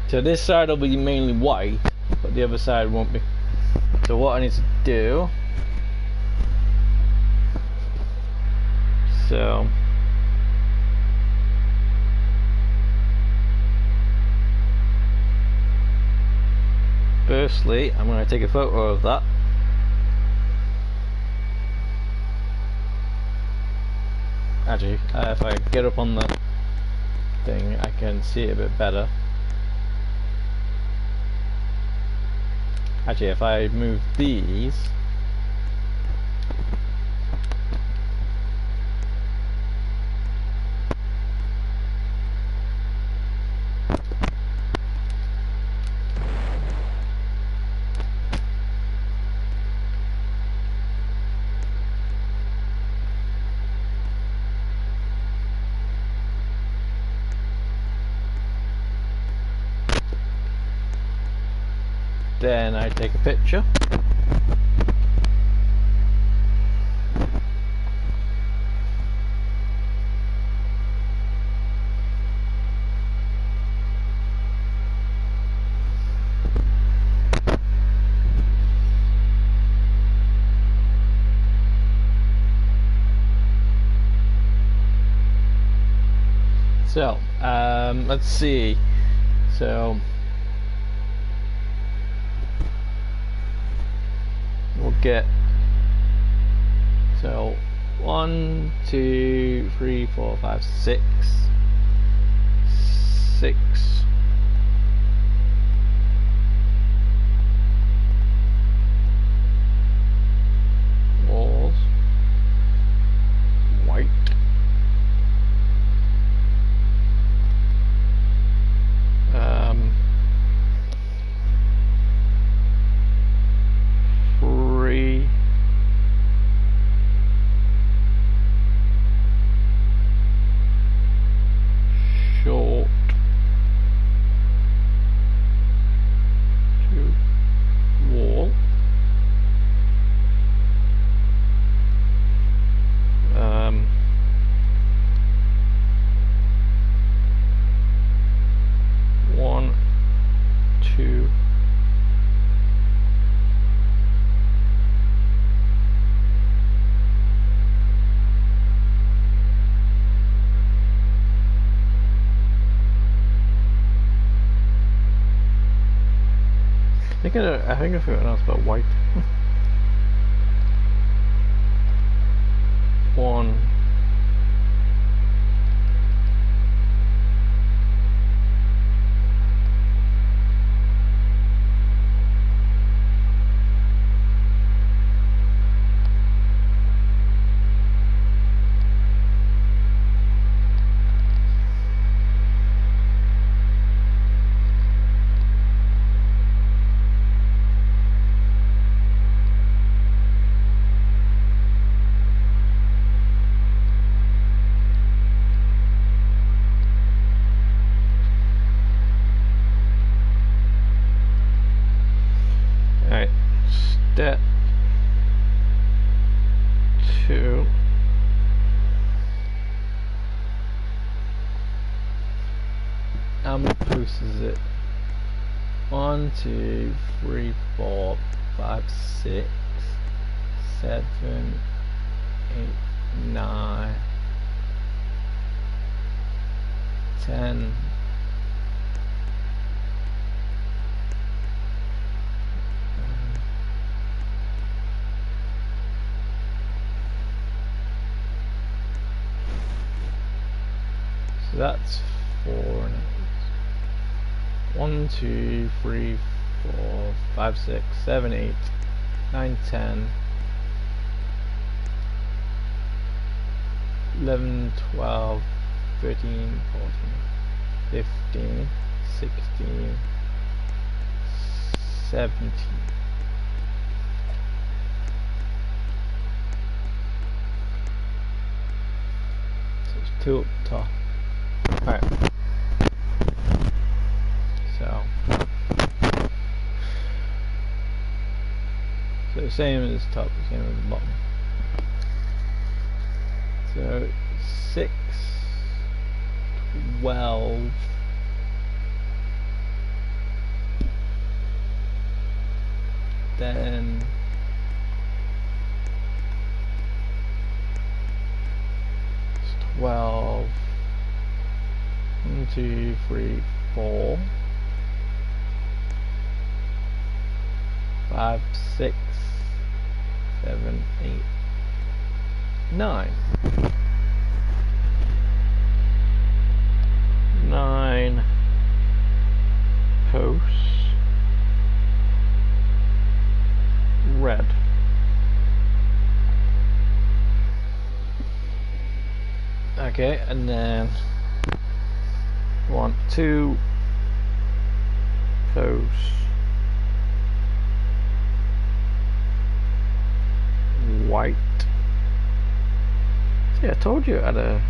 So this side will be mainly white, but the other side won't be. So what I need to do, so firstly I'm going to take a photo of that. Actually, if I get up on the thing I can see it a bit better. Actually, if I move these, then I take a picture. So, let's see. So we'll get, so 1, 2, 3, 4, 5, 6 walls, white, three short, 2 wall, 1, 2, I think I forgot else about white. 1, Alright, step 2. How many posts is it? 1, 2, 3, 4, 5, 6, 7, 8, 9, 10. So that's 4 and 8. 1, 2, 3, 4, 5, 6, 7, 8, 9, 10, 11, 12, 13, 14, 15, 16, 17. So it's 2 up top. Alright. So the same as top, the same as the bottom. So 6, 12, then 12, 1, 2, 3, 4, 5, 6, 7, 8, 9. 9 posts, red. Okay, and then 1, 2 posts, white. See, I told you it had a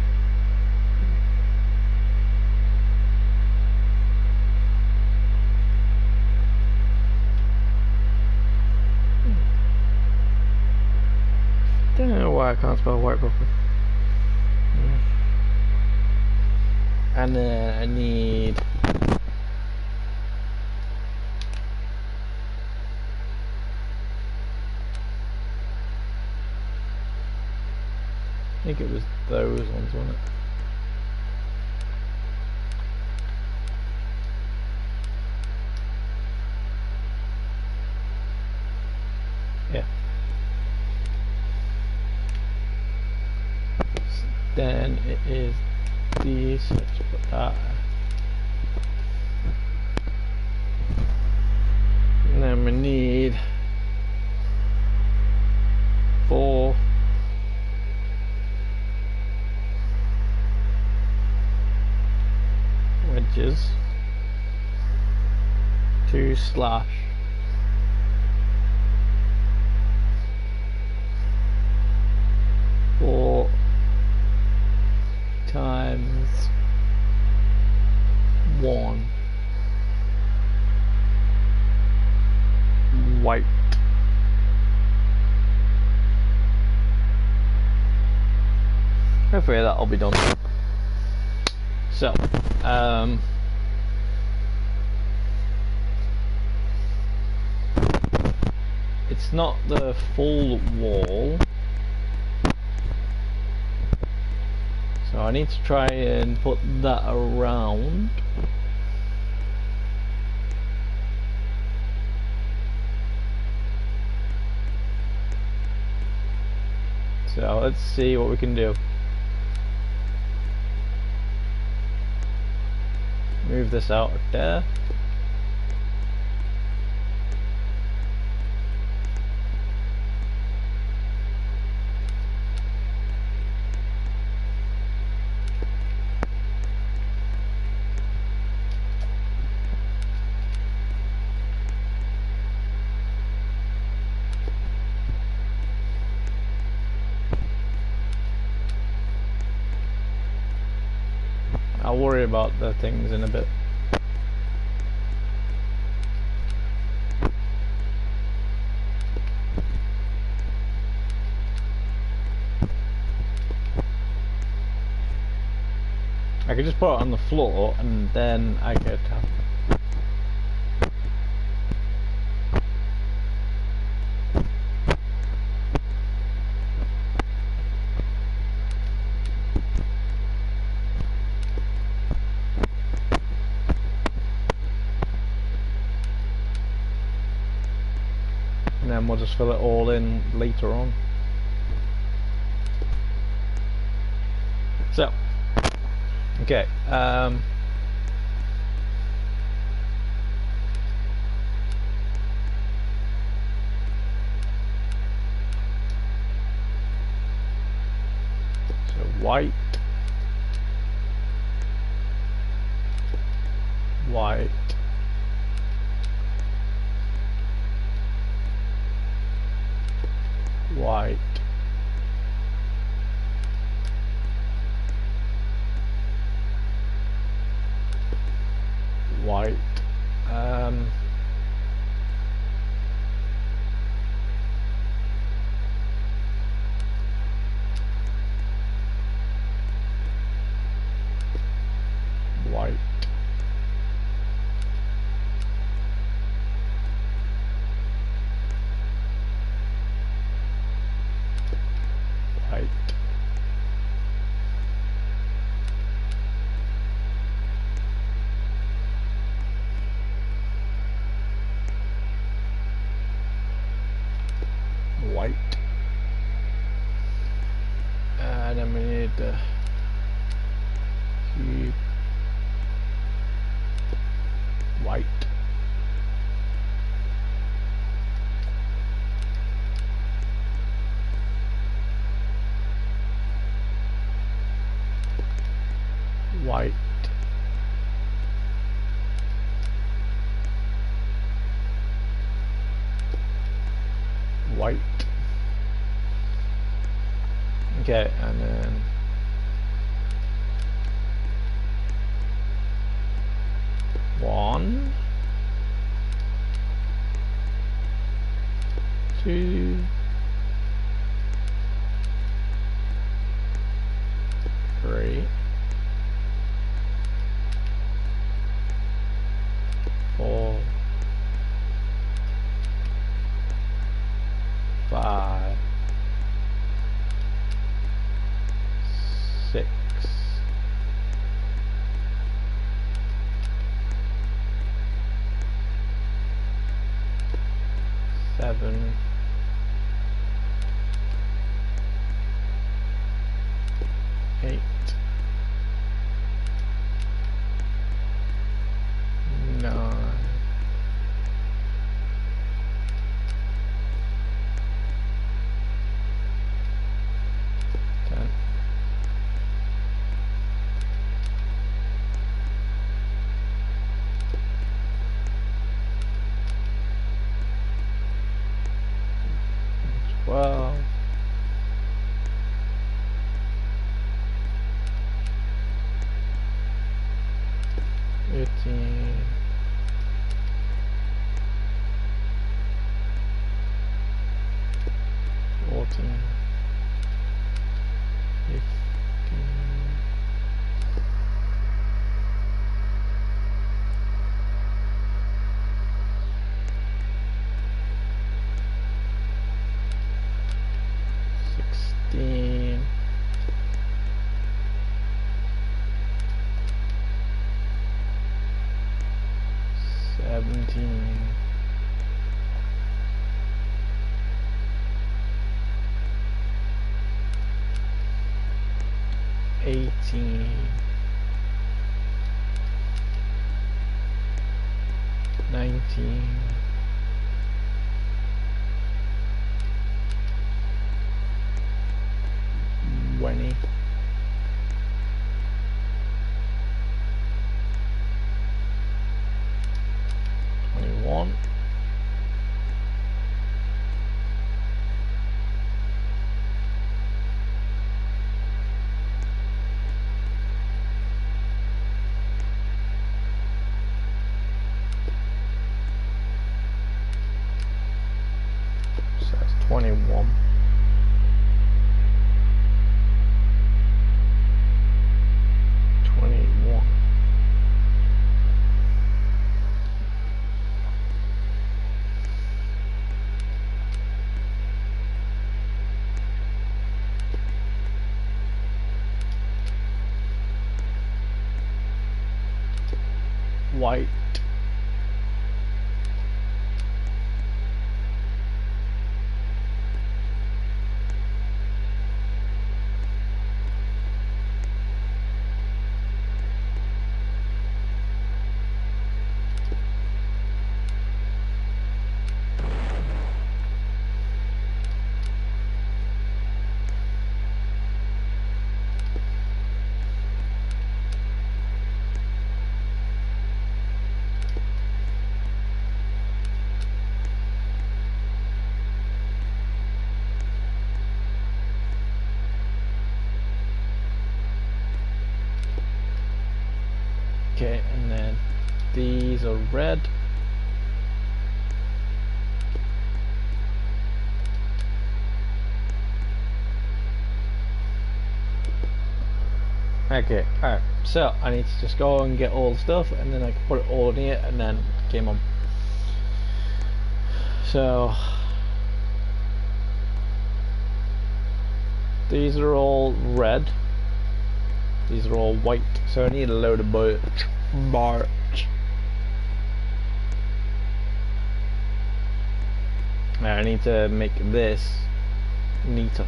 don't know why I can't spell white properly. And then I need I think it was those ones, wasn't it? Yeah. Then it is these, let's put that. And then we need 4 wedges, 2 slash, 4 times 1 white. Hopefully that'll be done. So, it's not the full wall, so I need to try and put that around. So let's see what we can do. Move this out there. I'll worry about the things in a bit. I could just put it on the floor and then I could have and then we'll just fill it all in later on. So, okay, white, white, white, white, white, white, white, and then we need the cube, white, white, white. Okay, and then one, two, three, four, five, six, seven, eight, nine, 10, 12, 13, 14, 15, 16, 17, 18, 19, 20, 21, 21, 21, 22, white, these are red. Okay, alright, so I need to just go and get all the stuff and then I can put it all in here and then game on. So these are all red, these are all white, so I need a load of birch. I need to make this neater.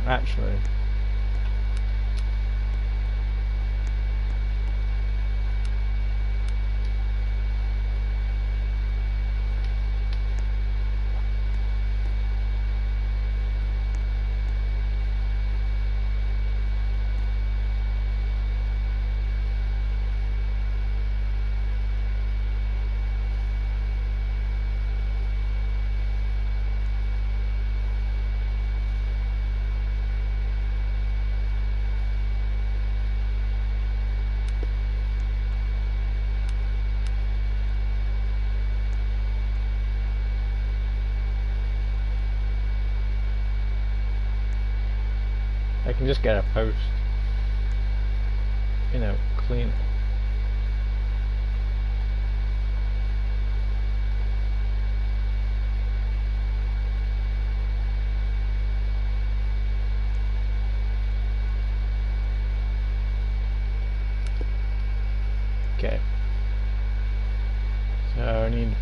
Actually, I can just get a post, you know, clean. Okay, so I need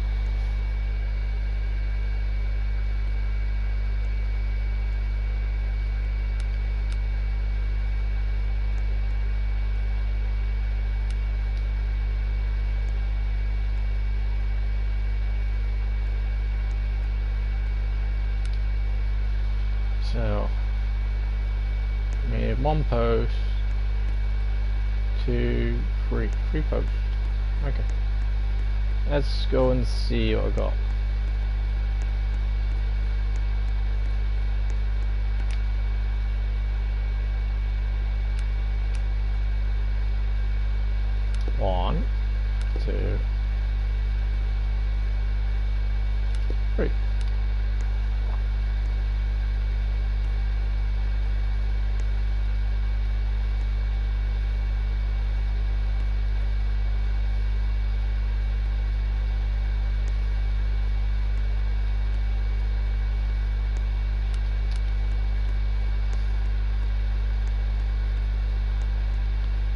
so we need one post, 2, 3 posts. Okay, let's go and see what I got. One, 2, 3.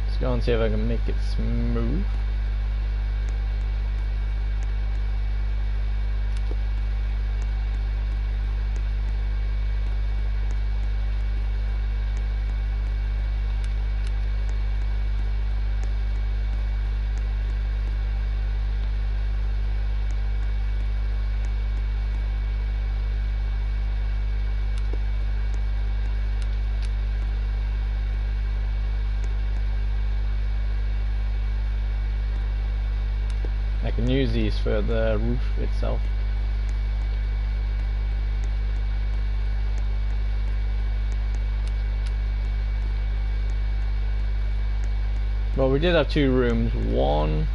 Let's go and see if I can make it smooth. I can use these for the roof itself. Well, we did have 2 rooms, 1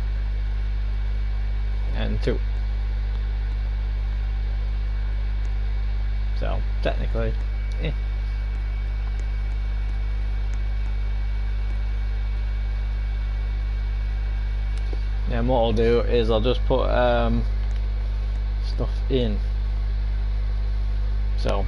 and 2. So, technically, And what I'll do is I'll just put stuff in. So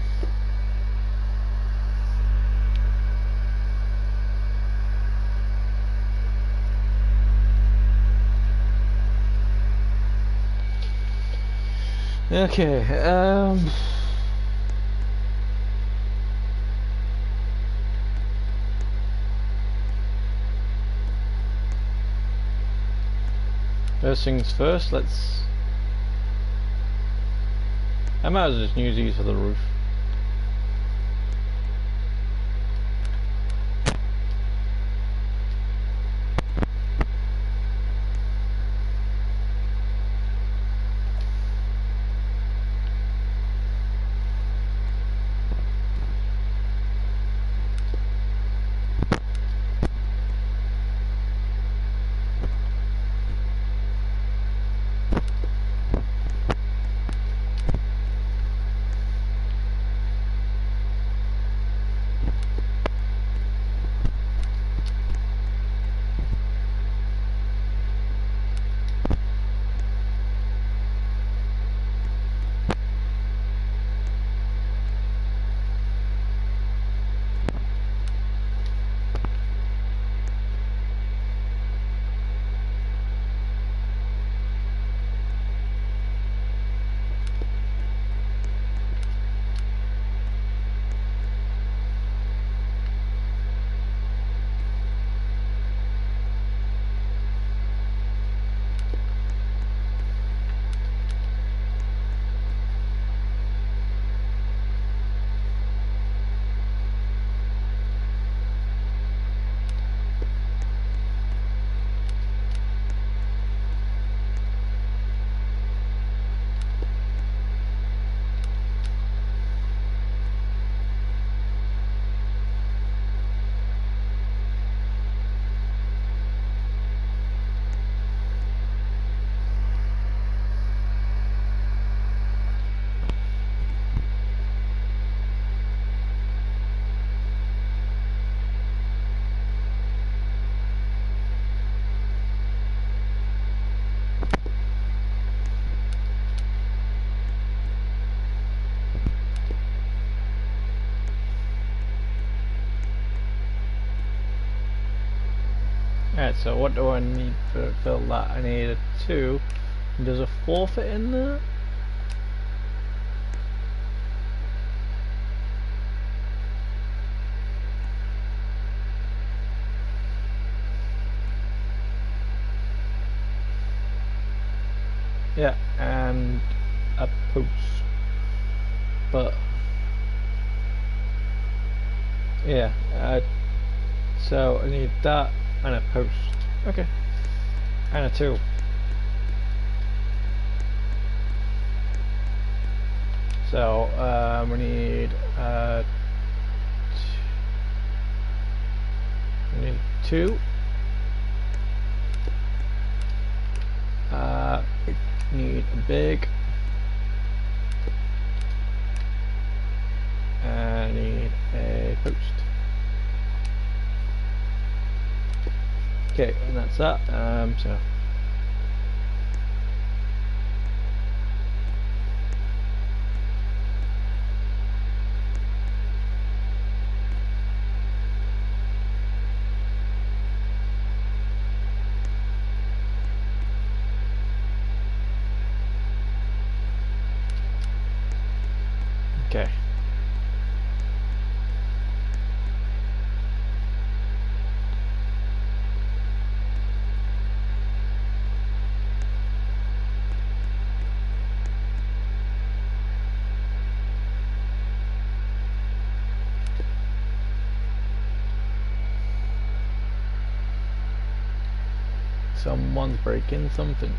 okay, First things first, I might as well just use these for the roof. Alright, so what do I need to fill that? I need a 2. Does a 4 fit in there? Yeah, and a post. But yeah, so I need that and a post. Okay, and a 2. So we need 2. We need a big. I need a post. Okay, and that's that. So okay. Someone's breaking something.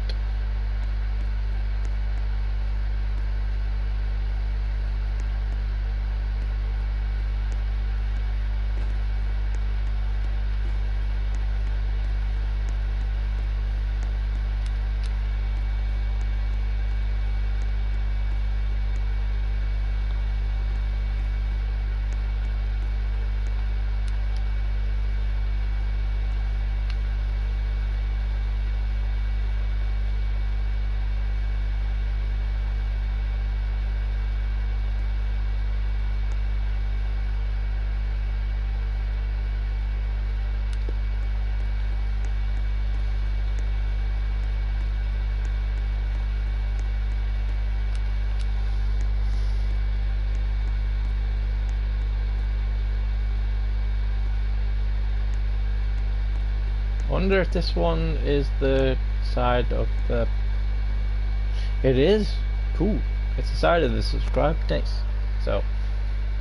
I wonder if this one is the side of the... It is cool. It's the side of the subscribe. Nice. So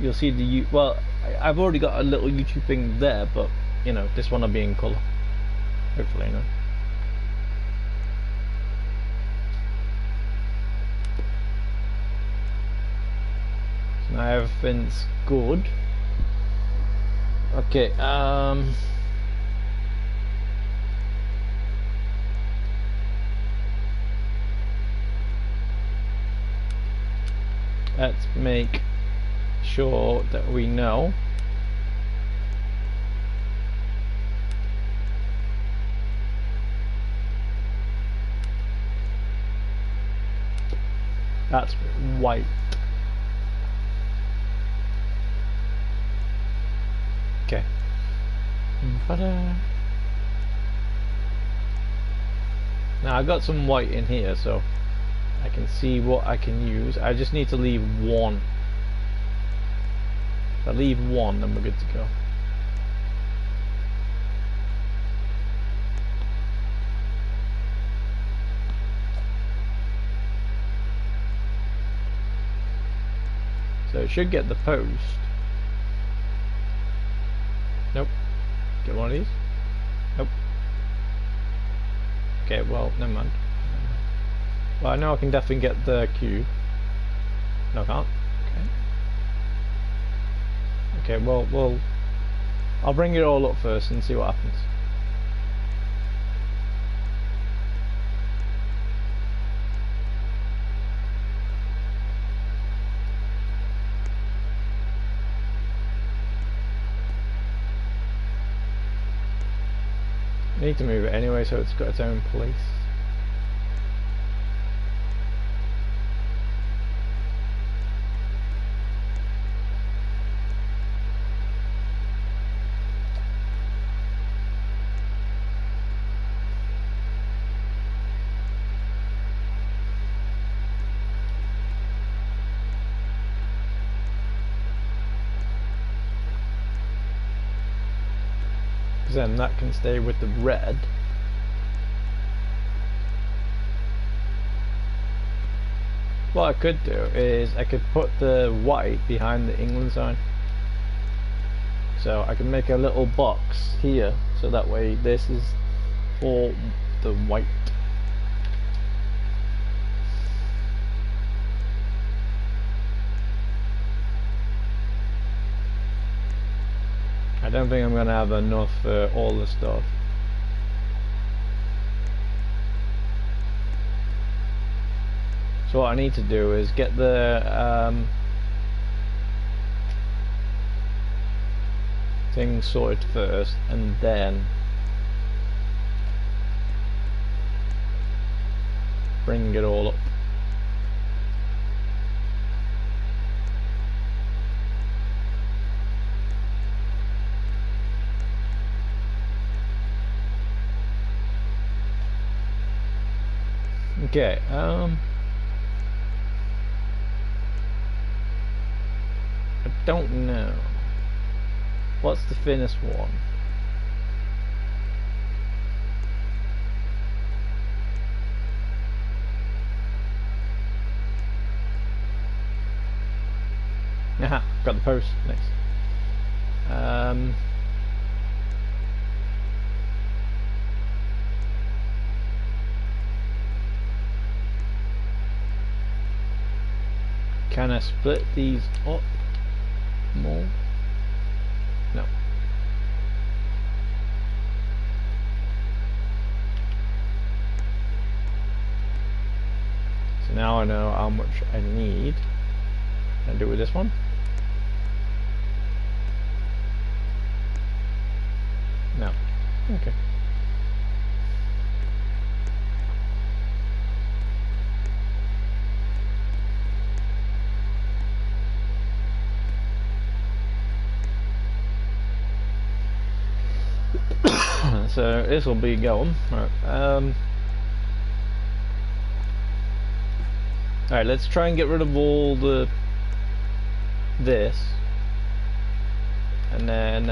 you'll see the well, I've already got a little YouTube thing there, but you know, this one will be in colour. Hopefully, no. So now everything's good. Okay, let's make sure that we know that's white. Okay. Now I got some white in here, so I can see what I can use. I just need to leave one. If I leave one, then we're good to go. So it should get the post. Nope. Get one of these? Nope. Okay, well, never mind. Well, I know I can definitely get the cube. No, I can't. Okay. Okay, well, I'll bring it all up first and see what happens. I need to move it anyway, so it's got its own place. Then that can stay with the red. What I could do is I could put the white behind the England sign, so I can make a little box here, so that way this is for the white. I don't think I'm going to have enough for all the stuff. So what I need to do is get the thing sorted first, and then bring it all up. Okay, I don't know. What's the thinnest one? Aha, got the post. Nice. Can I split these up more? No. So now I know how much I need. Can I do it with this one? No. Okay. So this will be going. Alright, alright, let's try and get rid of all the this, and then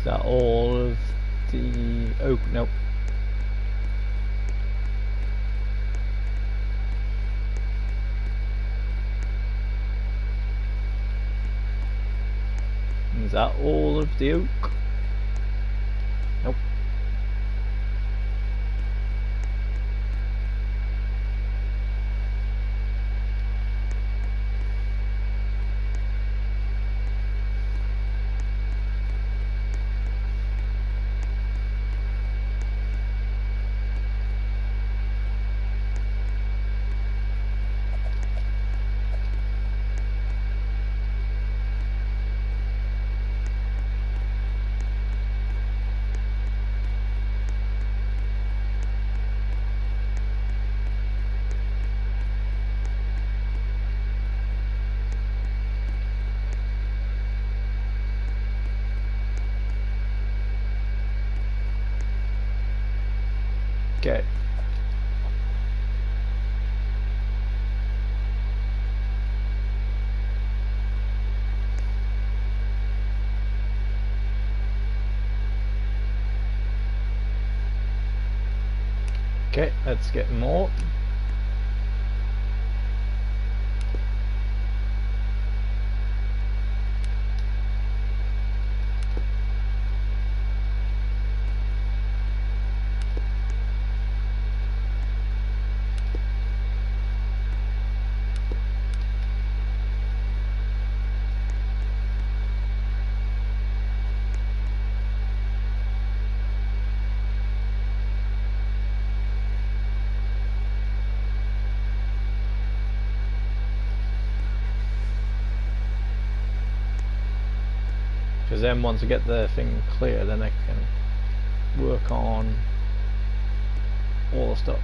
Is that all of the oak? Nope. Is that all of the oak? Nope. Okay. Okay, let's get more. Because then once I get the thing clear, then I can work on all the stuff.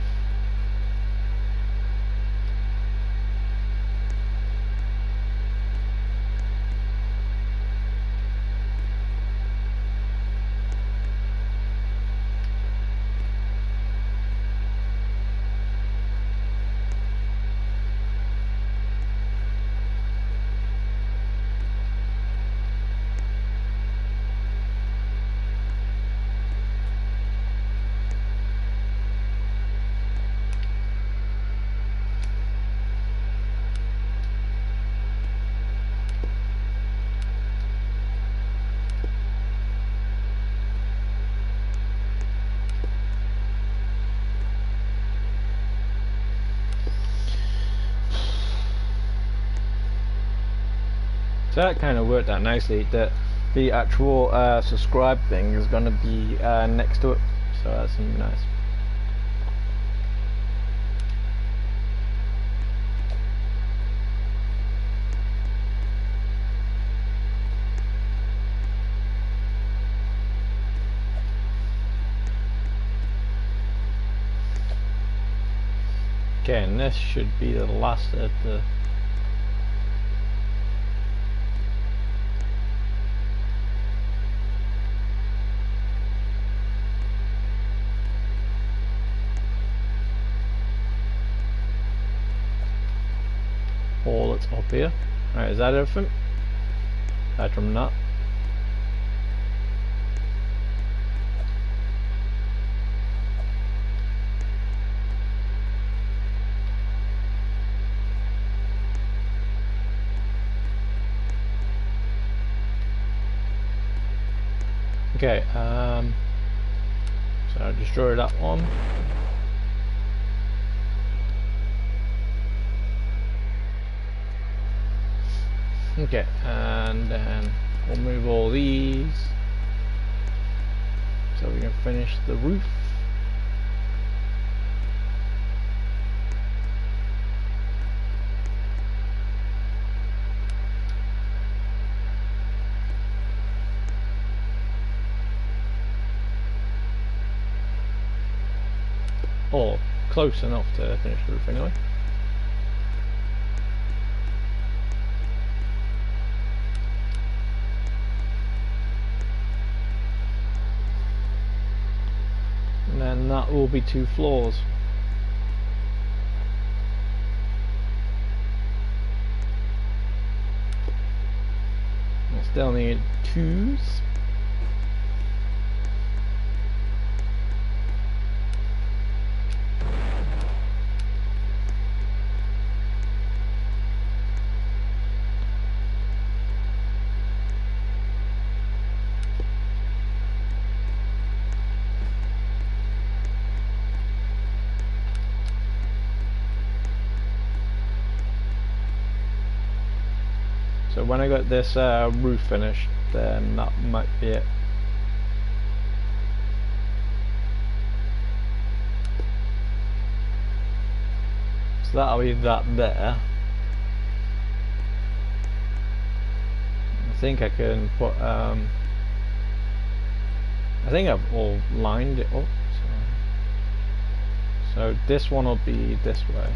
So that kind of worked out nicely, that the actual subscribe thing is going to be next to it, so that's going to be nice. Okay, and this should be the last of the all that's up here. Alright, is that everything? Aside from that. Okay, so I destroyed that one. Okay, and then we'll move all these so we can finish the roof. Or close enough to finish the roof anyway. And then that will be 2 floors. I still need 2s. So when I got this roof finished, then that might be it. So that'll be that there. I think I can put I think I've all lined it up. So this one will be this way.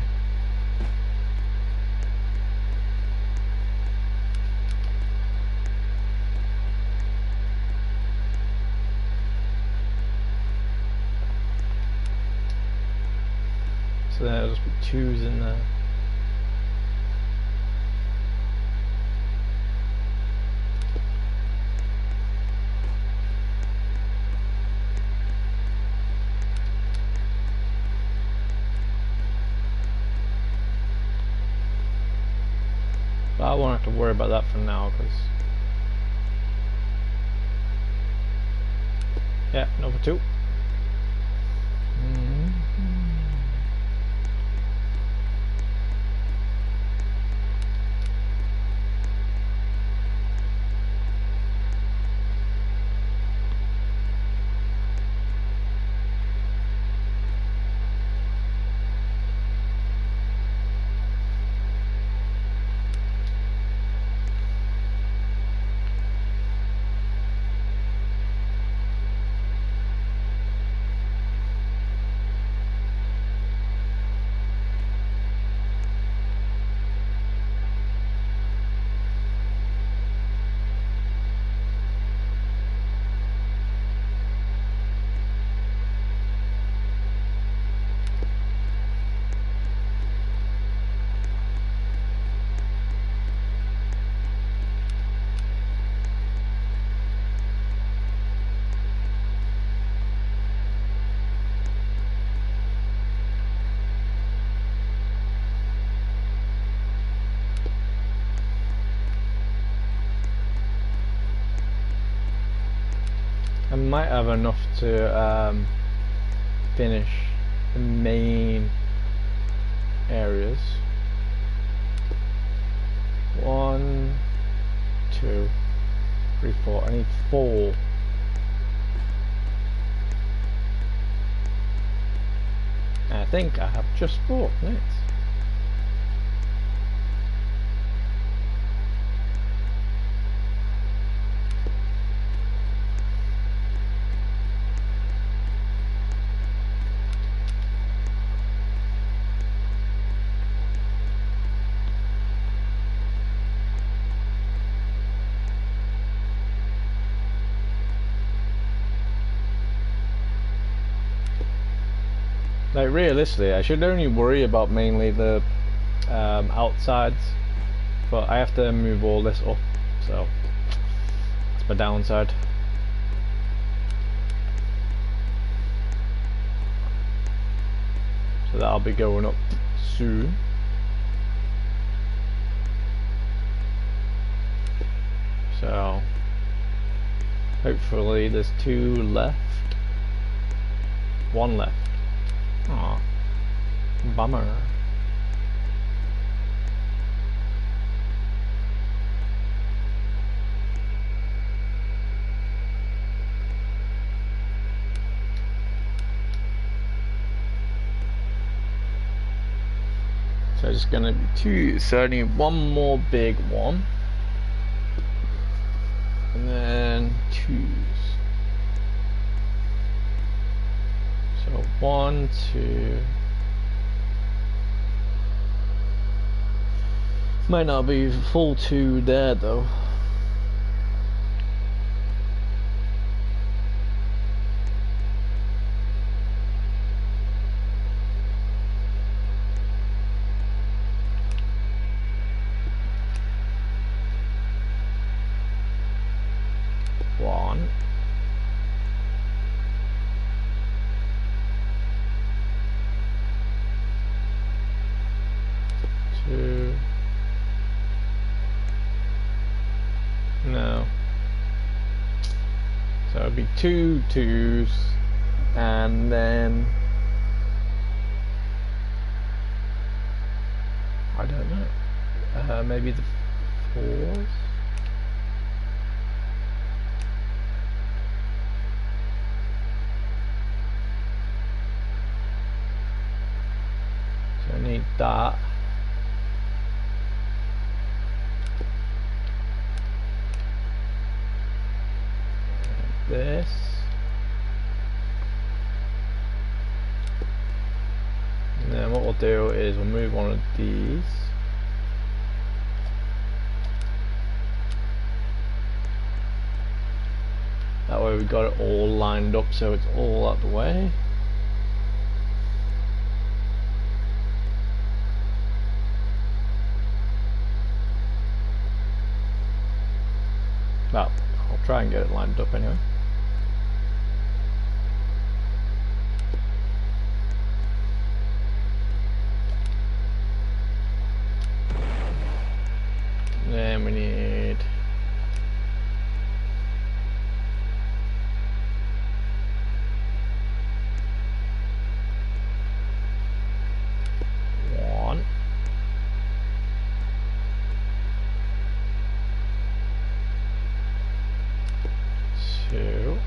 So there'll just be twos in there. But I won't have to worry about that for now, because yeah, number two. I might have enough to finish the main areas. 1, 2, 3, 4. I need 4. I think I have just 4. Nice. Like realistically, I should only worry about mainly the outsides, but I have to move all this up, so that's my downside. So that'll be going up soon. So hopefully there's 2 left. 1 left. Aw, bummer. So it's gonna be 2, so I need 1 more big one, and then 2s. So 1, 2. Might not be full 2 there though. No. So it'd be 2 2s, and then I don't know. Maybe the pause. So I need that. And this. And then what we'll do is we'll move one of these. That way we got it all lined up so it's all out the way. Well, I'll try and get it lined up anyway. Then we need one, two,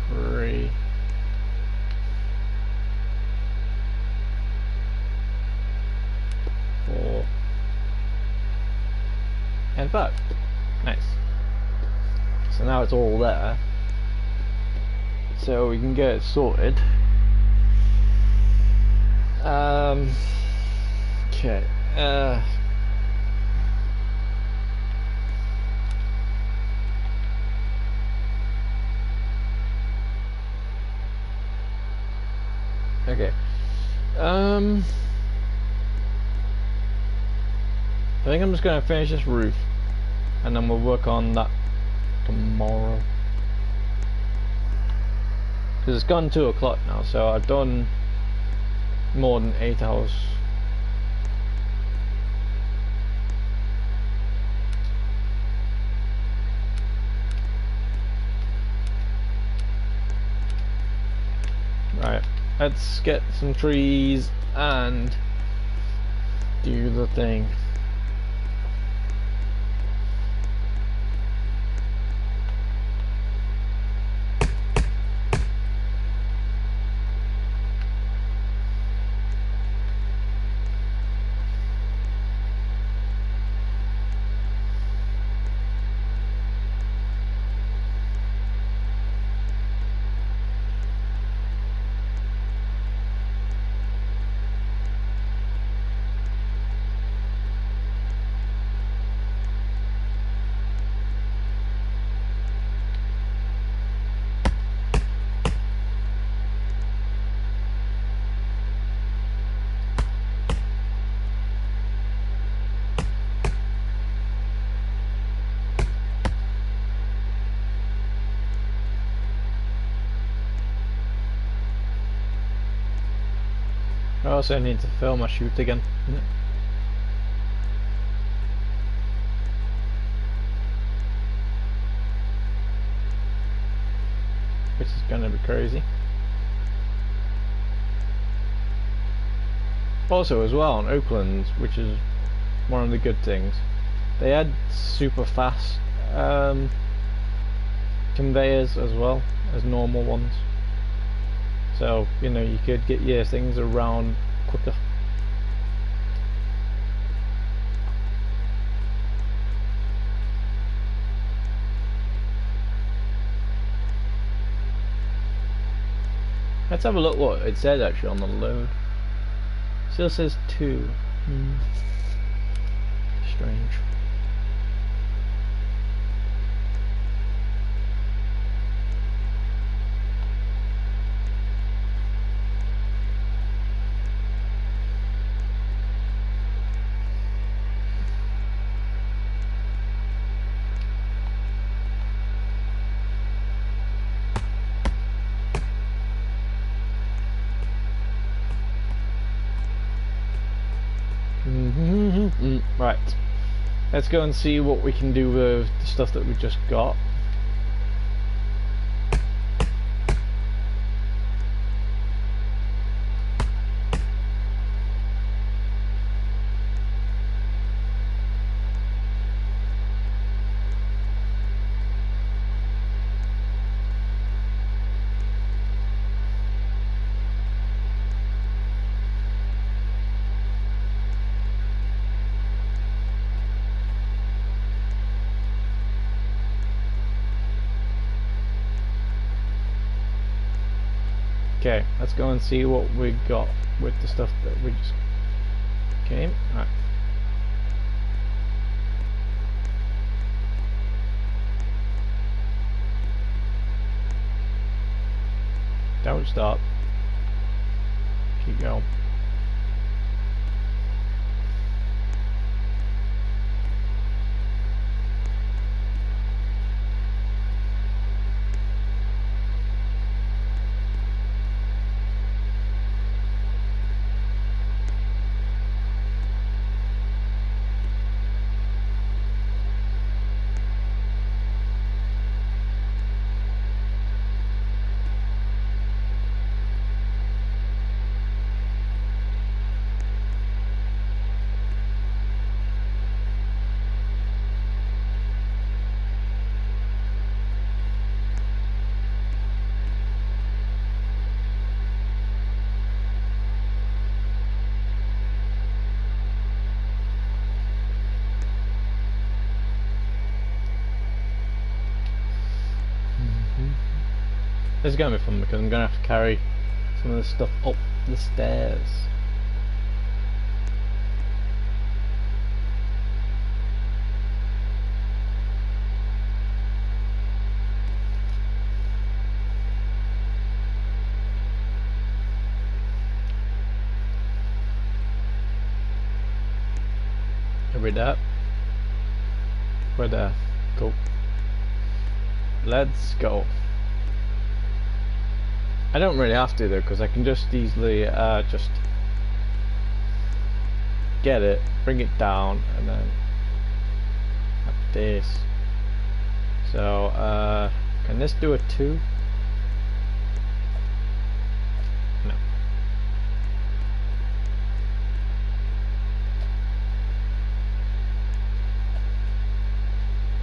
three, four, and five. Nice. So now it's all there. So we can get it sorted. Okay. Okay. I think I'm just gonna finish this roof, and then we'll work on that tomorrow. Because it's gone 2 o'clock now, so I've done more than 8 hours. Right, let's get some trees and do the thing. I also need to fill my chute again. Which is gonna be crazy. Also as well on Oakland, which is one of the good things, they had super fast conveyors as well as normal ones. So, you know, you could get your things around quicker. Let's have a look what it says actually on the load. Still says 2. Strange. Right, let's go and see what we can do with the stuff that we just got. Okay, let's go and see what we got with the stuff that we just came. Alright. Don't stop. Keep going. This is going to be fun because I'm going to have to carry some of this stuff up the stairs. Are we there? We're there. Cool. Let's go. I don't really have to though, because I can just easily just get it, bring it down, and then have this. So can this do a 2? No.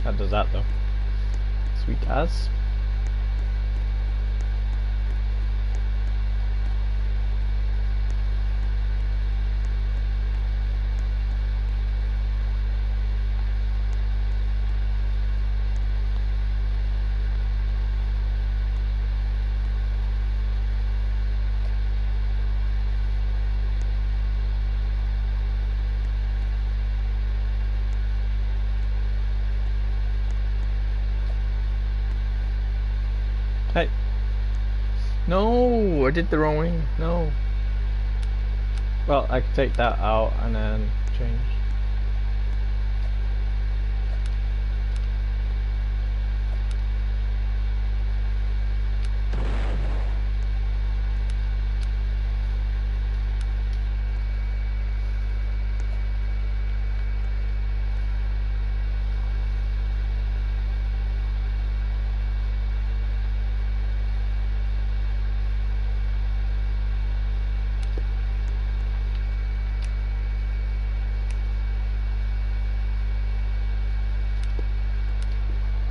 That does that though. Sweet as. Hey. No, I did the wrong thing. No. Well, I can take that out and then change.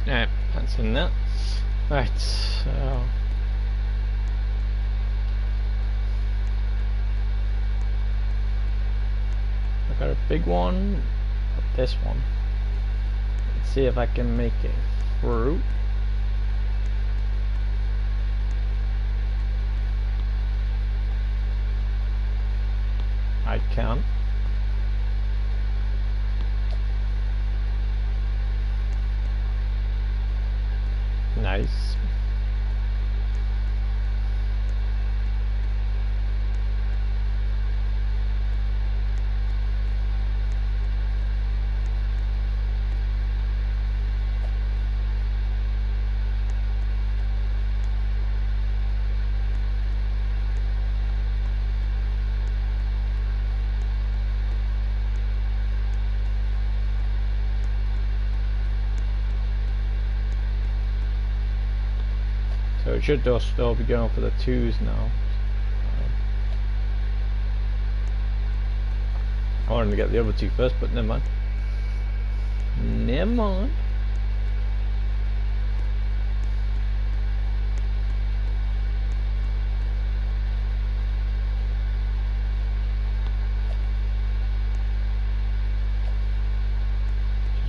Alright, that's in that. Right, so I got a big one, but this one. Let's see if I can make it through. I can. Nice. So it should just still be going for the 2s now. I wanted to get the other 2 first, but never mind. Never mind.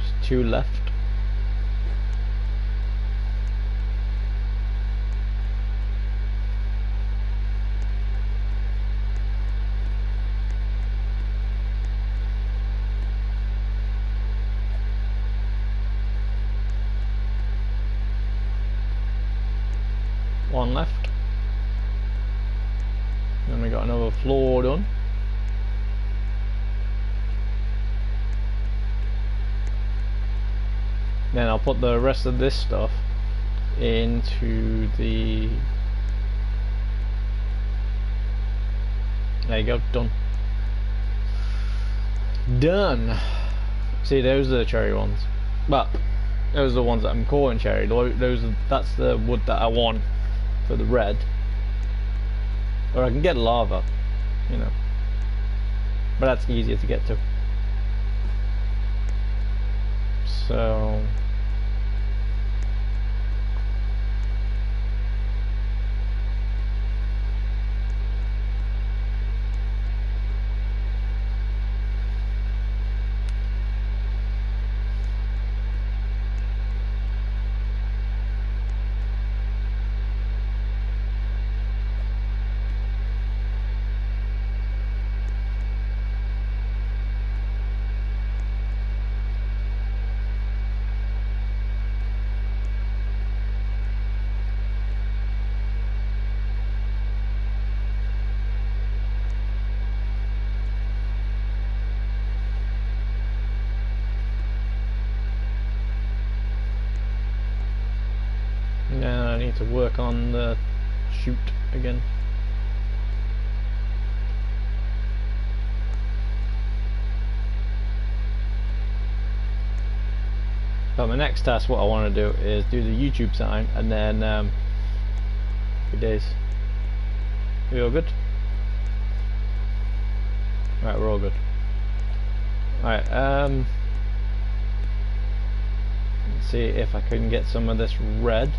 Just 2 left. One left. Then we got another floor done. Then I'll put the rest of this stuff into the... There you go, done. Done! See, those are the cherry ones. But, those are the ones that I'm calling cherry. That's the wood that I want for the red. Or I can get lava, you know. But that's easier to get to. So... Now I need to work on the chute again. But my next task, what I want to do is do the YouTube sign, and then happy days. Are we all good? Right, we're all good. Alright, let's see if I can get some of this red.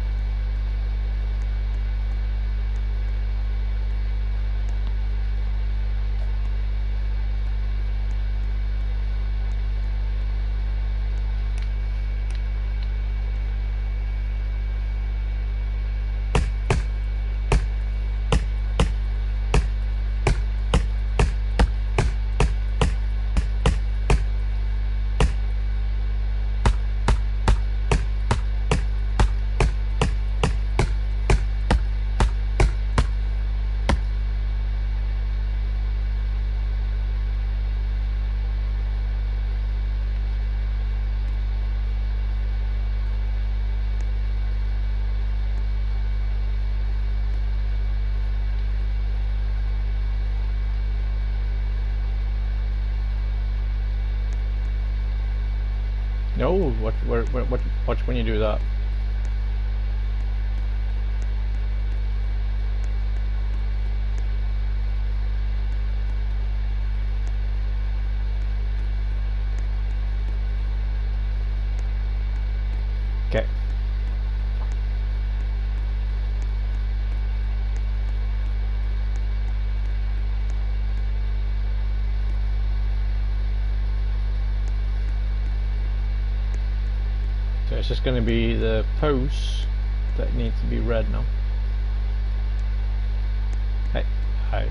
No, watch when you do that. Okay. So it's just going to be the posts that need to be red now. Hey, hi.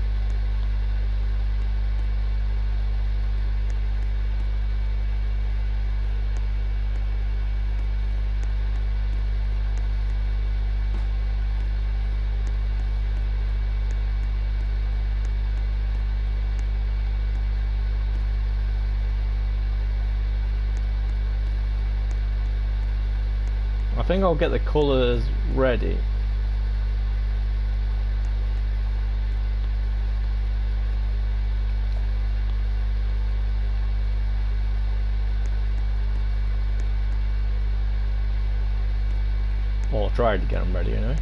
I think I'll get the colours ready. Well, I'll try to get them ready anyway.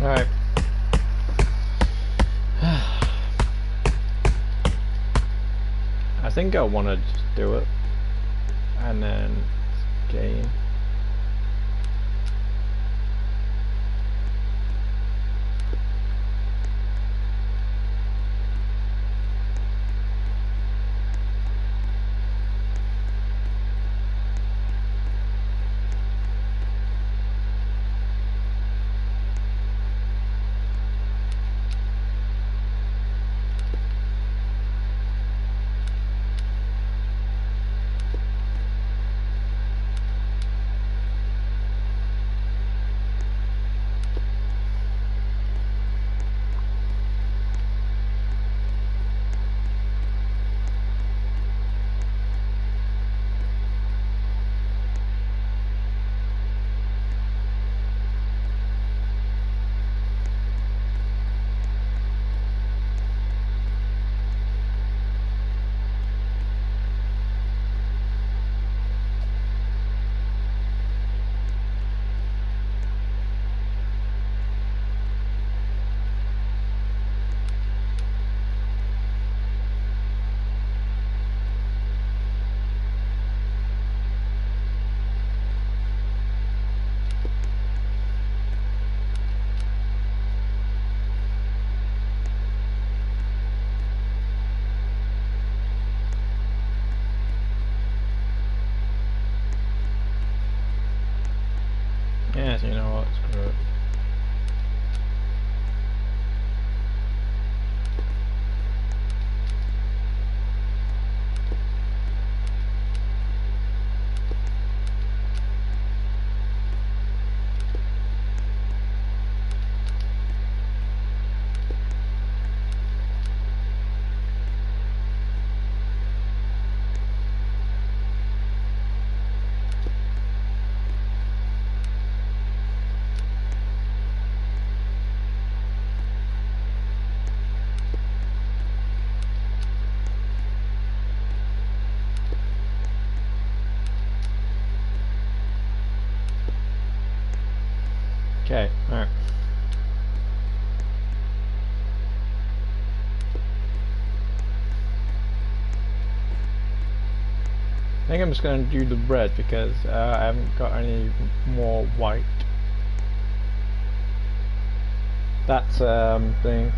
Alright. I think I want to just do it. And then gain. Yes, you know what, screw it. Okay, alright. I think I'm just going to do the red because I haven't got any more white. That's thing.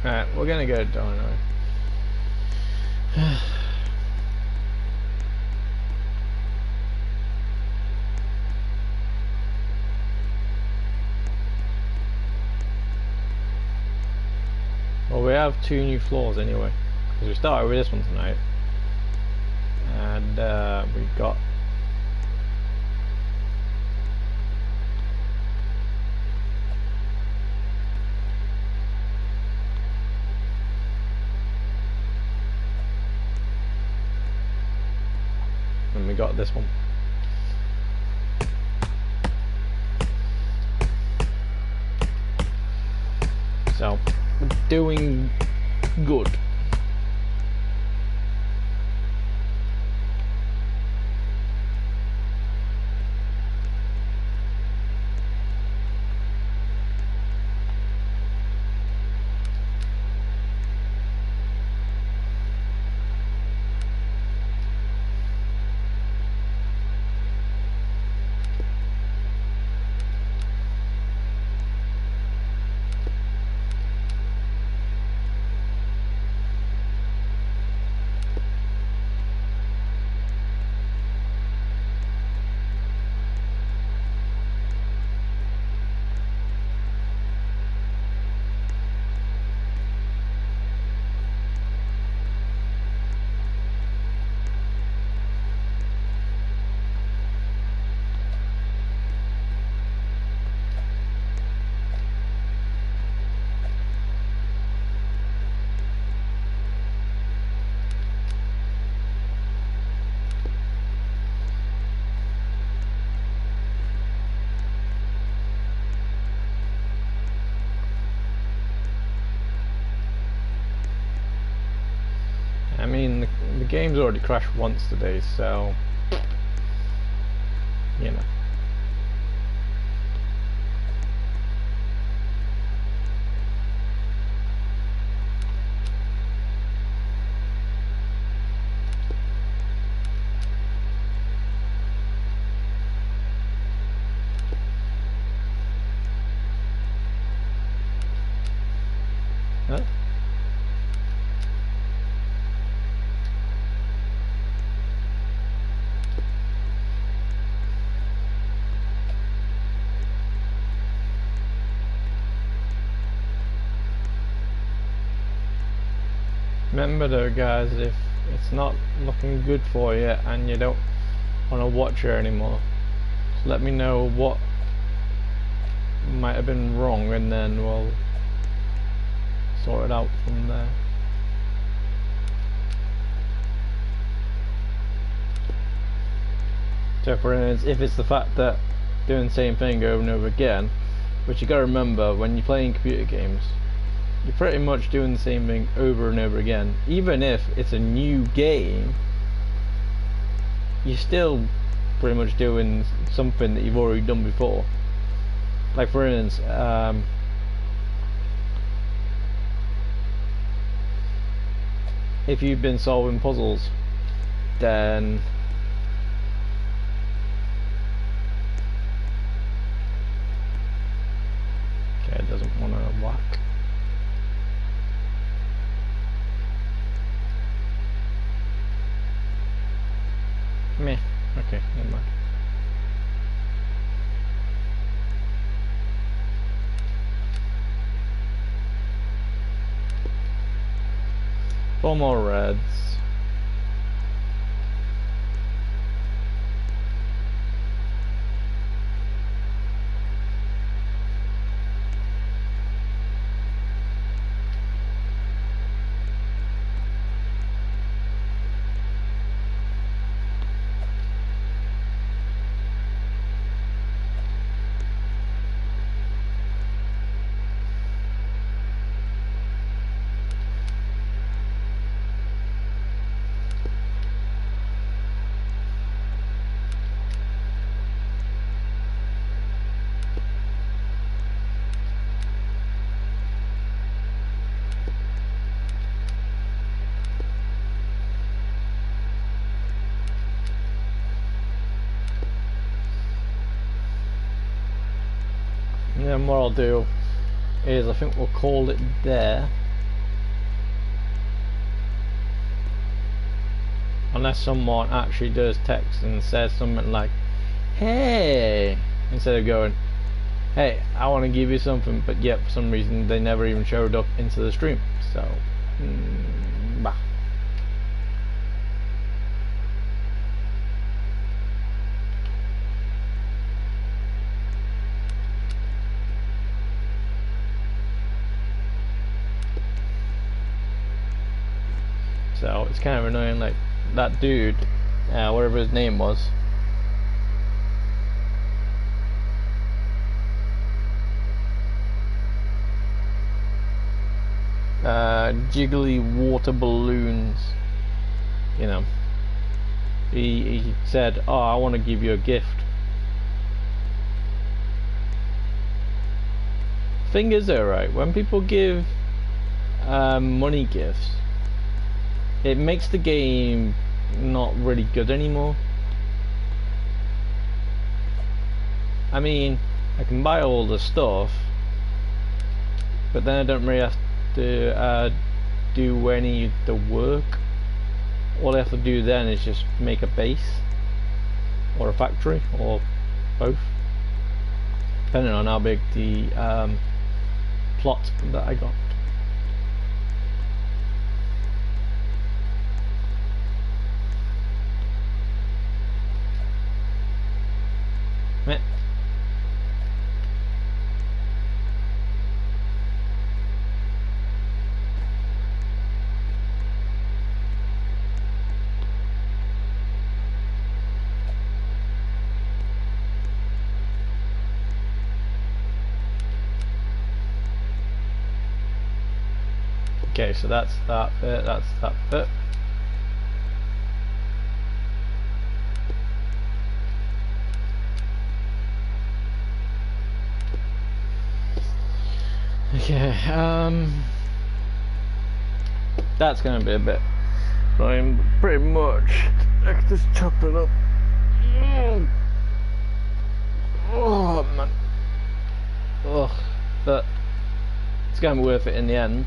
Alright, we're gonna go down anyway. Well, we have 2 new floors anyway, because we started with this one tonight, and we got this one. So, we're doing good. I mean, the game's already crashed once today, so you know. Huh? Remember though guys, if it's not looking good for you and you don't want to watch it anymore, just let me know what might have been wrong and then we'll sort it out from there. So for instance, if it's the fact that doing the same thing over and over again, which you gotta remember when you're playing computer games, you're pretty much doing the same thing over and over again. Even if it's a new game, you're still pretty much doing something that you've already done before. Like for instance, if you've been solving puzzles, then okay, it doesn't want to whack. Meh. Okay, never mind. Four more reds. And then what I'll do is I think we'll call it there. Unless someone actually does text and says something like, hey, instead of going, hey, I want to give you something, but yet for some reason they never even showed up into the stream. So, bah. So it's kind of annoying, like that dude, whatever his name was. Jiggly water balloons, you know, he said, oh, I want to give you a gift. Thing is though, right, when people give money gifts, it makes the game not really good anymore. I mean, I can buy all the stuff, but then I don't really have to do any of the work. All I have to do then is just make a base or a factory or both, depending on how big the plot that I got. Meh. Okay, so that's that bit, that's that bit. Okay, that's gonna be a bit annoying, but pretty much I can just chop it up. Oh man. Ugh, but it's gonna be worth it in the end.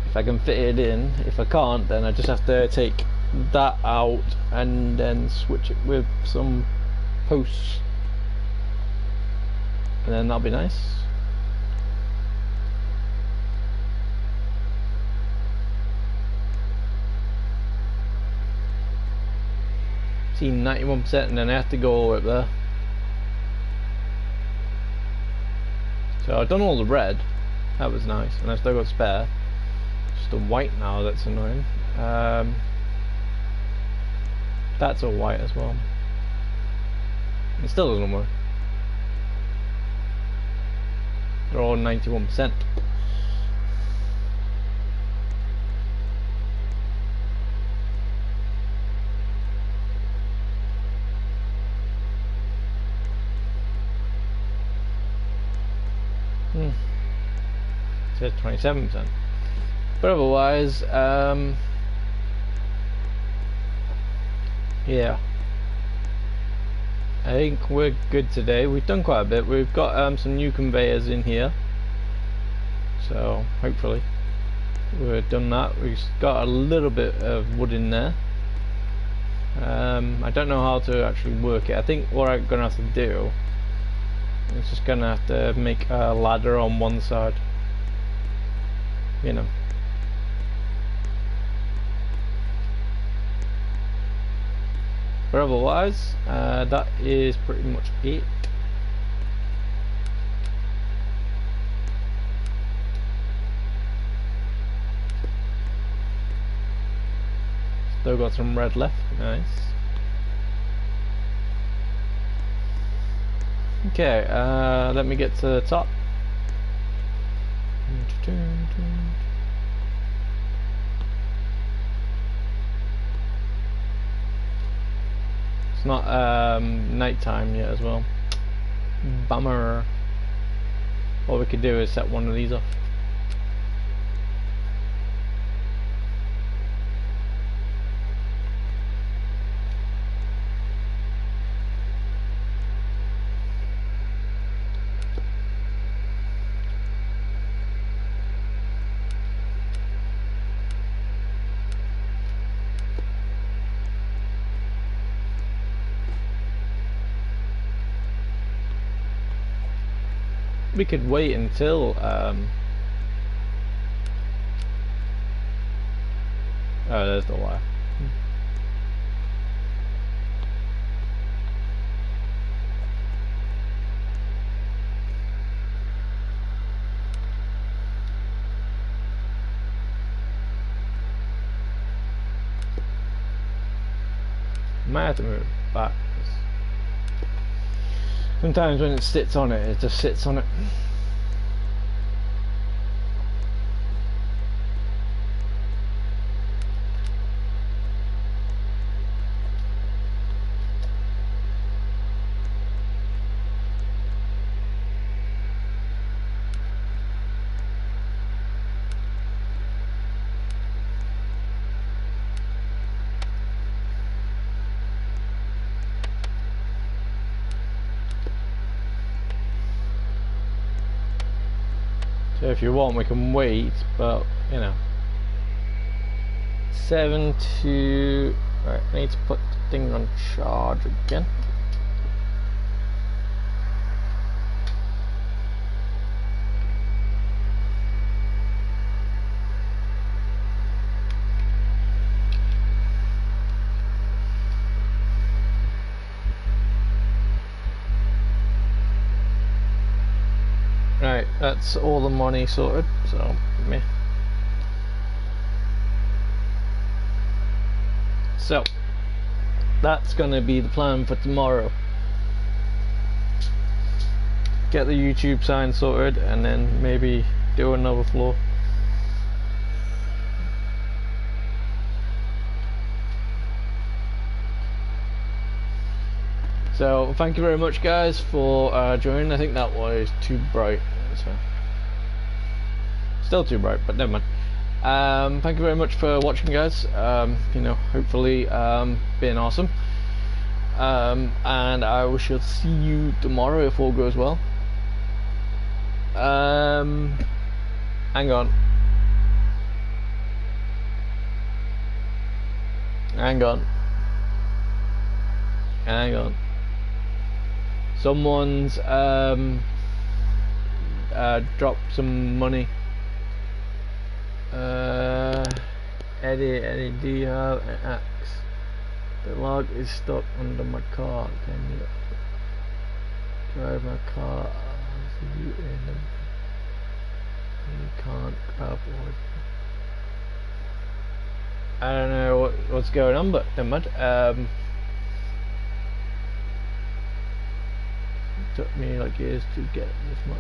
If I can fit it in. If I can't, then I just have to take that out and then switch it with some posts, and then that'll be nice. See, 91%, and then I have to go all the way up there. So I've done all the red, that was nice, and I still got spare. Just the white now, that's annoying. That's all white as well. It still doesn't work. They're all 91%. It says 27%. But otherwise, yeah, I think we're good today. We've done quite a bit. We've got some new conveyors in here, so hopefully we've done that. We've got a little bit of wood in there. I don't know how to actually work it. I think what I'm gonna have to do is just gonna have to make a ladder on one side, you know. But otherwise, that is pretty much it. Still got some red left, nice. Okay, let me get to the top. It's not night time yet as well. Bummer. What we could do is set one of these off. We could wait until oh, there's the wire. Might have to move it back. Sometimes when it sits on it, it just sits on it. So if you want, we can wait, but you know, 7 to right. I need to put the thing on charge again. Right, that's all the money sorted, so me. So that's gonna be the plan for tomorrow. Get the YouTube sign sorted and then maybe do another floor. So thank you very much guys for joining. I think that was too bright, so Still too bright, but never mind. Thank you very much for watching, guys. You know, hopefully been awesome. And I shall see you tomorrow if all goes well. Hang on. Hang on. Hang on. Someone's dropped some money. Eddie, do you have an axe? The log is stuck under my car. Can you drive my car? You can't grab wood. I don't know what's going on, but never mind. It took me like years to get this much.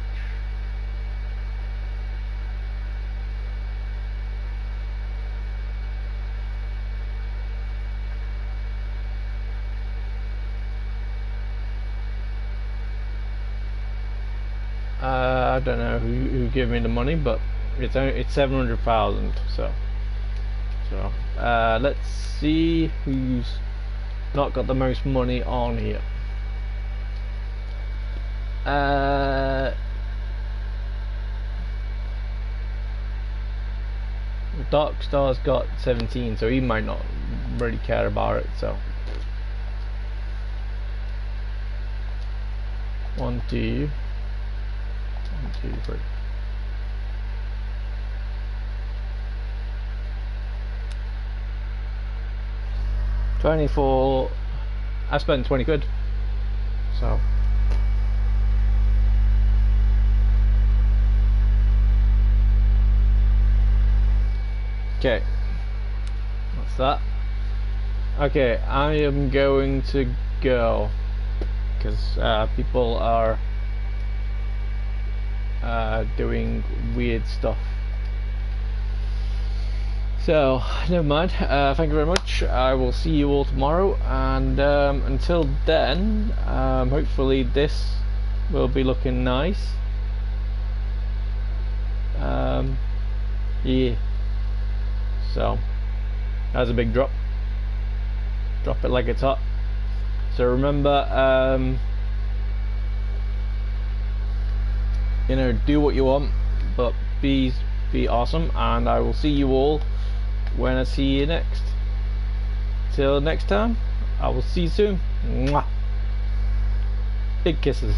I don't know who gave me the money, but it's 700,000. So let's see who's not got the most money on here. Dark Star's got 17, so he might not really care about it. So 1, 2, 3. 24. I spent 20 quid. So. Okay. What's that? Okay, I am going to go because people are doing weird stuff. So never mind. Thank you very much. I will see you all tomorrow, and until then, hopefully this will be looking nice. Yeah. So that's a big drop. Drop it like it's hot. So remember, you know, do what you want, but be awesome, and I will see you all when I see you next. Till next time, I will see you soon. Mwah. Big kisses.